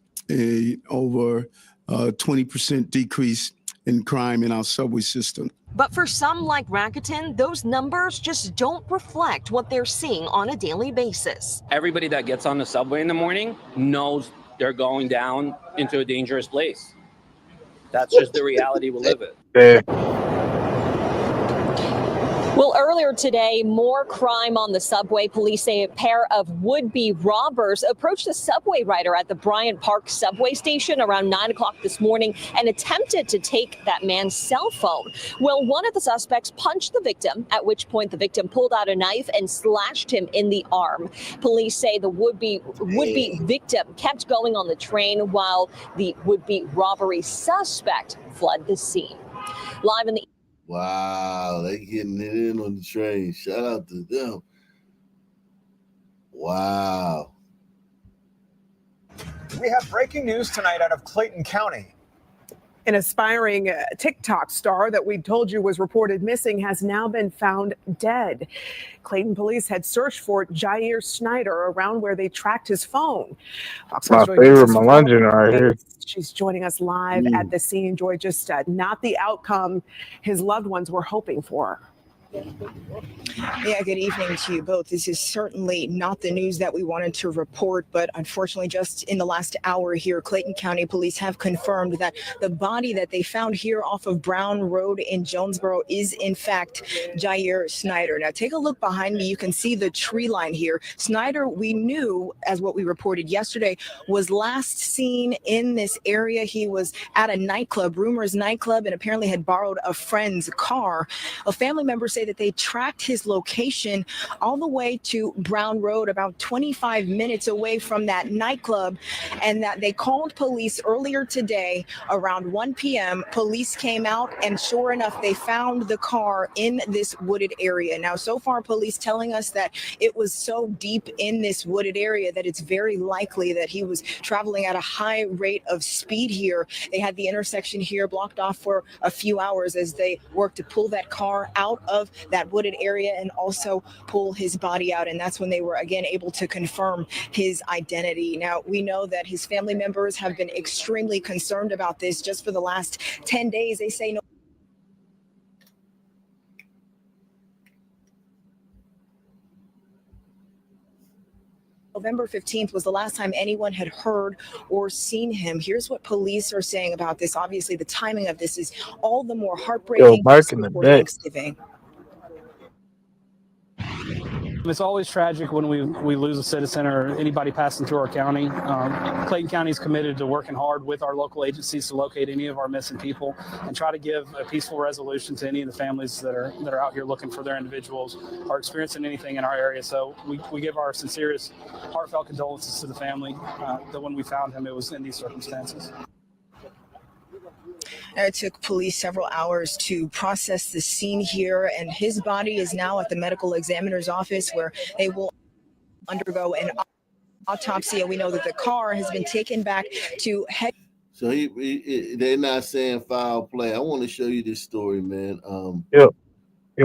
over 20% decrease in crime in our subway system. But for some like Rakuten, those numbers just don't reflect what they're seeing on a daily basis. Everybody that gets on the subway in the morning knows they're going down into a dangerous place. That's just the reality we live in. Well, earlier today, more crime on the subway. Police say a pair of would-be robbers approached a subway rider at the Bryant Park subway station around 9 o'clock this morning and attempted to take that man's cell phone. Well, one of the suspects punched the victim, at which point the victim pulled out a knife and slashed him in the arm. Police say the would-be victim kept going on the train while the would-be robbery suspect fled the scene. Live in the Wow, they getting it in on the train. Shout out to them. Wow. We have breaking news tonight out of Clayton County. An aspiring TikTok star that we told you was reported missing has now been found dead. Clayton police had searched for Jair Snyder around where they tracked his phone. My favorite Melungeon right here. She's joining us live at the scene. Joy, just not the outcome his loved ones were hoping for. Yeah, good evening to you both. This is certainly not the news that we wanted to report, but unfortunately, just in the last hour here, Clayton County Police have confirmed that the body that they found here off of Brown Road in Jonesboro is, in fact, Jair Snyder. Now, take a look behind me. You can see the tree line here. Snyder, we knew, as what we reported yesterday, was last seen in this area. He was at a nightclub, Rumors nightclub, and apparently had borrowed a friend's car. A family member said that they tracked his location all the way to Brown Road, about 25 minutes away from that nightclub, and that they called police earlier today around 1 p.m. Police came out, and sure enough, they found the car in this wooded area. Now, so far, police telling us that it was so deep in this wooded area that it's very likely that he was traveling at a high rate of speed here. They had the intersection here blocked off for a few hours as they worked to pull that car out of that wooded area and also pull his body out. And that's when they were again able to confirm his identity. Now, we know that his family members have been extremely concerned about this. Just for the last 10 days, they say no. November 15th was the last time anyone had heard or seen him. Here's what police are saying about this. Obviously, the timing of this is all the more heartbreaking. Yo, Mark in the back. Thanksgiving. It's always tragic when we lose a citizen or anybody passing through our county. Clayton County is committed to working hard with our local agencies to locate any of our missing people and try to give a peaceful resolution to any of the families that are out here looking for their individuals or experiencing anything in our area. So we give our sincerest, heartfelt condolences to the family that when we found him, it was in these circumstances. It took police several hours to process the scene here, and his body is now at the medical examiner's office where they will undergo an autopsy. And we know that the car has been taken back to head. So they're not saying foul play. I want to show you this story, man. Yo,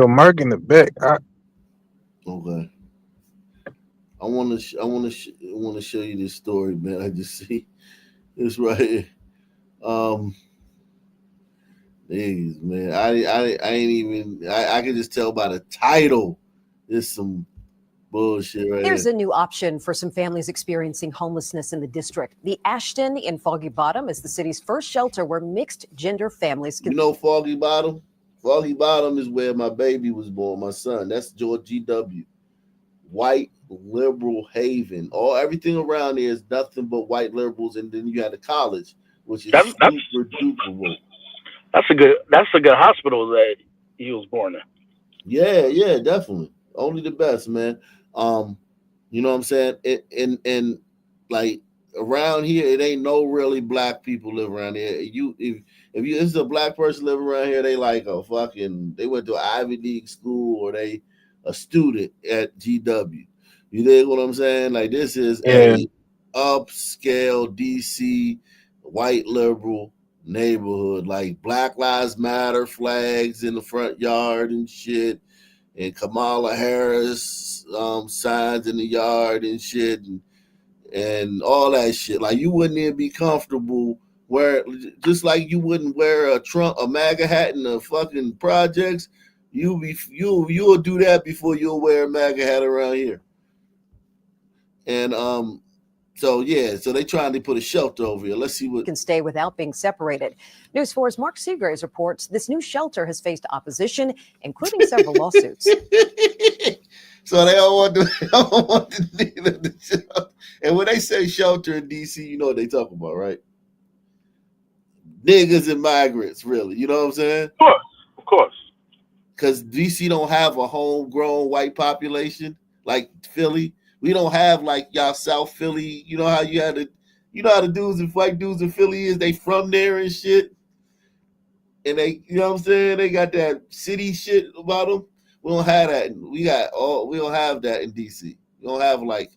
Mark in the back. Okay. I want to show you this story, man. I just see it's right here. Niggas, man, I ain't even. I can just tell by the title. There's some bullshit right There's here. a new option for some families experiencing homelessness in the district. The Ashton in Foggy Bottom is the city's first shelter where mixed gender families can. You know Foggy Bottom? Foggy Bottom is where my baby was born, my son. That's George G.W. White liberal haven. Everything around there is nothing but white liberals, and then you had the college, which is super duper woke. That's a good hospital that he was born in. Yeah, definitely. Only the best, man. You know what I'm saying? And like around here, it ain't no really black people live around here. If it's a black person living around here, they like they went to an Ivy League school or they a student at GW. You dig what I'm saying? Like, this is Yeah. a upscale DC white liberal neighborhood, like Black Lives Matter flags in the front yard and shit, and Kamala Harris signs in the yard and shit, and all that shit. Like, you wouldn't even be comfortable just like you wouldn't wear a MAGA hat in the fucking projects. You'll do that before you'll wear a MAGA hat around here. And so they trying to put a shelter over here. Let's see what can stay without being separated. News 4's Mark Seagraves reports this new shelter has faced opposition, including several lawsuits. So they don't want the shelter. And when they say shelter in DC, you know what they talk about, right? Niggas and migrants, really. You know what I'm saying? Of course. Because DC don't have a homegrown white population like Philly. We don't have like y'all South Philly. You know how how the white dudes in Philly is? They from there and shit. And they, you know what I'm saying? They got that city shit about them. We don't have that. We don't have that in DC. We don't have like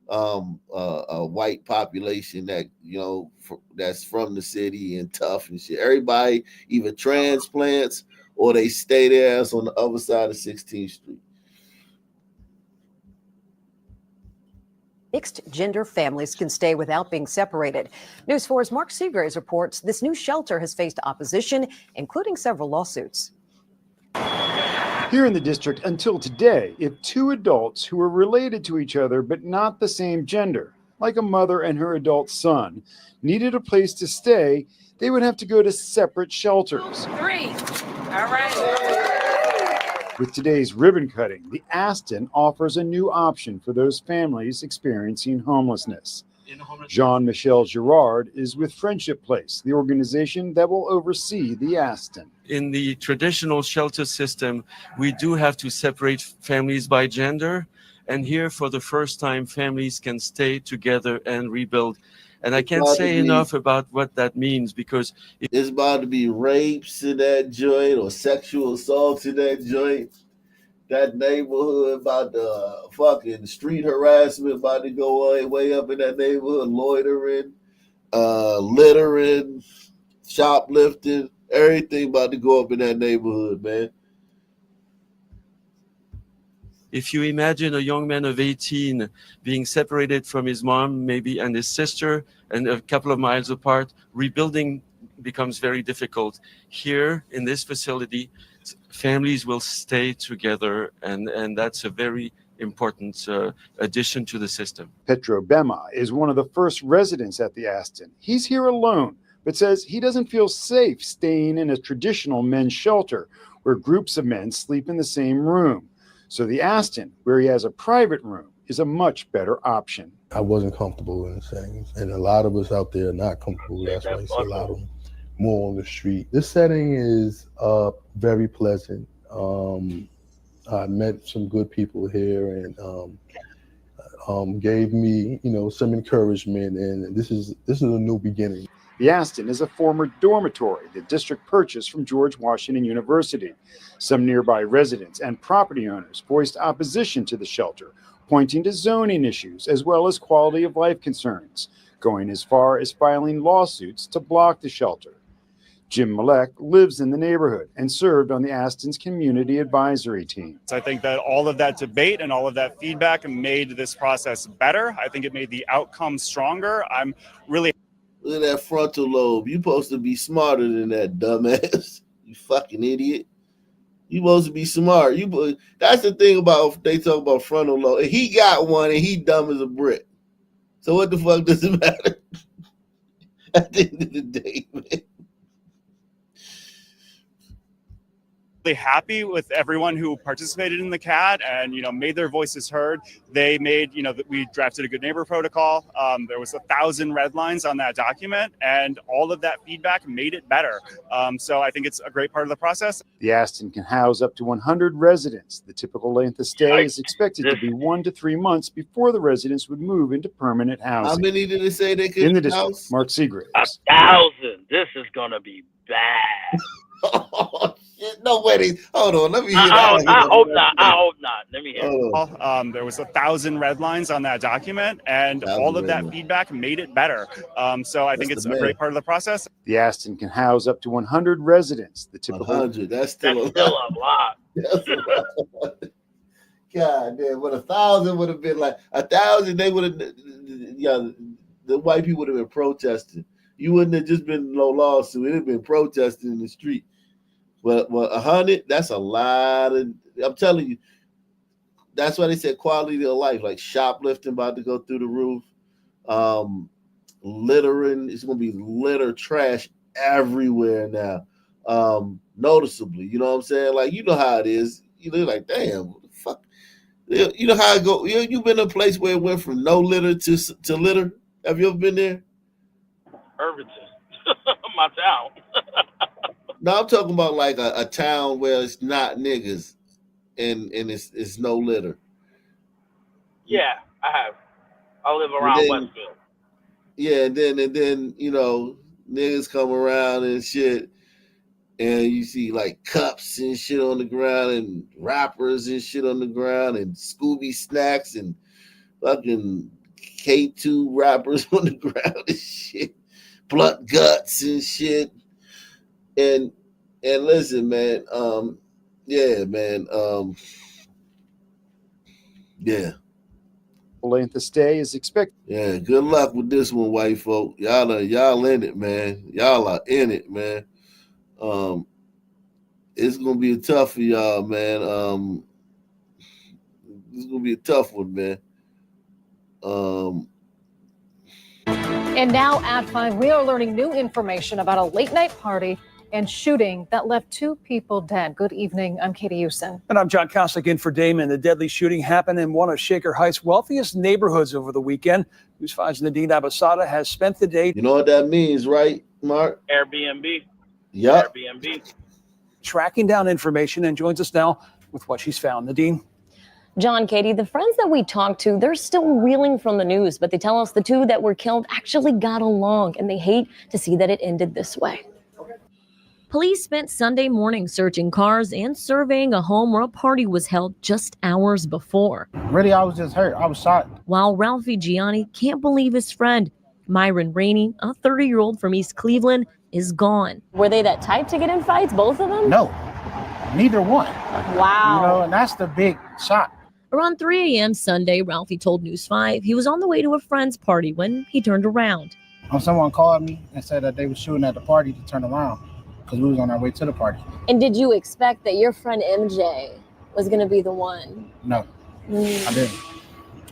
a white population that, that's from the city and tough and shit. Everybody either transplants or they stay there as on the other side of 16th Street. Mixed gender families can stay without being separated. News 4's Mark Seagraves reports this new shelter has faced opposition, including several lawsuits. Here in the district until today, if two adults who are related to each other but not the same gender, like a mother and her adult son, needed a place to stay, they would have to go to separate shelters. 3. All right. With today's ribbon cutting, the Aston offers a new option for those families experiencing homelessness. Jean-Michel Girard is with Friendship Place, the organization that will oversee the Aston. In the traditional shelter system, we do have to separate families by gender. And here, for the first time, families can stay together and rebuild. And I can't say enough about what that means, because it's about to be rapes in that joint or sexual assaults in that joint. That neighborhood about the fucking street harassment about to go way up in that neighborhood, loitering, littering, shoplifting, everything about to go up in that neighborhood, man. if you imagine a young man of 18 being separated from his mom, maybe, and his sister, and a couple of miles apart, rebuilding becomes very difficult. Here in this facility, families will stay together, and that's a very important addition to the system. Petro Bema is one of the first residents at the Aston. He's here alone, but says he doesn't feel safe staying in a traditional men's shelter where groups of men sleep in the same room. So the Aston, where he has a private room, is a much better option. I wasn't comfortable in the settings, and a lot of us out there are not comfortable. That's why you see a lot of them more on the street. This setting is very pleasant. I met some good people here and gave me, some encouragement, and this is a new beginning. The Aston is a former dormitory the district purchased from George Washington University. Some nearby residents and property owners voiced opposition to the shelter, pointing to zoning issues as well as quality of life concerns, going as far as filing lawsuits to block the shelter. Jim Malek lives in the neighborhood and served on the Aston's community advisory team. I think that all of that debate and all of that feedback made this process better. I think it made the outcome stronger. I'm really... Look at that frontal lobe. You supposed to be smarter than that, dumbass. You fucking idiot. You supposed to be smart. That's the thing about, they talk about frontal lobe. He got one and he dumb as a brick. So what the fuck does it matter? At the end of the day, man. Happy with everyone who participated in the CAD and made their voices heard. They made that we drafted a good neighbor protocol. There was 1,000 red lines on that document, and all of that feedback made it better. So I think it's a great part of the process. The Aston can house up to 100 residents. The typical length of stay is expected to be 1 to 3 months before the residents would move into permanent housing. How many did they say they could in the district? house? Mark Seagraves. 1,000. This is gonna be bad. Oh shit! No way. Hold on. Let me hear I that. hope not. I hope not. Let me hear. There was 1,000 red lines on that document, and all of that feedback made it better. So I think it's a great part of the process. The Aston can house up to 100 residents. The typical 100. That's still a lot. That's a lot. God damn, but 1,000 would have been like 1,000. They would have, yeah, the white people would have been protesting. You wouldn't have just been no lawsuit. It'd have been protesting in the street. But 100, that's a lot of. I'm telling you, that's why they said quality of life, like shoplifting about to go through the roof. Littering, it's gonna be litter trash everywhere now. Noticeably, you know what I'm saying? Like, you know how it is. You know, like, damn, what the fuck. You know how it go. You been in a place where it went from no litter to litter? Have you ever been there? Irvington, my town. No, I'm talking about like a town where it's not niggas and it's no litter. Yeah, I have. I live around Westfield. Yeah, and then you know, niggas come around and shit, and you see like cups and shit on the ground, and wrappers and shit on the ground, and Scooby snacks and fucking K2 wrappers on the ground and shit, blunt guts and shit. And listen, man, yeah, man, yeah. Length of stay is expected. Yeah, good luck with this one, white folk. Y'all in it, man. Y'all are in it, man. It's gonna be tough for y'all, man. It's gonna be a tough one, man. And now at 5, we are learning new information about a late night party and shooting that left 2 people dead. Good evening. I'm Katie Houston. And I'm John Koslik in for Damon. The deadly shooting happened in one of Shaker Heights' wealthiest neighborhoods over the weekend. News 5's Nadine Abasada has spent the day. You know what that means, right, Mark? Airbnb. Yep. Airbnb. Tracking down information and joins us now with what she's found. Nadine. John, Katie, the friends that we talked to, they're still reeling from the news, but they tell us the 2 that were killed actually got along, and they hate to see that it ended this way. Police spent Sunday morning searching cars and surveying a home where a party was held just hours before. Really, I was just hurt. I was shot. While Ralphie Gianni can't believe his friend, Myron Rainey, a 30-year-old from East Cleveland, is gone. Were they that type to get in fights, both of them? No, neither one. Wow. You know, and that's the big shock. Around 3 a.m. Sunday, Ralphie told News 5 he was on the way to a friend's party when he turned around. Someone called me and said that they were shooting at the party to turn around because we was on our way to the party. And did you expect that your friend MJ was going to be the one? No, I didn't.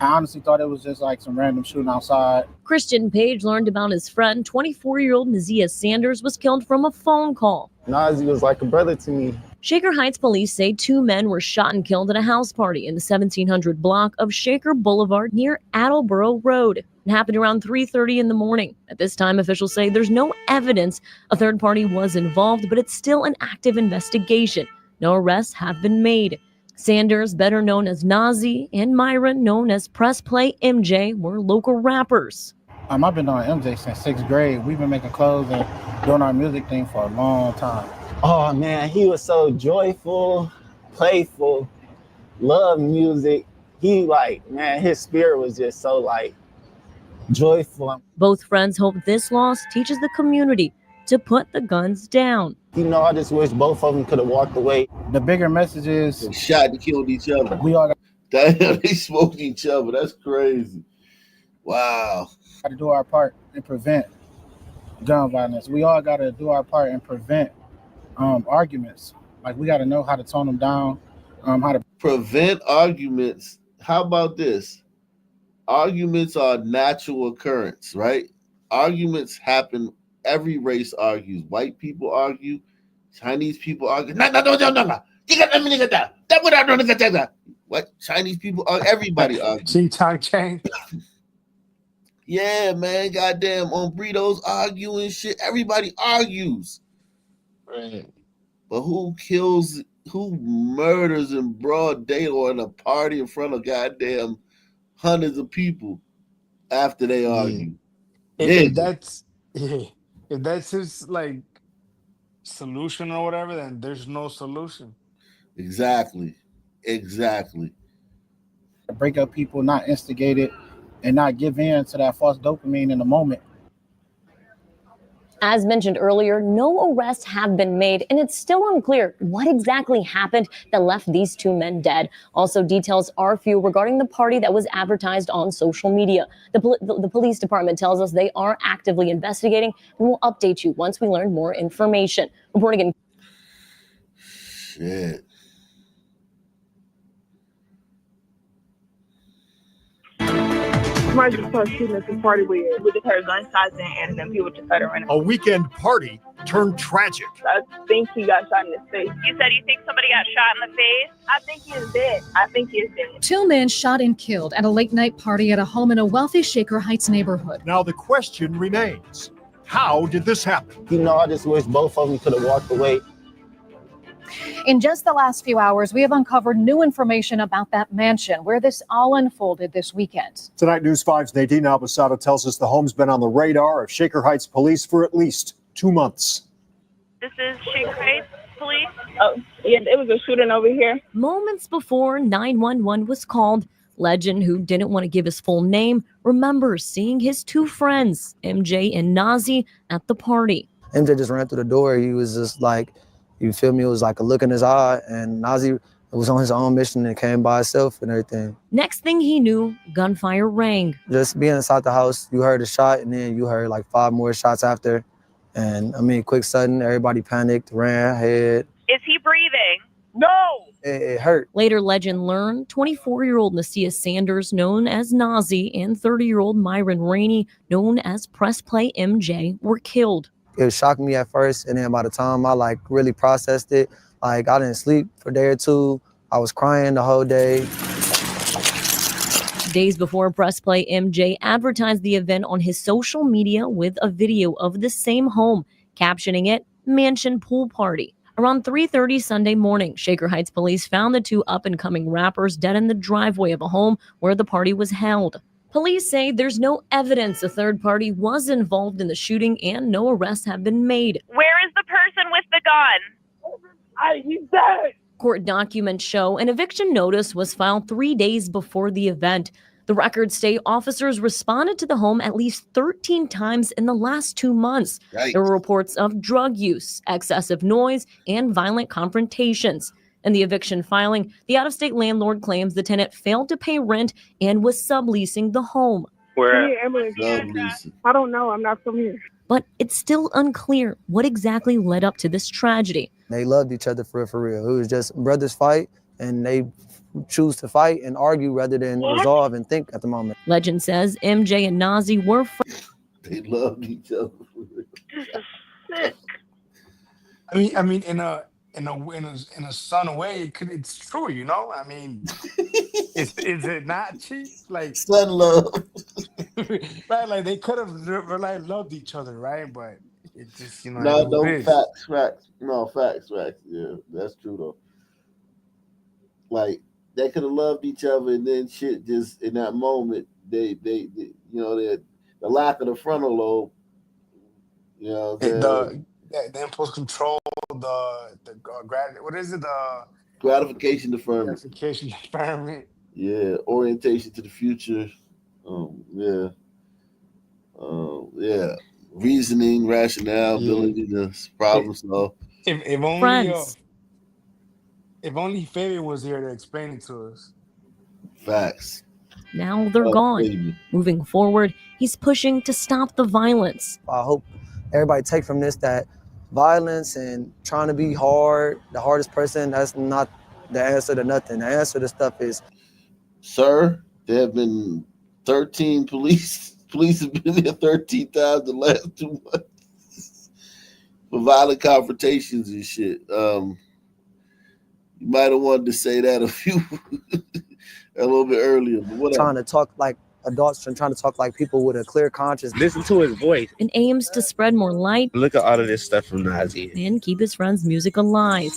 I honestly thought it was just like some random shooting outside. Christian Page learned about his friend, 24-year-old Nazia Sanders, was killed from a phone call. Nazi was like a brother to me. Shaker Heights police say 2 men were shot and killed at a house party in the 1700 block of Shaker Boulevard near Attleboro Road. It happened around 3:30 in the morning. At this time, officials say there's no evidence a third party was involved, but it's still an active investigation. No arrests have been made. Sanders, better known as Nazi, and Myron, known as Press Play MJ, were local rappers. I've been doing MJ since 6th grade. We've been making clothes and doing our music thing for a long time. Oh man, he was so joyful, playful, loved music. He his spirit was just so joyful. Both friends hope this loss teaches the community to put the guns down. You know, I just wish both of them could have walked away. The bigger message is they shot and killed each other. We all damn, they smoked each other. That's crazy. Wow. Got to do our part and prevent gun violence. We all got to do our part and prevent arguments. We got to know how to tone them down, how to prevent arguments. How about this? Arguments are a natural occurrence, right? Arguments happen. Every race argues. White people argue. Chinese people argue. What? Chinese people argue. Everybody argues. Yeah, man. Goddamn, on burritos arguing shit. Everybody argues. Right. But who murders in broad daylight or in a party in front of goddamn hundreds of people after they argue? If that's his solution or whatever, then there's no solution. Exactly. Break up people, not instigate it, and not give in to that false dopamine in the moment. As mentioned earlier, no arrests have been made, and it's still unclear what exactly happened that left these two men dead. Also, details are few regarding the party that was advertised on social media. The police department tells us they are actively investigating, and will update you once we learn more information. Reporting in. Shit. Somebody just started shooting at this party we just heard gunshots and then people just started running. A weekend party turned tragic. I think he got shot in the face. You said you think somebody got shot in the face? I think he is dead. Two men shot and killed at a late night party at a home in a wealthy Shaker Heights neighborhood. Now the question remains, how did this happen? I just wish both of them could have walked away. In just the last few hours, we have uncovered new information about that mansion where this all unfolded this weekend. Tonight, News 5's Nadine Albasada tells us the home's been on the radar of Shaker Heights police for at least 2 months. This is Shaker Heights police. Oh, yeah, it was a shooting over here. Moments before 911 was called, Legend, who didn't want to give his full name, remembers seeing his two friends, MJ and Nazi, at the party. MJ just ran through the door. He was just like, you feel me? It was like a look in his eye, and Nazi was on his own mission and came by himself and everything. Next thing he knew, gunfire rang. Just being inside the house, you heard a shot, and then you heard like 5 more shots after. And quick sudden, everybody panicked, ran ahead. Is he breathing? No! It hurt. Later, Legend learned 24-year-old Nasia Sanders, known as Nazi, and 30-year-old Myron Rainey, known as Press Play MJ, were killed. It shocked me at first, and then by the time I really processed it, I didn't sleep for a day or two. I was crying the whole day. Days before, Press Play MJ advertised the event on his social media with a video of the same home, captioning it Mansion Pool Party. Around 3:30 Sunday morning, Shaker Heights police found the two up-and-coming rappers dead in the driveway of a home where the party was held. Police say there's no evidence a third party was involved in the shooting and no arrests have been made. Where is the person with the gun? He's dead. Court documents show an eviction notice was filed 3 days before the event. The records say officers responded to the home at least 13 times in the last 2 months. Yikes. There were reports of drug use, excessive noise, and violent confrontations. In the eviction filing, the out-of-state landlord claims the tenant failed to pay rent and was subleasing the home. Where? I don't know. I'm not from here. But it's still unclear what exactly led up to this tragedy. They loved each other for real. It was just brothers fight, and they choose to fight and argue rather than resolve and think at the moment. Legend says MJ and Nazi were They loved each other. Sick. I mean, in a son way, it's true, you know. I mean, is it not cheap? Like son love, right? Like they could have loved each other, right? But it just facts. No, facts. Yeah, that's true though. Like they could have loved each other, and then shit just in that moment, they the lack of the frontal lobe. The impulse control, what is it? The gratification deferment. Gratification deferment. Yeah, orientation to the future. Reasoning, rationale, ability to problem solve. If only Fabian was here to explain it to us. Facts. Now they're gone. Baby. Moving forward, he's pushing to stop the violence. I hope everybody take from this that violence and trying to be hard, the hardest person, that's not the answer to nothing. The answer to stuff is... Sir, there have been 13 police. Police have been here 13 times the last 2 months for violent confrontations and shit. You might have wanted to say that a little bit earlier, but whatever. Trying to talk like adults and trying to talk like people with a clear conscience. Listen to his voice. And aims to spread more light. Look at all of this stuff from Nazi. And keep his friend's music alive.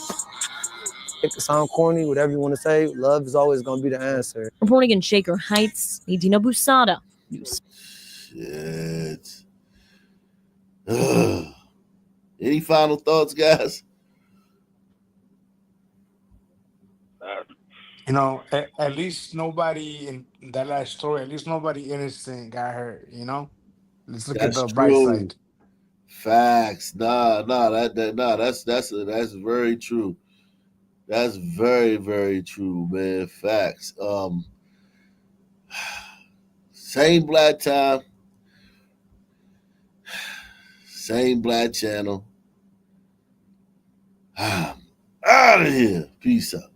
It can sound corny, whatever you want to say. Love is always going to be the answer. Reporting in Shaker Heights, Nadine Albasada. Shit. Any final thoughts, guys? You know, at least nobody in that last story, at least nobody innocent got hurt, you know? Let's look at That's the bright true. side. Facts. That's very true. That's very, very true, man. Facts. Same black time, same black channel. Out of here. Peace out.